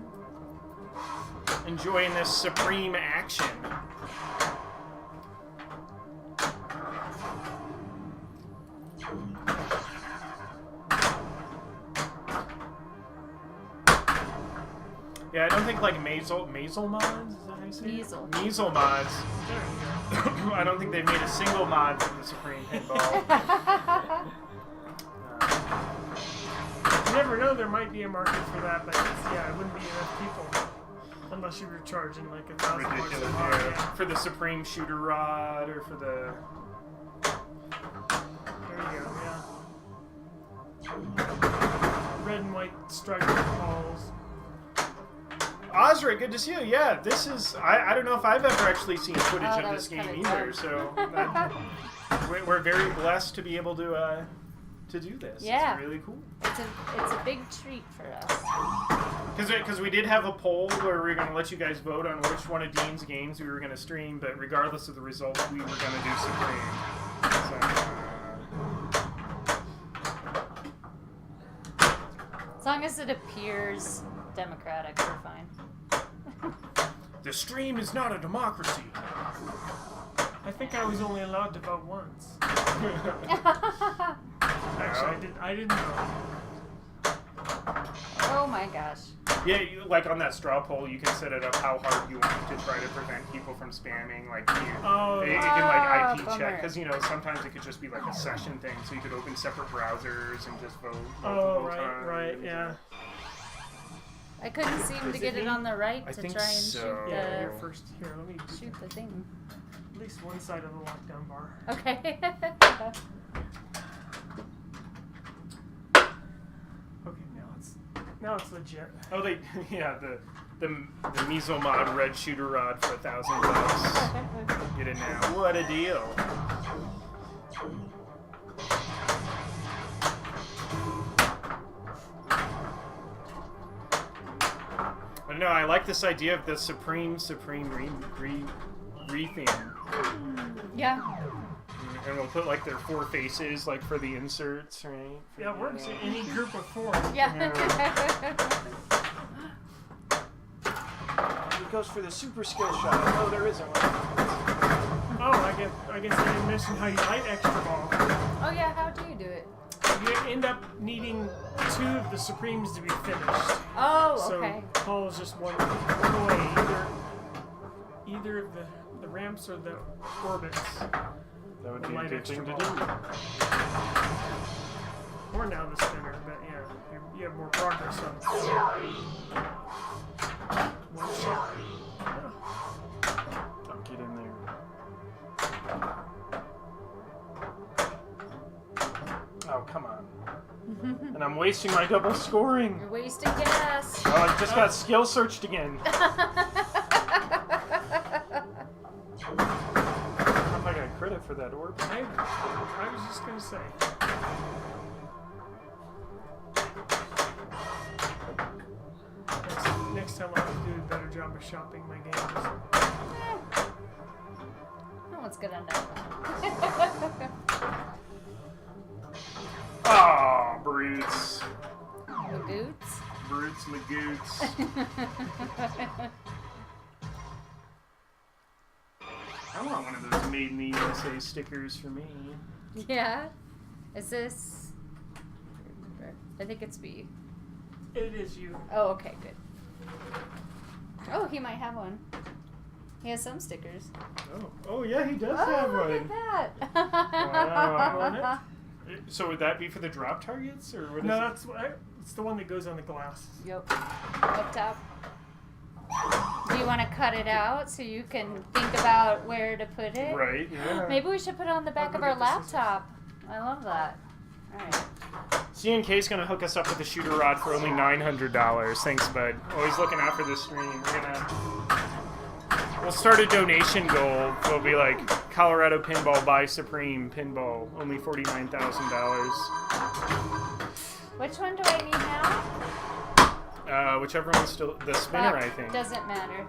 Enjoying this supreme action. Yeah, I don't don't think like Maisel mods, is that how you say it? Measle mods. I don't think they've made a single mod for the Supreme Pinball. You never know, there might be a market for that, but it wouldn't be enough people unless you were charging like $1,000 Ridiculous, a mod. yeah. For the Supreme Shooter Rod or for the... There you go, yeah. Red and white striped balls. Osric, good to see you. Yeah, this is... I don't know if I've ever actually seen footage Oh, of that this was game kinda either, dope. so... we're very blessed to be able to do this. Yeah. It's really cool. It's a big treat for us. Because we did have a poll where we were going to let you guys vote on which one of Dean's games we were going to stream, but regardless of the result, we were going to do Supreme. So, As long as it appears democratic, we're fine. the stream is not a democracy. I think I was only allowed to vote once. Actually, I didn't vote. Oh my gosh. Yeah, like on that straw poll, you can set it up how hard you want to try to prevent people from spamming. Like, it can like IP check, because sometimes it could just be like a session thing, so you could open separate browsers and just vote multiple times. Right, yeah. I couldn't seem to get it on the right I to think try and so. Yeah, you're first. Here, let me shoot the thing. at least one side of the lockdown bar. Okay. Okay, now it's legit. Oh, the Measle mod red shooter rod for $1,000. Get it now. What a deal. But no, I like this idea of the Supreme re-theme. Yeah. And we'll put like their 4 faces like for the inserts, right? Yeah, it works in any group of 4. Yeah. It goes for the super skill shot. Oh, there isn't one. Oh, I guess I didn't mention how you light extra ball. Oh yeah, how do you do it? You end up needing 2 of the Supremes to be finished. Oh, So okay. ball is just one away. Either of the ramps or the orbits. That would The be a light good extra thing to ball. do. Or now the spinner, but yeah, you have more progress on one shot. Don't get in there. Oh, come on. And I'm wasting my double scoring. You're wasting gas. Oh, I just got skill searched again. I don't know if I got credit for that orb. I was just gonna say. Next time I'll have to do a better job of shopping my games. No one's gonna know. Oh, brutes. Magoots? Brutes, magoots. I want one of those Made in the USA stickers for me. Yeah. Is this? I think it's B. It is you. Oh, okay, good. Oh, he might have one. He has some stickers. Oh yeah, he does Oh, have look one. at that! Wow. So would that be for the drop targets, or what is No, it? it's the one that goes on the glass. Yep. Up top. Do you want to cut it out so you can think about where to put it? Right. Yeah. Maybe we should put it on the back I'll of go our get the scissors. laptop. I love that. Alright. CNK's gonna hook us up with a shooter rod for only $900. Thanks, bud. Always looking out for this stream. We'll start a donation goal. It'll be like Colorado Pinball buy Supreme Pinball, only $49,000. Which one do I need now? Whichever one's still the spinner, That I think. doesn't matter.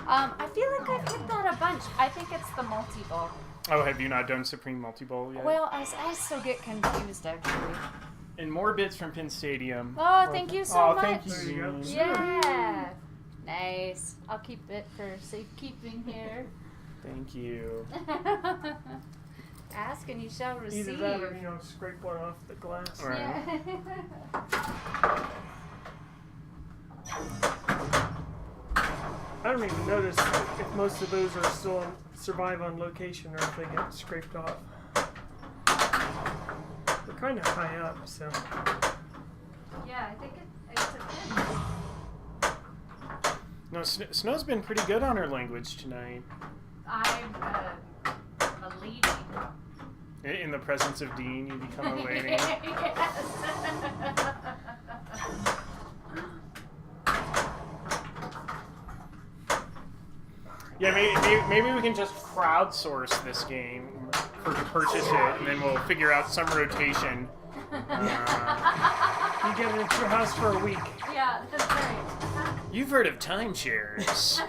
I feel like I've hit that a bunch. I think it's the multi-ball. Oh, have you not done Supreme Multi-Ball yet? Well, I still get confused, actually. And more bits from Pin Stadium. Oh, thank you so much. Thank you. There you go. Yeah. Nice. I'll keep it for safekeeping here. Thank you. Ask and you shall receive. Either that or, scrape one off the glass. Right. Yeah. don't even notice if most of those are still survive on location or if they get scraped off. They're kind of high up, so. Yeah, I think it's a pin. No, Snow's been pretty good on her language tonight. I'm a lady. In the presence of Dean, you become a lady. Yes. Yeah, maybe we can just crowdsource this game to purchase it, and then we'll figure out some rotation. You get it into your house for a week. Yeah, that's right. You've heard of timeshares.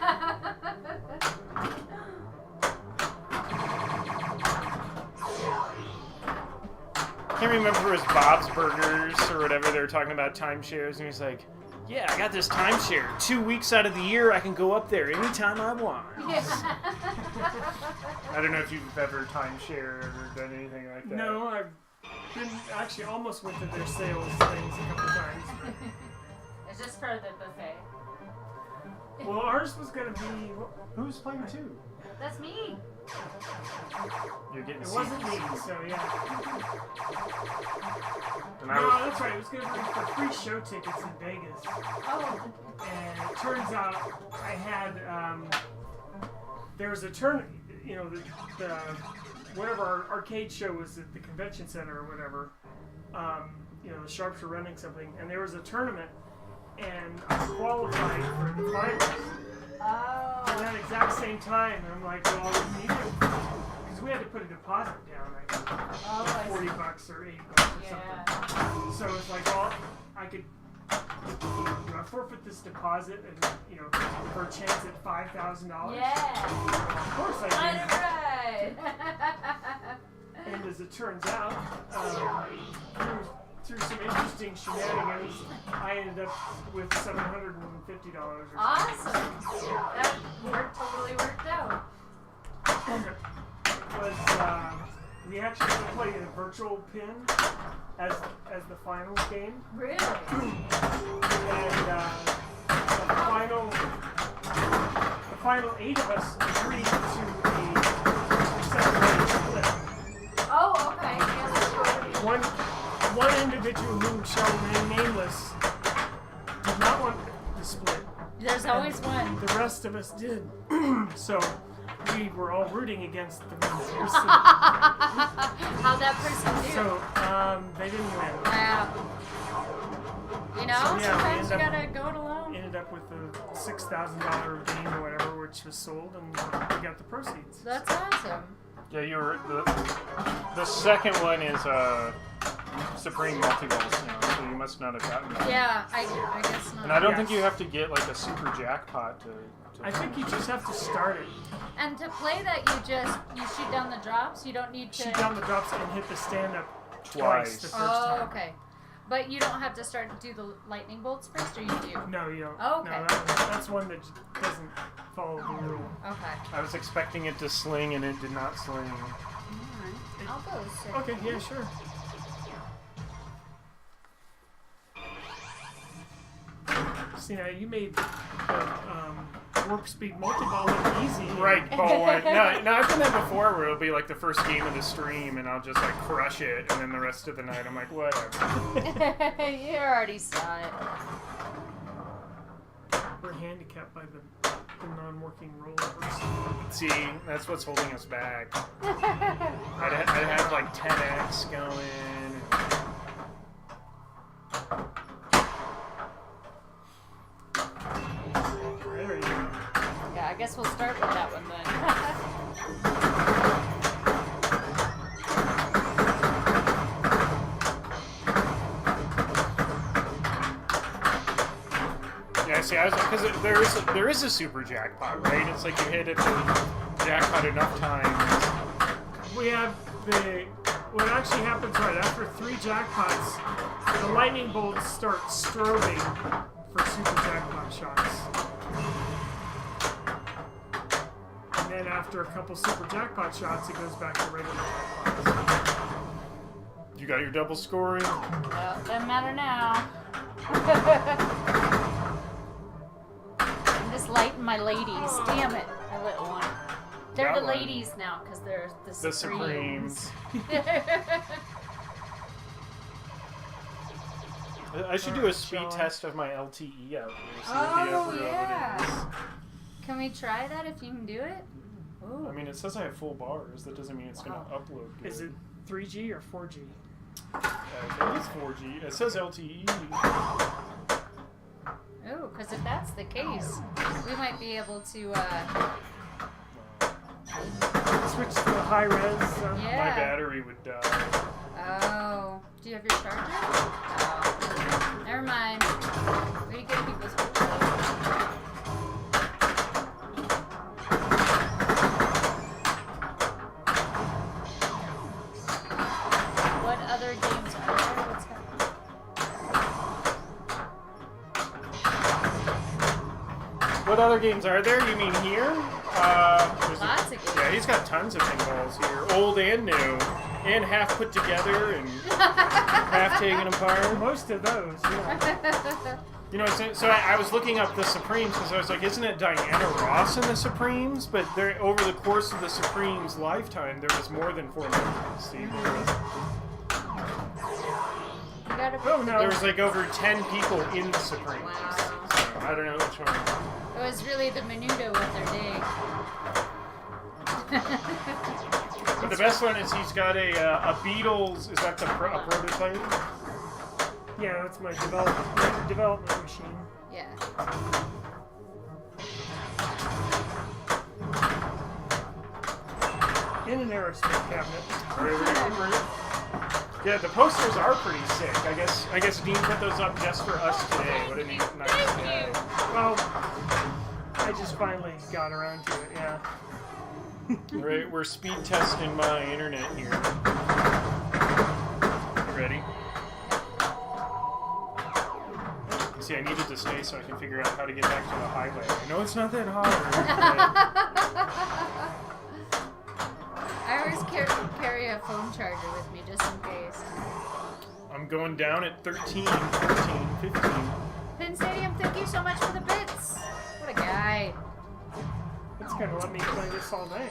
I can't remember if it was Bob's Burgers or whatever, they were talking about timeshares, and he's like, yeah, I got this timeshare. 2 weeks out of the year, I can go up there anytime I want. Yeah. I don't know if you've ever timeshared or done anything like that. No, I've been actually almost went to their sales things a couple times. It's just for the buffet. Well, ours was gonna be. Who's playing too? That's me. You're getting It wasn't me, seats. so yeah. And No, that's right. It was gonna be for free show tickets in Vegas, Oh. and it turns out I had there was a turn. You know, the whatever our arcade show was at the convention center or whatever. You know, the Sharps were running something, and there was a tournament, and I qualified for the finals. Oh. At that exact same time, and I'm like, well, we need to, because we had to put a deposit down, I think, Oh, I see. $40 or $80 or Yeah. something. So it's like, well, I could, do I forfeit this deposit and, you know, for a chance at $5,000? Yeah. Of course I Let did. it ride. And as it turns out, through some interesting shenanigans, I ended up with $750 or something. Awesome. That totally worked out. Was we actually played a virtual pin as the finals game, Really? and the final 8 of us agreed to a separate split. Oh, okay. Yeah, that's cool. One individual who shall remain nameless did not want the split. There's always one. The rest of us did. So we were all rooting against the person. How'd that person do? So they didn't win. Wow. You know, So, yeah, we sometimes you ended up- gotta go it alone. Ended up with a $6,000 game or whatever, which was sold, and we got the proceeds. That's awesome. Yeah, you were the second one is Supreme Multiballs now, so you must not have gotten that. Yeah, I guess not. And I don't Yes. think you have to get like a super jackpot to I think you just have to start it. And to play that, you shoot down the drops. You don't need to. Shoot down the drops and hit the stand-up Twice. the first Oh, time. okay. But you don't have to do the lightning bolts first, or you do? No, you don't. Oh, okay. No, that's one that doesn't follow the rule. Okay. I was expecting it to sling and it did not sling. Alright. I'll go. Second. Okay, yeah, sure. See, now you made the warp speed multi-ball look easy. Right, ball one. No, I've done that before where it'll be like the first game of the stream and I'll just like crush it and then the rest of the night I'm like, whatever. You already saw it. We're handicapped by the non-working rollovers. See, that's what's holding us back. I'd have like 10x going. There you go. Yeah, I guess we'll start with that one then. Yeah, see, because there is a super jackpot, right? It's like you hit it to jackpot enough times. We have what actually happens right after 3 jackpots, the lightning bolts start strobing for super jackpot shots. And then after a couple super jackpot shots, it goes back to regular jackpots. You got your double scoring. Well, doesn't matter now. I'm just lighting my ladies. Damn it, my little one. They're That the one. ladies now because they're the The Supremes. I should do a speed test of my LTE out here. See Oh, what yeah. Can we try that if you can do it? Ooh. I mean, it says I have full bars. That doesn't mean it's going to upload good. Is it 3G or 4G? I think it's 4G. It says LTE. Oh, because if that's the case, we might be able to, Switch to the high res. yeah. My battery would die. Oh. Do you have your charger? Oh. Never mind. Way to get people's hopes up. What other games are there? What's happening? What other games are there? You mean here? There's Lots of games. Yeah, he's got tons of pinballs here, old and new, and half put together and half taken apart. Most of those, yeah. You know, so I was looking up the Supremes because I was like, isn't it Diana Ross in the Supremes? But there, over the course of the Supremes' lifetime, there was more than 4 members. See, You gotta Oh, no. there was like over 10 people in the Supremes. Wow. So I don't know which one. It was really the menudo what they're doing. But the best one is he's got a Beatles. Is that a prototype? Yeah, that's my development machine. Yeah. In an aerospace cabinet. Yeah, the posters are pretty sick. I guess Dean put those up just for us today. What a nice guy. Well, I just finally got around to it, yeah. Right, we're speed testing my internet here. You ready? See, I needed to stay so I can figure out how to get back to the highway. I know it's not that hard. I always carry a phone charger with me just in case. I'm going down at 13, 14, 15. Pin Stadium, thank you so much for the bits. What a guy. It's gonna let me play this all day.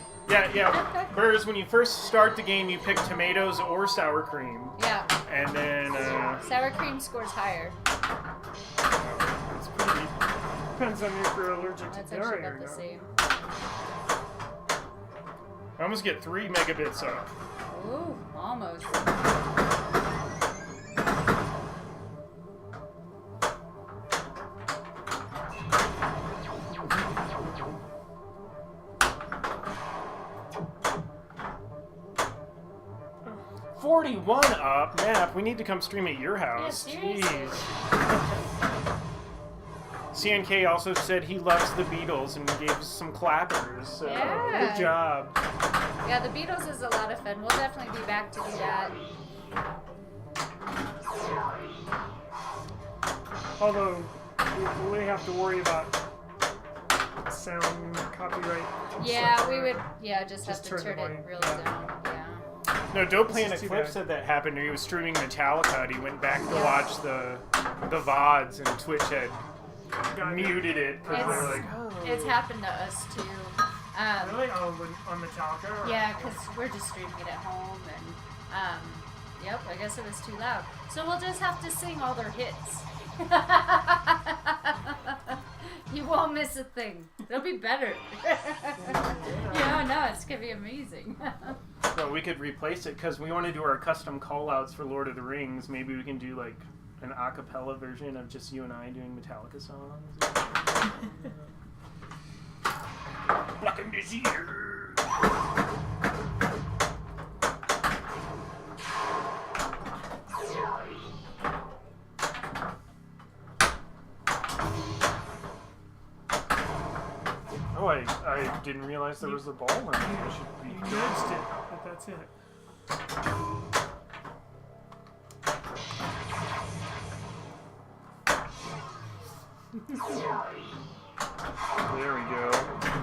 Yeah. Burrs, when you first start the game, you pick tomatoes or sour cream. Yeah. And then, Sour cream scores higher. it's pretty... Depends on if you're allergic to That's dairy actually or about the not. same. I almost get 3 megabits up. Ooh, almost. $41 up, Map. We need to come stream at your house. Yeah, seriously. Jeez. CNK also said he loves the Beatles and gave us some clappers. So Yeah. good job. Yeah, the Beatles is a lot of fun. We'll definitely be back to do that. Although, we have to worry about sound copyright. Yeah, stuff we for- would. Yeah, just have Just to turn turn the it volume, real yeah. down. Yeah. No, Dope Planet too Clip bad. said that happened. He was streaming Metallica and he went back to Yeah. watch the VODs and Twitch had Got it. muted it because they were like, oh. It's happened to us too. Really? Oh, on Metallica? Or- Yeah, because we're just streaming it at home, and yep, I guess it was too loud. So we'll just have to sing all their hits. You won't miss a thing. It'll be better. Yeah, no, it's gonna be amazing. Well, we could replace it because we want to do our custom call-outs for Lord of the Rings. Maybe we can do like an a cappella version of just you and I doing Metallica songs. Welcome to here. Oh, I didn't realize there was a ball in it. I should be You nudged it, but that's it. There we go.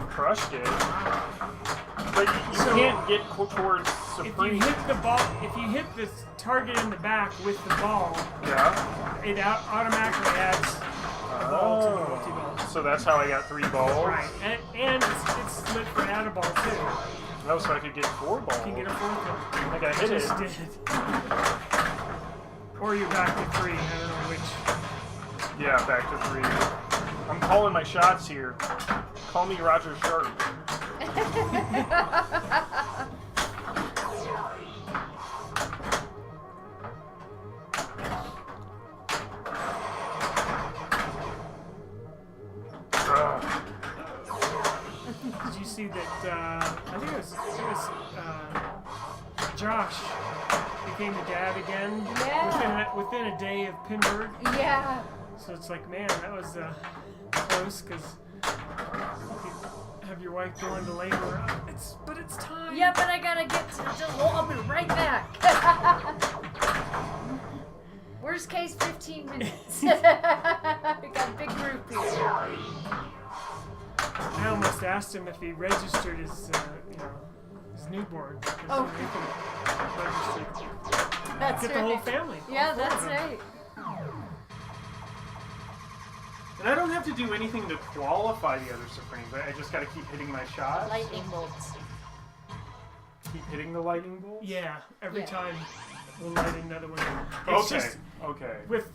Crushed it. But you can't get towards If you Supreme. hit the ball, if you hit the target in the back with the ball, Yeah. it automatically adds a ball to the Oh. multi-ball. So that's how I got 3 balls. Right, and it's split for add a ball too. Oh, so I could get 4 balls. You can get a 4th one. I got hit it. Just did. Or you're back to 3. I don't know which. Yeah, back to 3. I'm calling my shots here. Call me Roger Sharp. Did you see that? I think it was Josh became a dad again. Yeah. Within a day of Pinball. Yeah. So it's like, man, that was close because you have your wife go into labor. But it's time. Yeah, but I gotta get to I'll be right back. Worst case, 15 minutes. We got a big group here. I almost asked him if he registered his, his newborn. Oh. Registered. That's Get right. the whole family. Yeah, that's right. And I don't have to do anything to qualify the other Supremes. I just got to keep hitting my shots. Lightning bolts. Keep hitting the lightning bolts? Yeah, every Yeah. time we'll light another one. It's Okay. just Okay. with,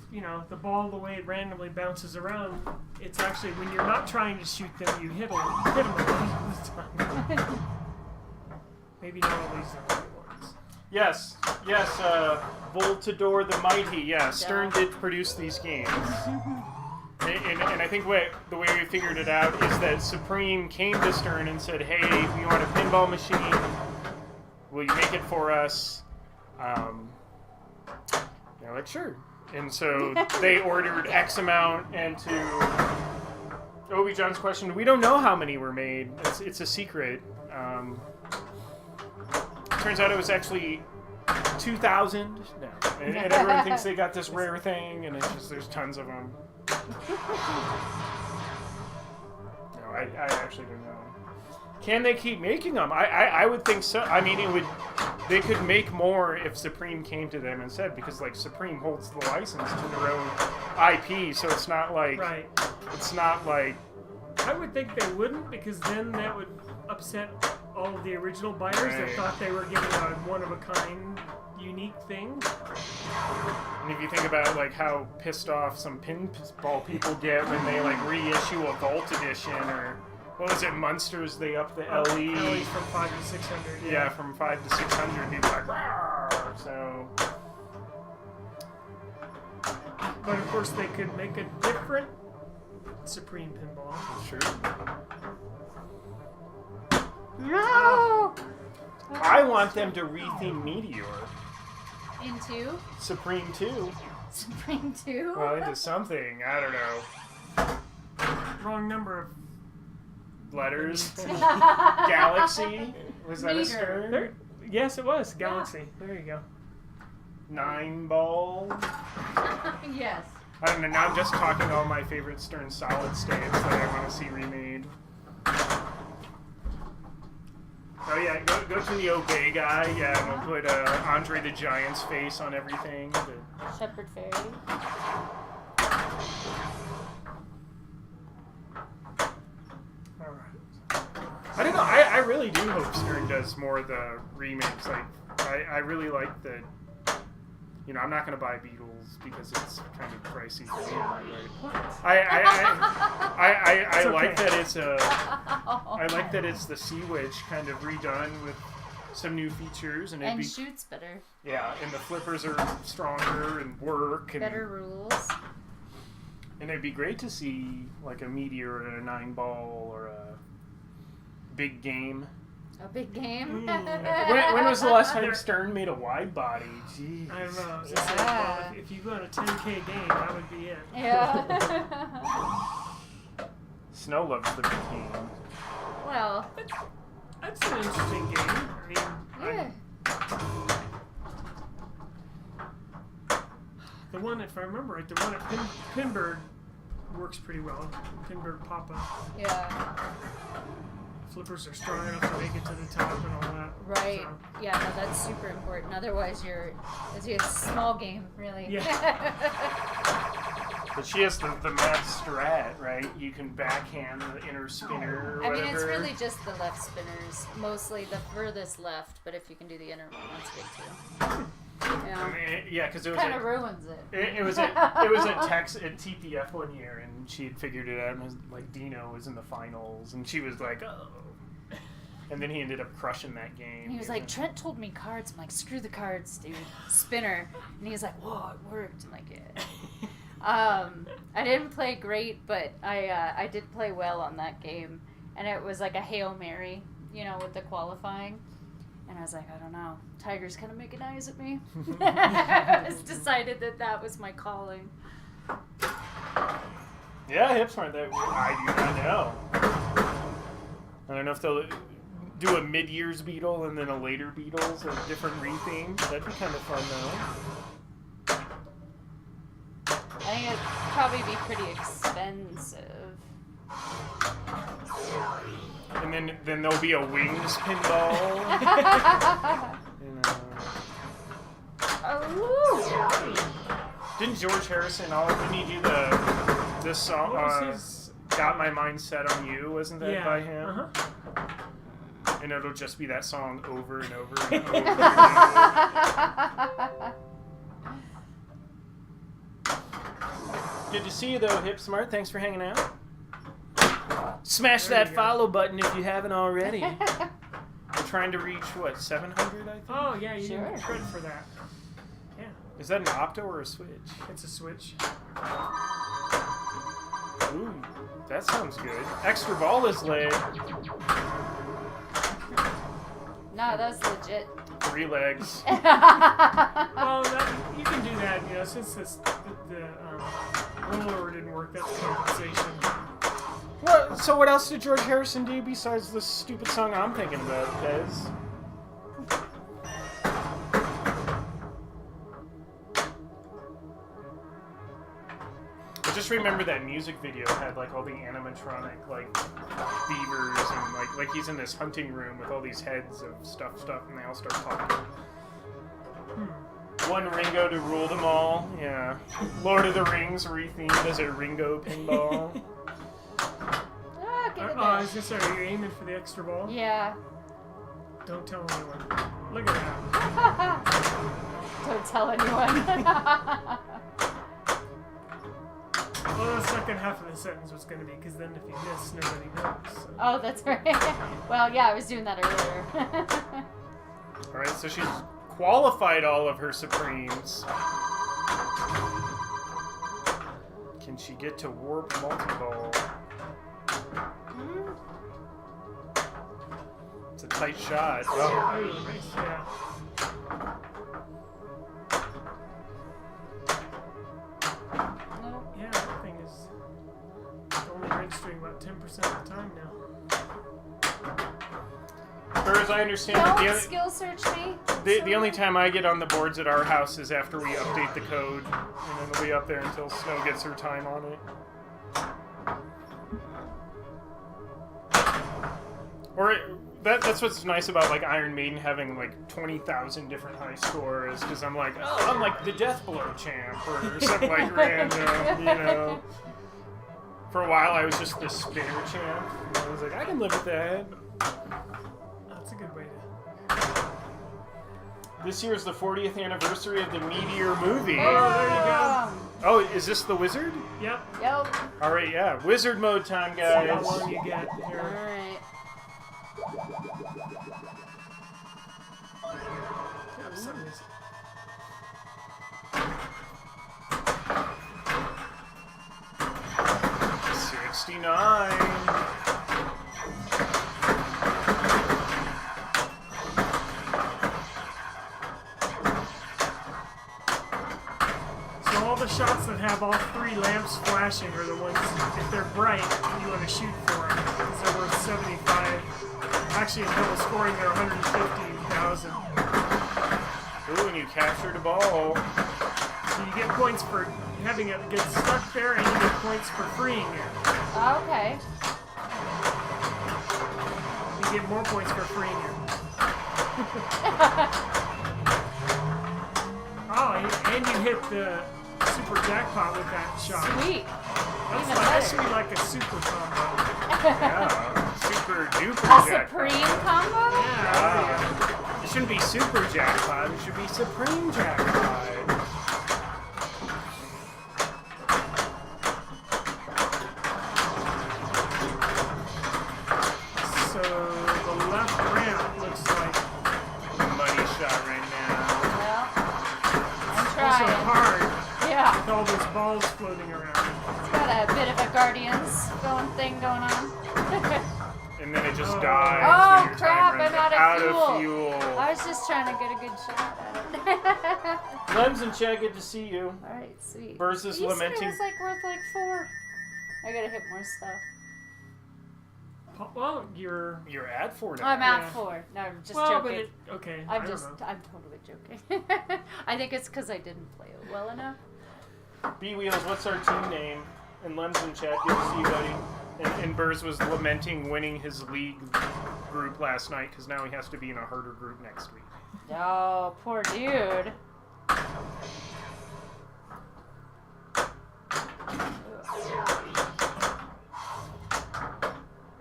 the ball, the way it randomly bounces around, it's actually, when you're not trying to shoot them, you hit them a lot of the time. Maybe not always the right ones. Yes. Voltador the Mighty. Yeah, Stern did produce these games. And I think the way we figured it out is that Supreme came to Stern and said, hey, we want a pinball machine. Will you make it for us? They're like, sure. And so they ordered X amount, and to Obi John's question, we don't know how many were made. It's a secret. Turns out it was actually 2,000. No. And everyone thinks they got this rare thing, and it's just there's tons of them. No, I actually don't know. Can they keep making them? I would think so. I mean, they could make more if Supreme came to them and said, because like Supreme holds the license to their own IP, so it's not like Right. it's not like I would think they wouldn't, because then that would upset all of the original buyers that Right. thought they were getting a one-of-a-kind, unique thing. And if you think about like how pissed off some pinball people get when they like reissue a Vault edition, or what was it, Munsters? They up the LE. LE's from 5 to 600. Yeah, from 5 to 600. People are like, rawr! So But of course, they could make a different Supreme Pinball. sure. No! I want them to retheme Meteor. Into Supreme 2. Supreme 2? Well, into something. I don't know. Wrong number of. Letters. Galaxy. Was that a Meter. Stern? There, yes, it was Galaxy. There you go. 9 ball. Yes. I don't know. Now I'm just talking all my favorite Stern solid states that I want to see remade. Oh yeah, go to the Obey guy. Yeah, and we'll put Andre the Giant's face on everything. Shepherd Fairy. All right. I don't know. I really do hope Stern does more of the remakes. Like, I really like the. I'm not gonna buy Beatles because it's kind of pricey for me. I It's like okay. that it's I like that it's the Sea Witch kind of redone with some new features, and And shoots better. yeah, and the flippers are stronger and work and Better rules. and it'd be great to see like a Meteor or a 9 ball or a big game. A big game. When was the last time Stern made a wide body? Jeez. I don't know. I was just saying, well, if you go on a 10K game, that would be it. Yeah. Snow loves the big game. Well, That's an interesting game. I mean, yeah. the one, if I remember right, the one at Pinbird works pretty well. Pinbird Papa. Yeah. Flippers are strong enough to make it to the top and all that. Right. So, Yeah, no, that's super important. Otherwise, it's a small game, really. yeah. But she has the mad strat, right? You can backhand the inner spinner or I whatever. mean, it's really just the left spinners, mostly the furthest left. But if you can do the inner one, that's good too. Yeah, because it was kind of ruins it. It was at TPF one year, and she had figured it out. And was, like Dino was in the finals, and she was like, "Oh," and then he ended up crushing that game. He was like, "Trent told me cards." I'm like, "Screw the cards, dude. Spinner." And he was like, "Whoa, it worked." I'm like, "Yeah." I didn't play great, but I did play well on that game, and it was like a Hail Mary, with the qualifying. And I was like, I don't know. Tiger's kind of making eyes at me. I just decided that was my calling. Yeah, hips aren't that weird. I do not know. I don't know if they'll do a mid-years Beetle and then a later Beatles, a different re-theme. That'd be kind of fun, though. I think it'd probably be pretty expensive. And then there'll be a wings pinball. Didn't George Harrison didn't he do this song? Got My Mind Set on You, wasn't that by him? Uh-huh. And it'll just be that song over and over and over. Good to see you though, Hip Smart. Thanks for hanging out. Smash that follow button if you haven't already. We're trying to reach, 700, I think? Oh, yeah, you Sure. didn't get credit for that. Yeah. Is that an Opto or a Switch? It's a Switch. Ooh, that sounds good. Extra ball is leg. No, that's legit. 3 legs. Well, you can do that, since the rollover didn't work, that's compensation. So what else did George Harrison do besides this stupid song I'm thinking about, guys? I just remember that music video had all the animatronic beavers and like he's in this hunting room with all these heads of stuff and they all start talking. One Ringo to rule them all. Yeah. Lord of the Rings rethemed as a Ringo pinball. I was just are you aiming for the extra ball? Yeah. Don't tell anyone. Look at that. Don't tell anyone. Well, the second half of the sentence was going to be, because then if you miss, nobody knows. So. Oh, that's right. Well, yeah, I was doing that earlier. Alright, so she's qualified all of her Supremes. Can she get to warp multi-ball? It's a tight shot. Oh, nice. Yeah. Nope. Yeah, that thing is only registering about 10% of the time now. Or as I understand Don't it, skill search me. the only time I get on the boards at our house is after we update the code, and then it'll be up there until Snow gets her time on it. Or that's what's nice about Iron Maiden having 20,000 different high scores, because I'm like, oh, I'm like the Deathblow champ or something random, For a while I was just the spinner champ. And I was like, I can live with that. That's a good way to. This year is the 40th anniversary of the Meteor movie. Oh, there you go. Oh, is this the Wizard? Yep. Yep. All right, yeah. Wizard mode time, See how guys. long you get All here. right. Yeah, something is- 69. So all the shots that have all 3 lamps flashing are the ones, if they're bright, you want to shoot for them. Because they're worth 75. Actually, in total scoring, they're 150,000. Ooh, and you captured a ball. So you get points for having it get stuck there, and you get points for freeing it. Okay. You get more points for freeing it. Oh, and you hit the super jackpot with that shot. Sweet. That should be like a super combo. Yeah. Super duper A jackpot. supreme combo? Yeah. It shouldn't be super jackpot. It should be supreme jackpot. So the left ramp looks like Money shot right now. Well, I'm also trying. hard Yeah. with all those balls floating around. It's got a bit of a Guardians thing going on. And then it just Oh. dies. Oh, when your crap, time runs I'm out of of fuel. fuel. I was just trying to get a good shot at it. Lems and Chad, good to see you. Alright, sweet. Versus You lamenting. said it was like worth like 4. I gotta hit more stuff. Well, you're You're at 4 now. I'm at Yeah. 4. No, I'm just well, joking. but it, okay. I I'm don't know. totally joking. I think it's because I didn't play it well enough. B-Wheels, what's our team name? And Lems and Chad, good to see you, buddy. And Burrs was lamenting winning his league group last night because now he has to be in a harder group next week. Oh, poor dude.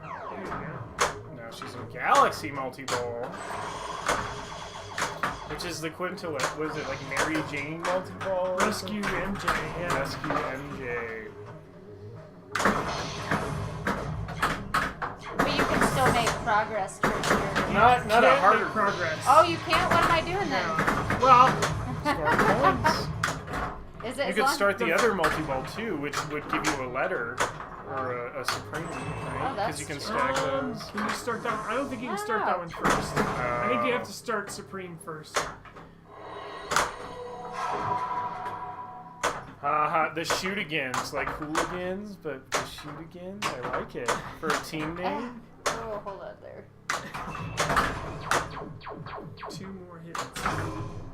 There you go. Now she's in Galaxy Multi-Ball. Which is the equivalent to, was it like Mary Jane Multi-Ball? or Rescue something? MJ, yeah. Rescue MJ. But you can still make progress towards your... Not a Can't harder make progress. Oh, you can't? What am I doing then? Well, Score points. Is it You as could long- start the other multi-ball too, which would give you a letter or a supreme, right? Oh, that's you can true. stack those. can you start that one? I don't think you can I start don't that know. one first. I think you have to start Supreme first. Haha, the shoot agains, like hooligans, but the shoot agains, I like it. For a team name. Oh, hold on there. 2 more hits.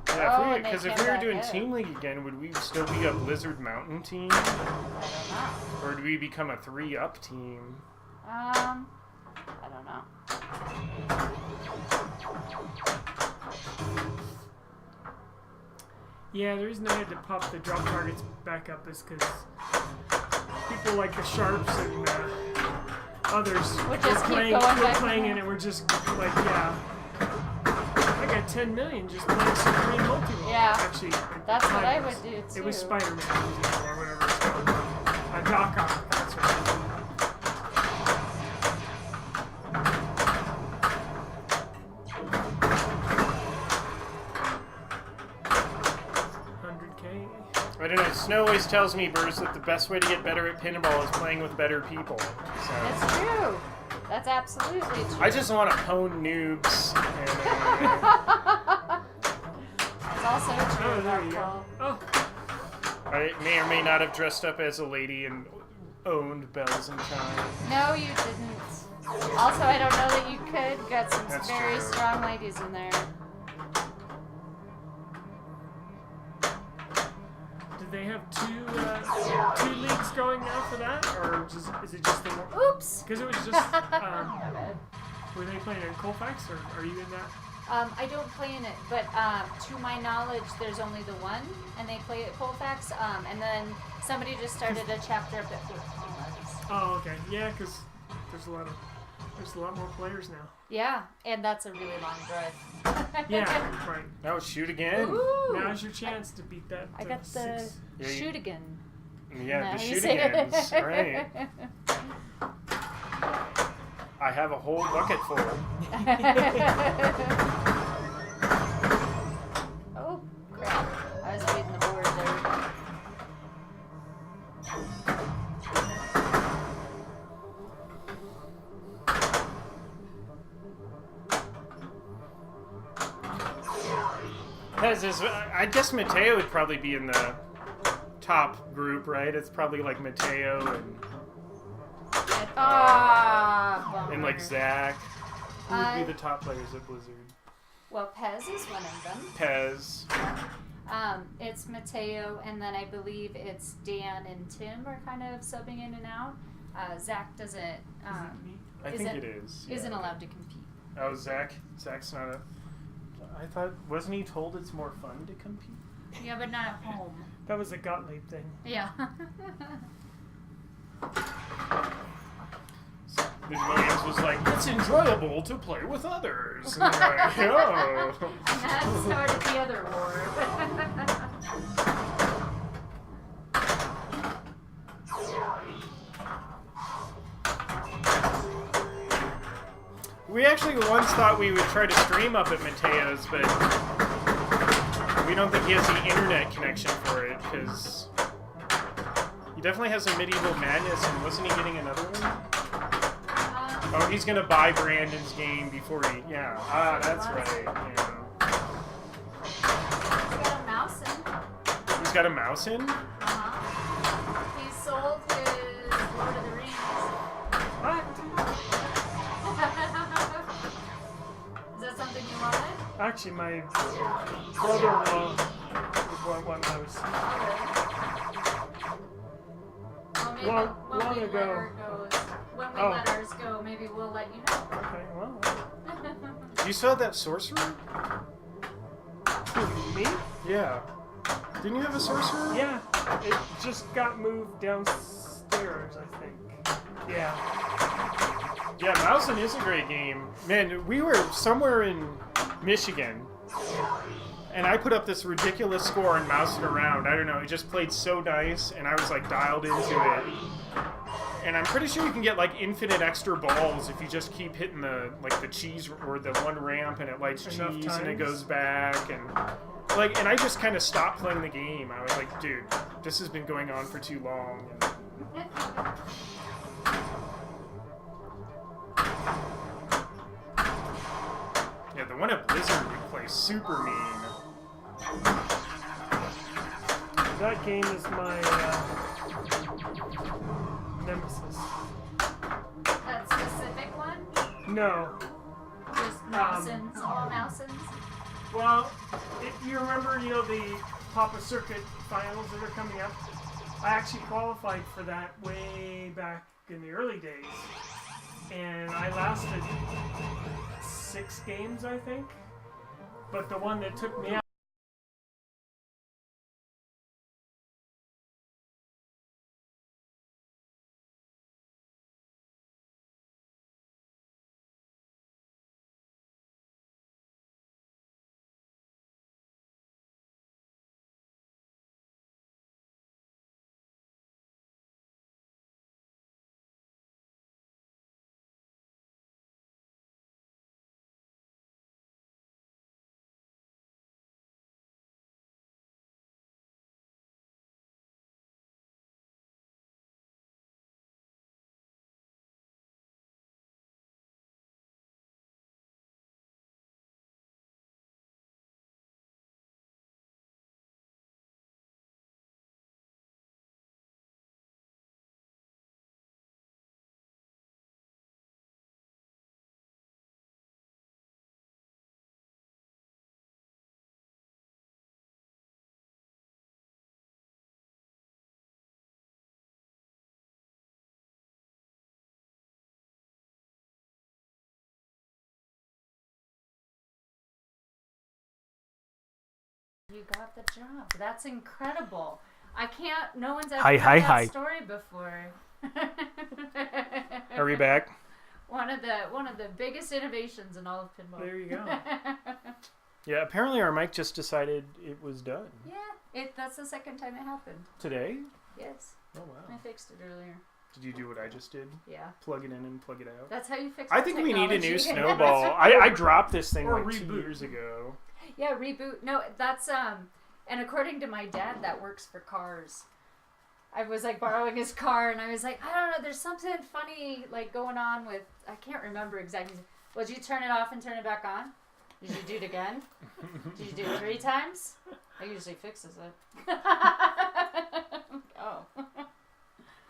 Yeah, Oh, and they because if came we were back doing in. Team League again, would we still be a Blizzard Mountain team? I don't know. Or would we become a 3-up team? I don't know. Yeah, the reason I had to pop the drop targets back up is because people like the Sharps and others We'll were just keep playing, going were back playing and it, and we're just like, yeah. I got 10 million just playing Supreme Multi-Ball. Yeah. Actually, That's what I was- would do, It was too. Spider-Man or whatever it's called. Doc Ock, that's right. I don't know. Snow always tells me, Burrs, that the best way to get better at pinball is playing with better people. So It's true. That's absolutely true. I just want to pwn noobs. And, It's also true Oh, there about you Paul. go. Oh, I may or may not have dressed up as a lady and owned bells and chimes. No, you didn't. Also, I don't know that you could. Got some That's very true. strong ladies in there. did they have two leagues going now for that, or is it just the one? Oops. Because it was just. My bad. Were they playing in Colfax, or are you in that? I don't play in it, but to my knowledge, there's only the one, and they play at Colfax. And then somebody just started a chapter up at Fort Collins. Oh, okay. Yeah, because there's a lot more players now. Yeah, and that's a really long drive. Yeah, right. Oh, shoot again. Ooh, Now's your chance to beat that. I got the 6. Yeah, you- shoot again. Yeah, Now the you shoot say it. agains. Right. I have a whole bucket full. Oh, crap. I was reading the board there. I guess Mateo would probably be in the top group, right? It's probably like Mateo and like Zach. Who would be the top players at Blizzard? Well, Pez is one of them. Pez. It's Mateo, and then I believe it's Dan and Tim are kind of subbing in and out. Zach doesn't. I think it is. Isn't yeah. allowed to compete. Oh, Zach's not a... I thought... Wasn't he told it's more fun to compete? Yeah, but not at home. That was a Gottlieb thing. Yeah. Then Williams was like, it's enjoyable to play with others. And they're like, oh. And that started the other war. We actually once thought we would try to stream up at Mateo's, but we don't think he has the internet connection for it, because he definitely has a Medieval Madness, and wasn't he getting another one? Oh, he's gonna buy Brandon's game before he... Yeah. Ah, that's right. Yeah. He's got a mouse in. He's got a mouse in? Uh-huh. He sold his Lord of the Rings. What? Is that something you wanted? Actually, my brother-in-law would want one of those. Well, maybe Long when we ago. when we Oh. let ours go, maybe we'll let you know. Okay, well. You saw that sorcerer? Me? Yeah. Didn't you have a sorcerer? Yeah. It just got moved downstairs, I think. Yeah. Yeah, Mousin is a great game. Man, we were somewhere in Michigan, and I put up this ridiculous score on Mousin around. I don't know, it just played so nice, and I was like dialed into it. And I'm pretty sure you can get like infinite extra balls if you just keep hitting the cheese or the one ramp, and it lights Enough cheese and it times. goes back, and I just kind of stopped playing the game. I was like, dude, this has been going on for too long. And yeah, the one at Blizzard we play super mean. That game is my nemesis. That specific one? No. Just Mousins, all Mousins? Well, if you remember, the Papa Circuit finals that are coming up, I actually qualified for that way back in the early days. And I lasted 6 games, I think. But the one that took me out You got the job. That's incredible. No one's ever Hi, heard hi, that hi. story before. Are we back? One of the biggest innovations in all of pinball. There you go. Yeah, apparently our mic just decided it was done. Yeah, that's the second time it happened. Today? Yes, Oh, I wow. fixed it earlier. Did you do what I just did? Yeah, Plug it in and plug it out? that's how you fix. I all think we need a new technology. snowball. I dropped this thing Or like 2 reboot. years ago. Yeah, reboot. No, that's and according to my dad, that works for cars. I was like borrowing his car, and I was like, I don't know, there's something funny like going on with. I can't remember exactly. Well, did you turn it off and turn it back on? Did you do it again? Did you do it 3 times? I usually fixes it. Oh.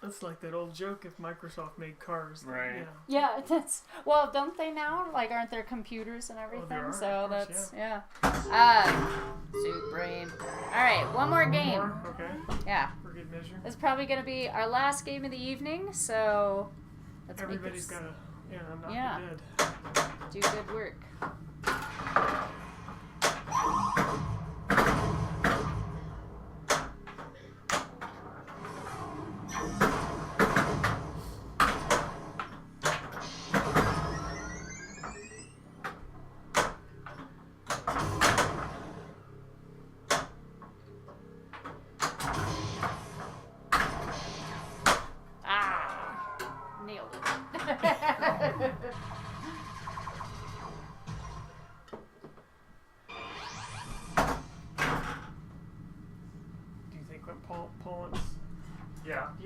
That's like that old joke if Microsoft made cars. Right. Yeah. Yeah, that's well, don't they now? Like, aren't there computers and everything? there are, So of course, that's yeah. Suit brain. All right, one more game. More? Okay. Yeah, For good measure. it's probably gonna be our last game of the evening. So let's make Everybody's this got to, knock Yeah. it dead. do good work.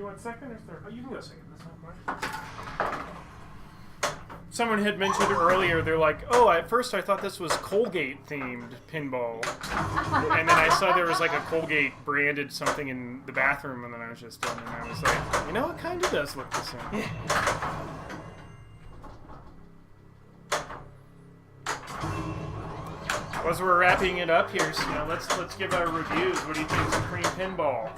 You want second or third? Oh, you can go second. That's not fine. Someone had mentioned earlier, they're like, oh, at first I thought this was Colgate-themed pinball. And then I saw there was like a Colgate branded something in the bathroom, and then I was just done, and I was like, you know, it kind of does look the same. As we're wrapping it up here, so, let's give our reviews. What do you think of Supreme Pinball?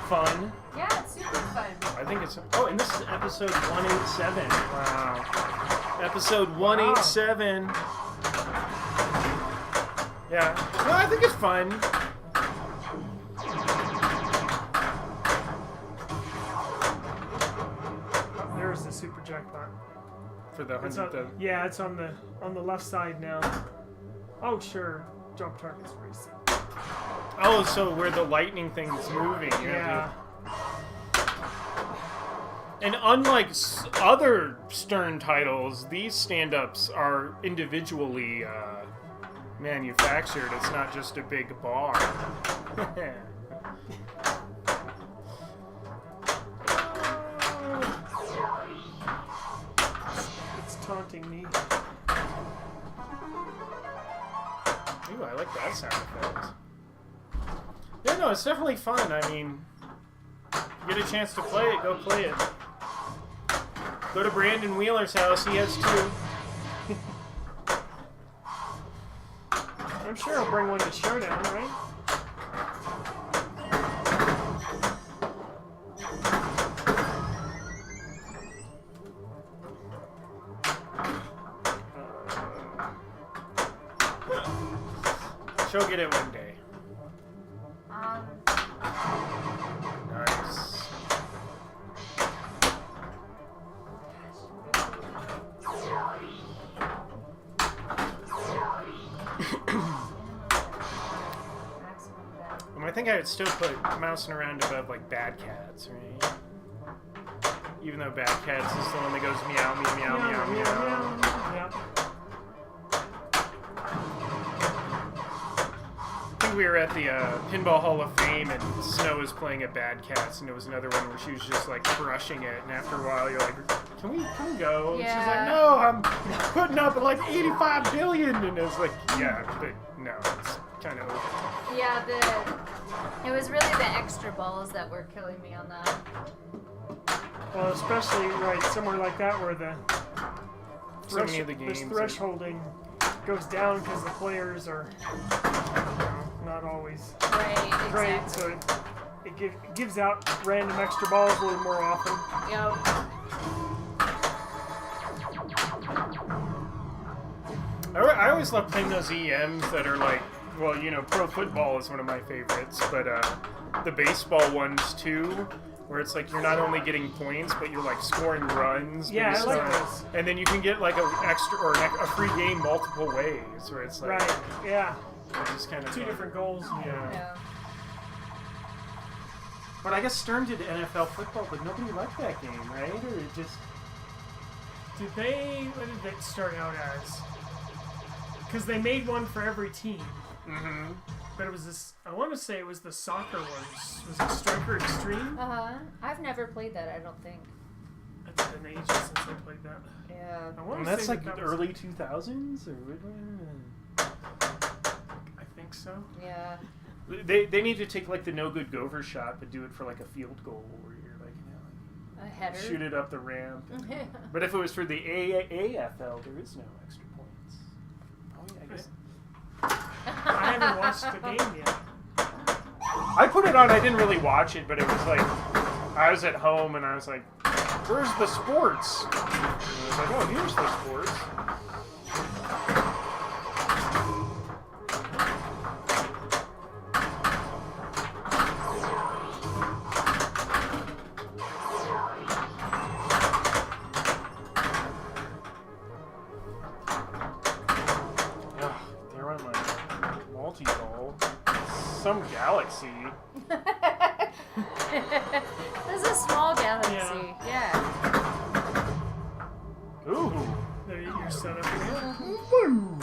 Fun? Yeah, it's super fun. I think it's... Oh, and this is episode 187. Wow. Episode 187. Yeah. No, I think it's fun. There's the super jackpot. For the It's 100th. yeah, it's on the left side now. Oh, sure. Jump target's racing. Oh, so where the lightning thing's moving. Yeah. And unlike other Stern titles, these stand-ups are individually manufactured. It's not just a big bar. It's taunting me. Ooh, I like that sound effect. Yeah, no, it's definitely fun. I mean, you get a chance to play it, go play it. Go to Brandon Wheeler's house, he has 2. I'm sure I'll bring one to Showdown, right? She'll get it one day. Nice. I think I would still put Mousing Around above like Bad Cats, right? Even though Bad Cats is the one that goes meow, meow, meow, meow, meow. Yeah. I think we were at the Pinball Hall of Fame, and Snow was playing at Bad Cats, and it was another one where she was just like crushing it. And after a while, you're like, "Can we go?" And she's like, Yeah. "No, I'm putting up at like 85 billion," and it's like, "Yeah, but no, it's kind of over." Yeah, it was really the extra balls that were killing me on that. Well, especially right somewhere like that where the So many of the games thresholding goes down because the players are not always Right, great, exactly. so it gives out random extra balls a little more often. Yep. I always love playing those EMs that are like, well, you know, pro football is one of my favorites, but the baseball ones too, where it's like you're not only getting points, but you're like scoring runs. Yeah, I based like on- those. And then you can get like a extra or a free game multiple ways, where it's like Right, yeah. it's just kind of Two different goals. Yeah. Yeah. But I guess Stern did NFL football, but nobody liked that game, right? Or it just What did they start out as? Because they made one for every team. mm-hmm. But it was this, I want to say it was the soccer ones. Was it Striker Extreme? I've never played that, I don't think. It's been ages since I played that. Yeah. I want And to that's say like that was- early 2000s, or I think so. Yeah. they need to take like the no good Gopher shot, but do it for like a field goal where you're like, you know, A header. shoot it up the ramp. But if it was for the AFL, there is no extra points. Oh yeah, I guess. I haven't watched the game yet. I put it on. I didn't really watch it, but it was like I was at home and I was like, "Where's the sports?" And I was like, "Oh, here's the sports." Ugh, there went my multi-ball. Some galaxy. This is a small galaxy. Yeah. Ooh. There you're set up again.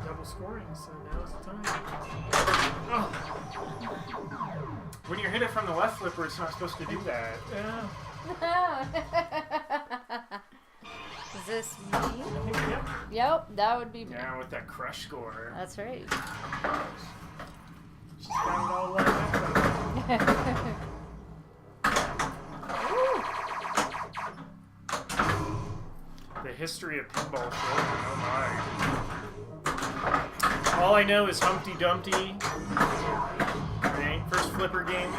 Double scoring, so now's the time. Oh. When you hit it from the left flipper, it's not supposed to do that. Yeah. Is this me? I think, yep. Yep, that would be me. Yeah, with that crush score. That's right. She's got it all lined up. The history of pinball children, oh my. All I know is Humpty Dumpty. Right? First flipper game.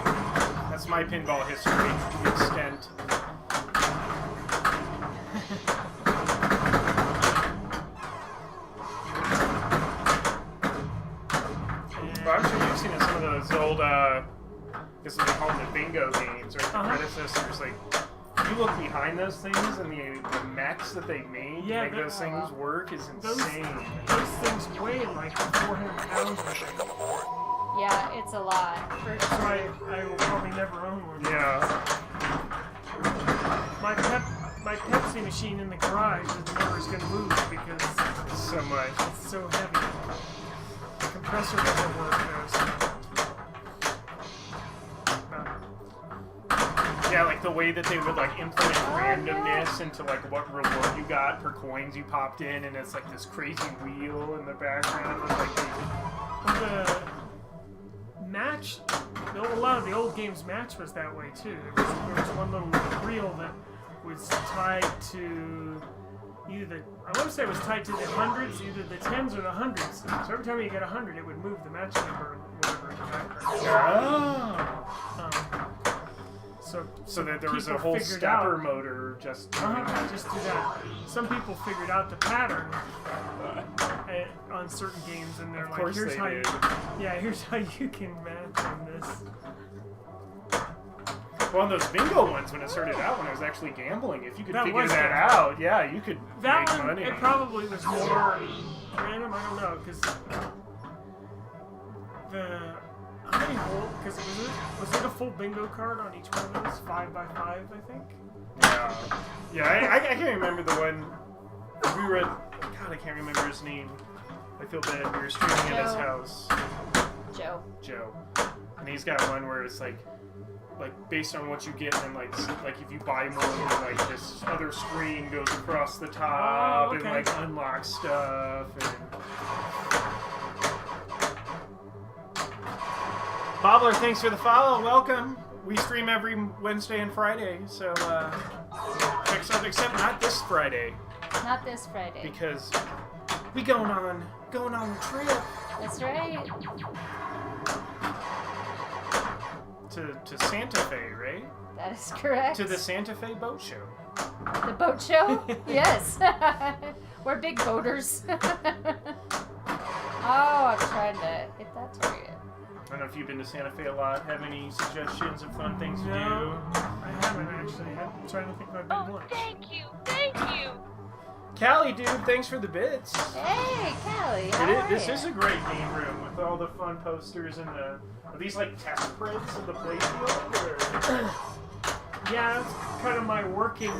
That's my pinball history to the extent. Well, I'm sure you've seen some of those old, I guess they call them the bingo games, or the predecessors. Like, you look behind those things, and the mechs that they made to make those things work is insane. Those things weigh like 400 pounds, I think. Yeah, it's a lot. For That's why I will probably never own one. Yeah. My Pepsi machine in the garage is never going to move because So much. it's so heavy. The compressor doesn't work there, so. Yeah, like the way that they would like implement randomness into like what reward you got per coins you popped in, and it's like this crazy wheel in the background. It's like The match, a lot of the old games match was that way too. There was one little reel that was tied to either the, I want to say it was tied to the hundreds, either the tens or the hundreds. So every time you get 100, it would move the match number or whatever in the background. So that there was a people whole figured stepper out- motor just. Just do that. Some people figured out the pattern on certain games, and they're Of like, course "Here's they how did. here's how you can match on this." Well, on those bingo ones, when it started out, when I was actually gambling, if you could That figure was that gambling. out, yeah, you could That make one, money. it probably was more random. I don't know, because how many hole? Because was it a full bingo card on each one of those? 5 by 5, I think. Yeah, I can't remember the one. We were at, God, I can't remember his name. I feel bad. We were streaming at his house. Joe. And he's got one where it's like based on what you get, and like if you buy more, like this other screen goes across the top and like unlocks stuff. And Bobbler, thanks for the follow. Welcome. We stream every Wednesday and Friday, so check us out. Except not this Friday. Not this Friday. Because we going on a trip That's right. to Santa Fe, right? That is correct. To the Santa Fe Boat Show. The boat show? Yes. We're big boaters. Oh, I'm trying to hit that target. I don't know if you've been to Santa Fe a lot. Have any suggestions of fun things to No, do? I haven't actually. I'm trying to think about big Oh, ones. thank you. Callie, dude, thanks for the bits. Hey, Callie, how are This ya? is a great game room with all the fun posters and the. Are these like test prints of the playfield? Or? Yeah, that's kind of my working.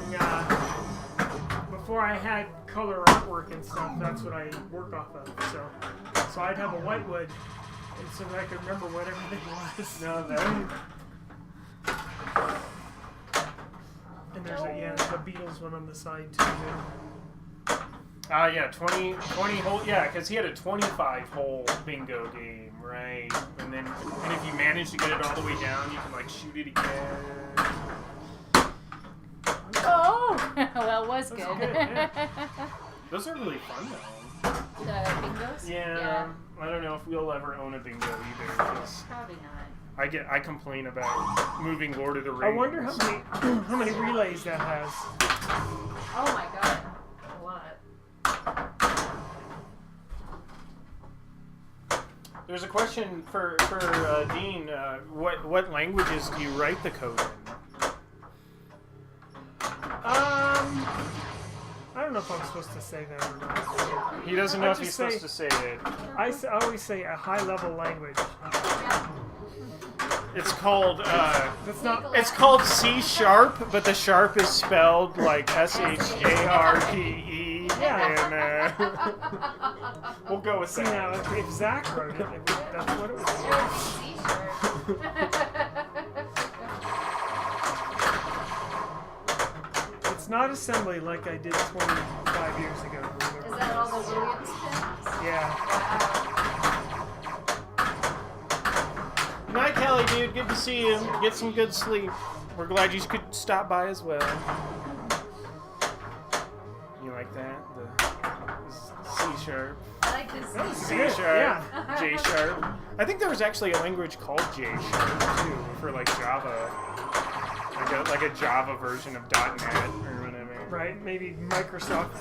Before I had color artwork and stuff, that's what I work off of. So I'd have a whitewood, and so that I could remember what everything was. No, that. And there's the Beatles one on the side too. Yeah, 20 hole. Yeah, because he had a 25-hole bingo game, right? And if you manage to get it all the way down, you can like shoot it again. Oh! Well, it was good. good, yeah. Those are really fun though. The bingos? Yeah. I don't know if we'll ever own a bingo either. 'Cause Probably not. I complain about moving Lord of the Rings. I wonder how many relays that has. Oh my god. A lot. There's a question for Dean. What languages do you write the code in? I don't know if I'm supposed to say that or not. He doesn't know I if he's just say- supposed to say it. I always say a high-level language. It's called That's not. it's called C#, but the sharp is spelled like SHARPE. Yeah. And we'll go with See, that. now, if Zach wrote it, that's what it was. It would be C-sharp. It's not assembly like I did 25 years ago. or whatever Is it that all was. the Williams pins? Yeah. Wow. Good night, Kelly, dude. Good to see you. Get some good sleep. We're glad you could stop by as well. You like that? The C sharp, I like this. C good, sharp, yeah. J sharp. I think there was actually a language called J sharp too for like Java, like a Java version of .NET or whatever. Right? Maybe Microsoft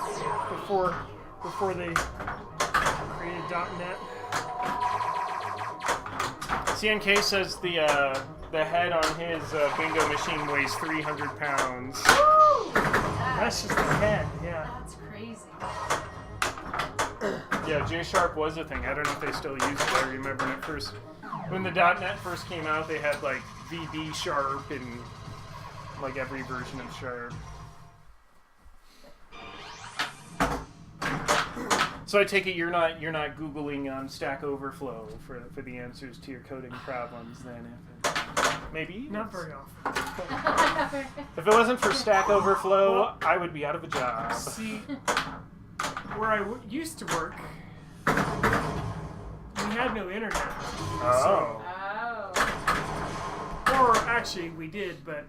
before they created .NET. CNK says the head on his bingo machine weighs 300 pounds. Woo! That's just the head. Yeah. That's crazy. Yeah, J Sharp was a thing. I don't know if they still use it. I remember when the .NET first came out, they had like VB Sharp and like every version of Sharp. So I take it you're not Googling on Stack Overflow for the answers to your coding problems then? Maybe? Not very often. If it wasn't for Stack Overflow, I would be out of a job. See, where I used to work, we had no internet. Oh. Oh. Or actually, we did, but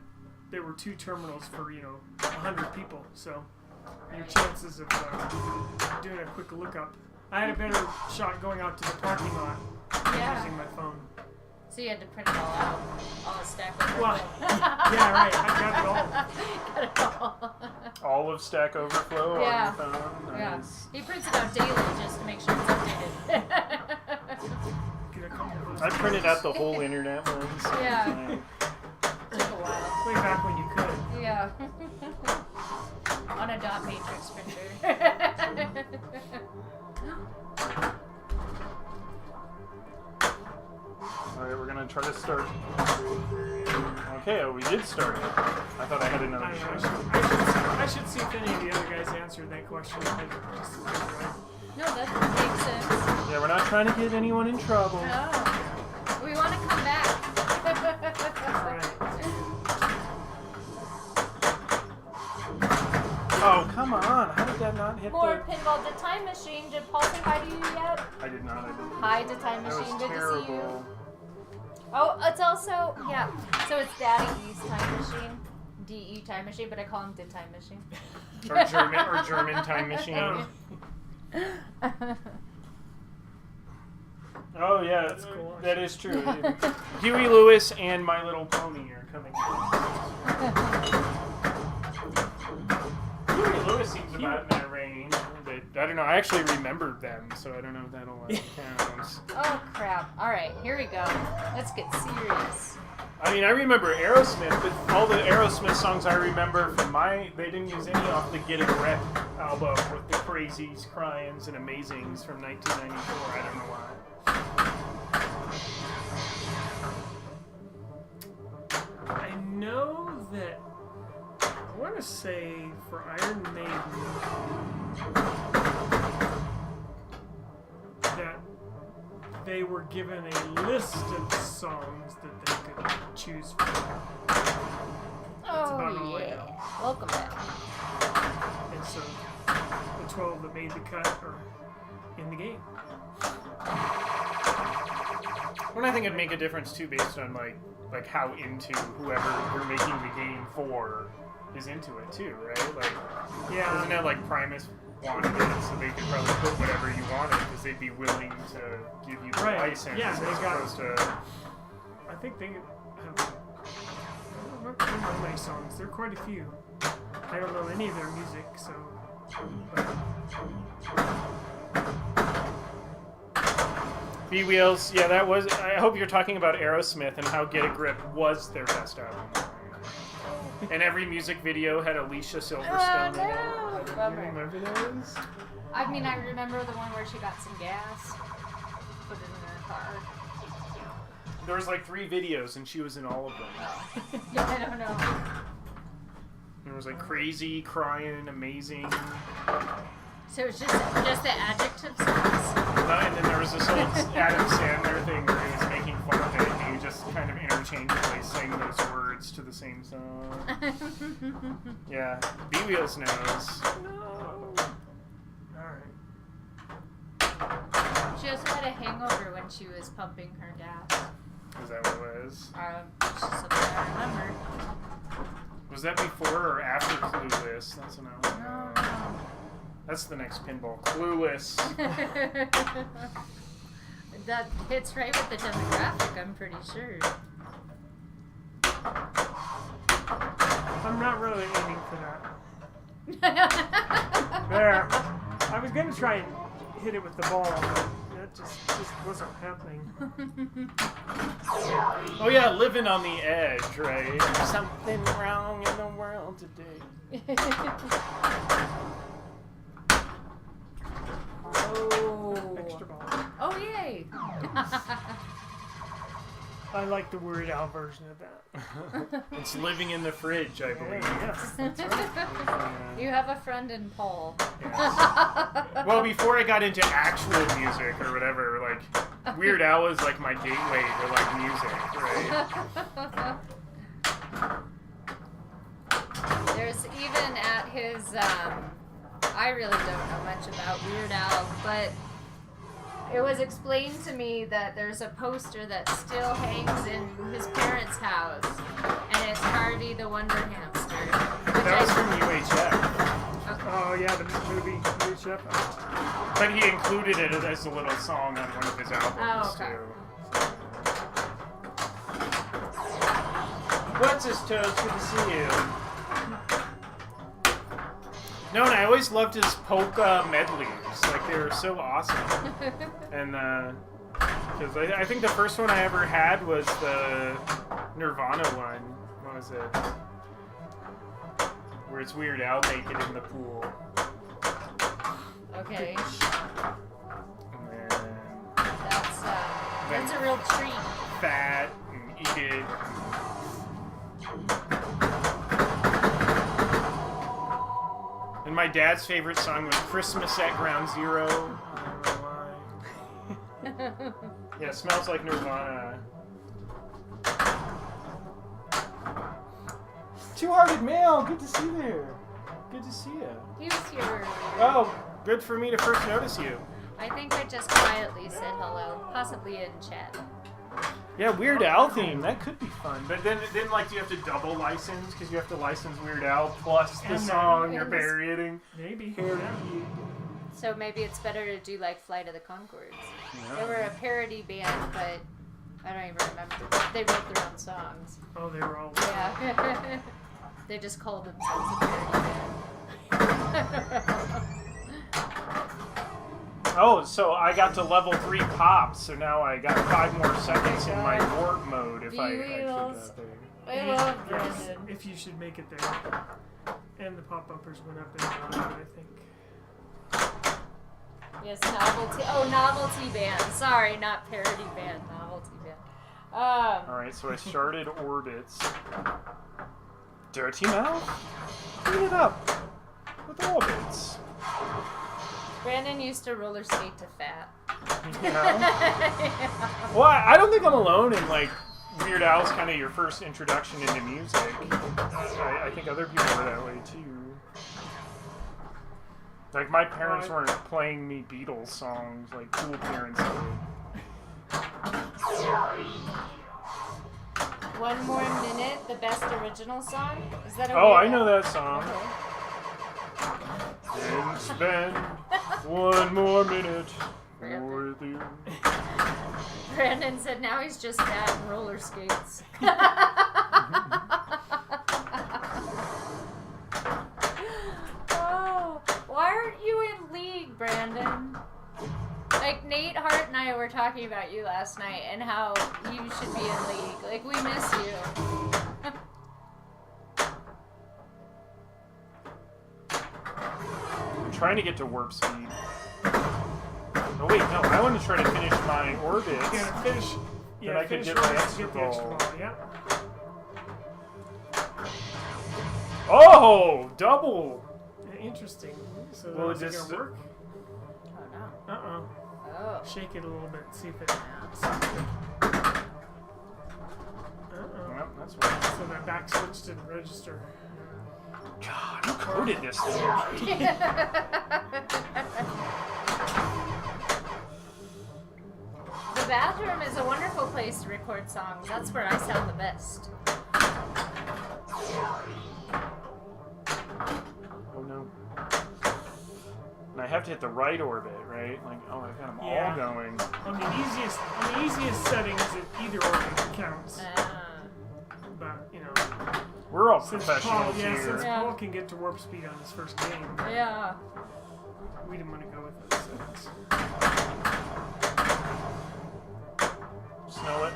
there were 2 terminals for 100 people. So your chances of doing a quick lookup, I had a better shot going out to the parking lot using my phone. So you had to print it all out, all the stack overflow. Well, yeah, right. I got it all. Got it all. All of Stack Overflow Yeah. on your phone? Yeah. Nice. He prints it out daily just to make sure it's updated. Get a couple of those I printed things. out the whole internet once. Yeah. Took a while. Way back when you could. Yeah. On a dot matrix printer. Alright, we're gonna try to start. Okay, we did start. I thought I had another I don't know, show. I should see if any of the other guys answered that question. No, that makes sense. Yeah, we're not trying to get anyone in trouble. Oh. We want to come back. Right. Oh, come on. How did that not hit More the... pinball. Did Time Machine, did Paul say hi to you yet? I did not. Hi to Time That Machine. was Good to see you. terrible. Oh, it's also, yeah. So it's Daddy E's Time Machine. DE Time Machine, but I call him the Time Machine. Or German Time Machine. Oh yeah, That's cool. that is true. Huey Lewis and My Little Pony are coming. Huey Lewis seems about in that range. But I don't know. I actually remembered them, so I don't know if that'll count. Oh, crap. All right, here we go. Let's get serious. I mean, I remember Aerosmith, but all the Aerosmith songs I remember from they didn't use any off the Get a Grip album with the Crazies, Cryins, and Amazings from 1994. I don't know why. I know that I want to say for Iron Maiden that they were given a list of songs that they could choose from. about all Oh, I yeah. know. Welcome back. And so the 12 that made the cut are in the game. Well, I think it'd make a difference too, based on like how into whoever you're making the game for is into it too, right? Like, Yeah. isn't it like Primus wanted it, so they could probably put whatever you wanted because they'd be willing to give you the Right. license Yeah, as they got- opposed to. I think they have. I don't remember how many songs. There are quite a few. I don't know any of their music, so. B Wheels, yeah, that was. I hope you're talking about Aerosmith and how Get a Grip was their best album. And every music video had Alicia Silverstone in it. no. Do you Bummer. remember those? I mean, I remember the one where she got some gas, put it in her car. There was like 3 videos, and she was in all of them. Oh. Yeah, I don't know. There was like Crazy, Crying, Amazing. So it's just the adjective songs. And then there was this old Adam Sandler thing where he was making fun of it, and he would just kind of interchangeably sing those words to the same song. Yeah, B-Wheels knows. No. Alright. She also had a hangover when she was pumping her gas. Is that what it was? It's just something I remember. Was that before or after Clueless? That's an No. That's the next pinball. Clueless. That hits right with the demographic, I'm pretty sure. I'm not really aiming for that. There. I was gonna try and hit it with the ball, but that just wasn't happening. Oh yeah, living on the edge, right? There's something wrong in the world today. Oh. Extra ball. Oh, yay. I like the Weird Al version of that. It's living in the fridge, I believe. Yes, that's right. You have a friend in Paul. Yes. Well, before I got into actual music or whatever, like Weird Al was like my gateway to like music, right? There's even at his, I really don't know much about Weird Al, but it was explained to me that there's a poster that still hangs in his parents' house, and it's Harvey the Wonder Hamster. That was from UHF. Oh yeah, the movie UHF. But he included it as a little song on one of his albums, okay. too. What's his toes? Good to see you. No, and I always loved his polka medleys. Like, they were so awesome. And, because I think the first one I ever had was the Nirvana one. What was it? Where it's Weird Al naked in the pool. Okay. And then That's a real treat. fat and eat it. And my dad's favorite song was Christmas at Ground Zero. I don't know why. Yeah, Smells Like Nirvana. Two-Hearted Male, good to see you there. Good to see you. He was here earlier. Oh, good for me to first notice you. I think I just quietly said hello, possibly in chat. Yeah, Weird Al theme, that could be fun. But then like, do you have to double license? Because you have to license Weird Al plus the And song you're and parodying. Maybe. So maybe it's better to do like Flight of the Conchords. Yeah. They were a parody band, but I don't even remember. They wrote their own songs. Oh, they were all. Yeah. They just called themselves a parody band. Oh, so I got to level 3 pop, so now I got 5 more seconds in my warp mode if I actually Wheels. got there. I love Yes, Brandon. if you should make it there. And the pop bumpers went up in value, I think. Yes, novelty. Oh, novelty band. Sorry, not parody band. Novelty band. Alright, so I started Orbits. Dirty Mouth? Clean it up with Orbits. Brandon used to roller skate to fat. Yeah. Well, I don't think I'm alone in, like, Weird Al's kind of your first introduction into music. I think other people were that way, too. Like, my parents weren't playing me Beatles songs like cool parents did. One More Minute, the best original song? Is that a Oh, Weird I know Al? that song. Okay. And spend one more minute with you. Brandon said now he's just fat and roller skates. Oh, why aren't you in league, Brandon? Like, Nate Hart and I were talking about you last night and how you should be in league. Like, we miss you. I'm trying to get to warp speed. Oh wait, no, I want to try to finish my orbits. You gotta finish. Then I can finish get my orbits to extra get the extra ball. ball. Yeah. Oh, double! interesting. So Well, is it just- gonna work? Oh no. Uh-oh. Oh. Shake it a little bit. See if it. Uh-oh. Well, that's weird. So that back switch didn't register. God, who coded this thing? The bathroom is a wonderful place to record songs. That's where I sound the best. Oh no. And I have to hit the right orbit, right? Like, oh, I got them Yeah. all going. On the easiest settings, either orbit counts. But you know, We're all since professionals Paul, here. since Yeah. Paul can get to warp speed on his first game, Yeah. we didn't want to go with those settings.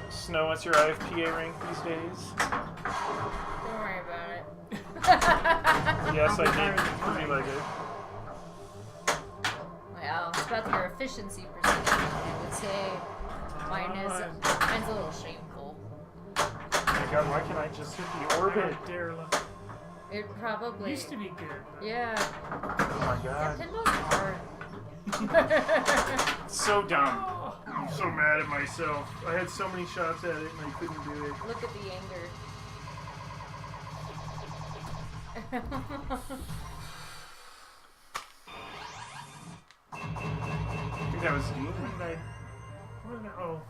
Snow, what's your IFPA rank these days? Don't worry about it. Yes, I higher did. than mine. Pretty like it. Well, it's about your efficiency percentage. I would say mine's a little shameful. Oh my god, why can't I just hit the orbit? Darla. It probably Used to be good. But Yeah. Oh my god. Pinball's hard. So dumb. I'm so mad at myself. I had so many shots at it and I couldn't do it. Look at the anger. I think that was Dean. What did I? Oh.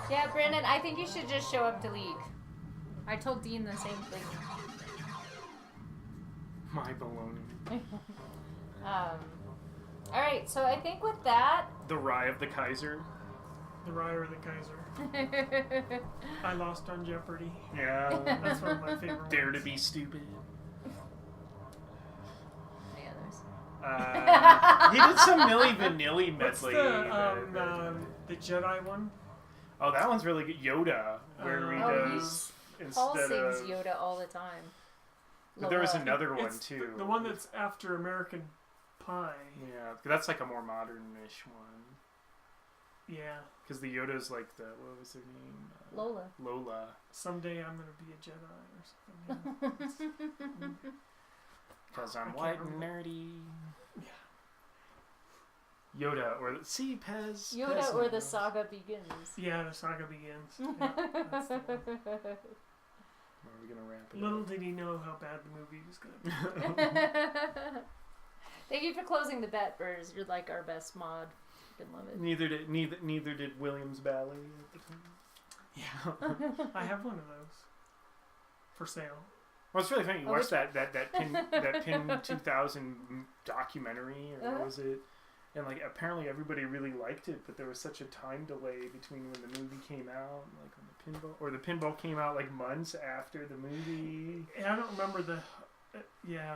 Yeah, Brandon, I think you should just show up to league. I told Dean the same thing. My baloney. Alright, so I think with that... The Rye of the Kaiser. The Ryer of the Kaiser. I lost on Jeopardy. Yeah. That's one of my favorite Dare to ones. be stupid. Any He did some Milli Vanilli What's medley. the Jedi one? Oh, that one's really good. Yoda, where he Oh, does Paul instead sings of. Yoda all the time. But there was Lola. another one It's too. the one that's after American Pie. Yeah, that's like a more modern-ish one. Yeah. Because the Yoda's like the what was their name? Lola. Lola. Someday I'm gonna be a Jedi or something. Because I I'm can't white and remember. nerdy. Yoda or see Pez. Yoda Pez or the knows. saga begins. Yeah, the saga begins. Yeah, that's the one. Are we gonna wrap it Little up? did he know how bad the movie was gonna be. Thank you for closing the bet, Burrs. You're like our best mod. Fucking love it. Neither did Williams Ballet at the time. Yeah. I have one of those for sale. Well, it's really funny. You Oh, watched that Pin 2000 documentary, or what was it? And like apparently everybody really liked it, but there was such a time delay between when the movie came out, and, like when the pinball came out like months after the movie. And I don't remember the. Yeah.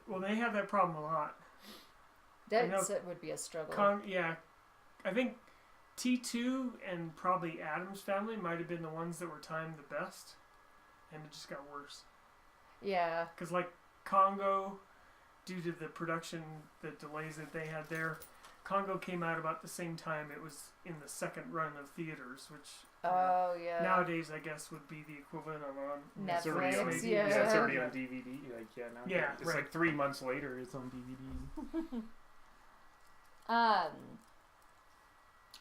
Well, they have that problem a lot. That know- would be a struggle. Yeah, I think T2 and probably Adam's Family might have been the ones that were timed the best, and it just got worse. Yeah. Because like Congo, due to the production, the delays that they had there, Congo came out about the same time it was in the second run of theaters, which Oh, yeah. nowadays I guess would be the equivalent of on It's already on, Netflix, maybe. yeah. it's already on DVD. Like now Yeah, it's right. like 3 months later. It's on DVD.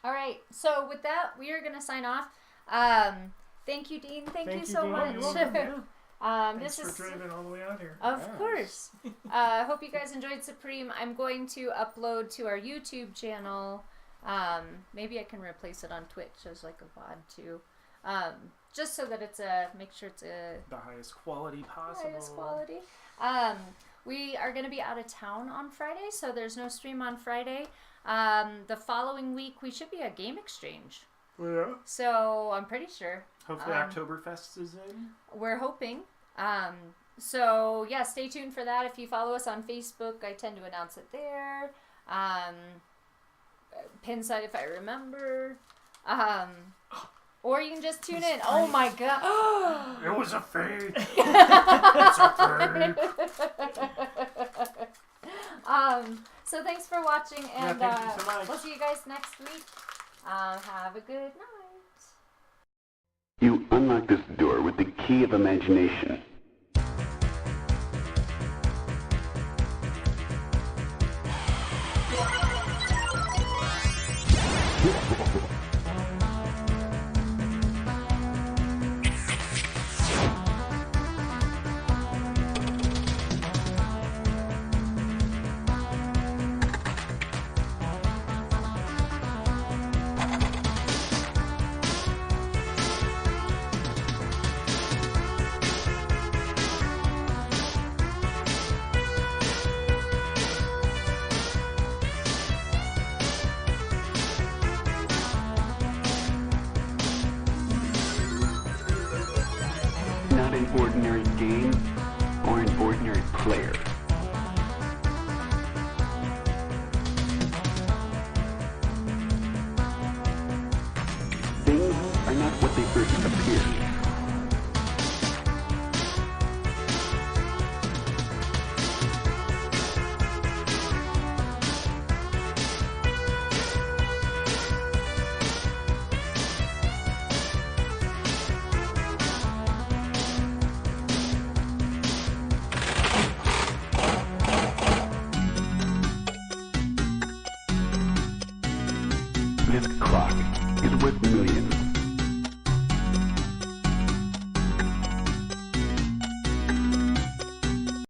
All right. So with that, we are gonna sign off. Thank you, Dean. Thank you so Dean. much. You're welcome, yeah. This Thanks for is driving all the way out here. of Yes. course. Hope you guys enjoyed Supreme. I'm going to upload to our YouTube channel. Maybe I can replace it on Twitch as like a VOD too. Just so that it's make sure it's a The highest quality possible. highest quality. We are going to be out of town on Friday, so there's no stream on Friday. The following week, we should be at Game Exchange. Yeah. So I'm pretty sure. Hopefully Oktoberfest is in. We're hoping. So yeah, stay tuned for that. If you follow us on Facebook, I tend to announce it there. Pinside if I remember. Or you can just tune in. Oh my god. It was a fake. It's a fake. So thanks for watching, and thank you so much. we'll see you guys next week. Have a good night. You unlock this door with the key of imagination. Not an ordinary game or an ordinary player. Things are not what they first appear. This clock is worth millions.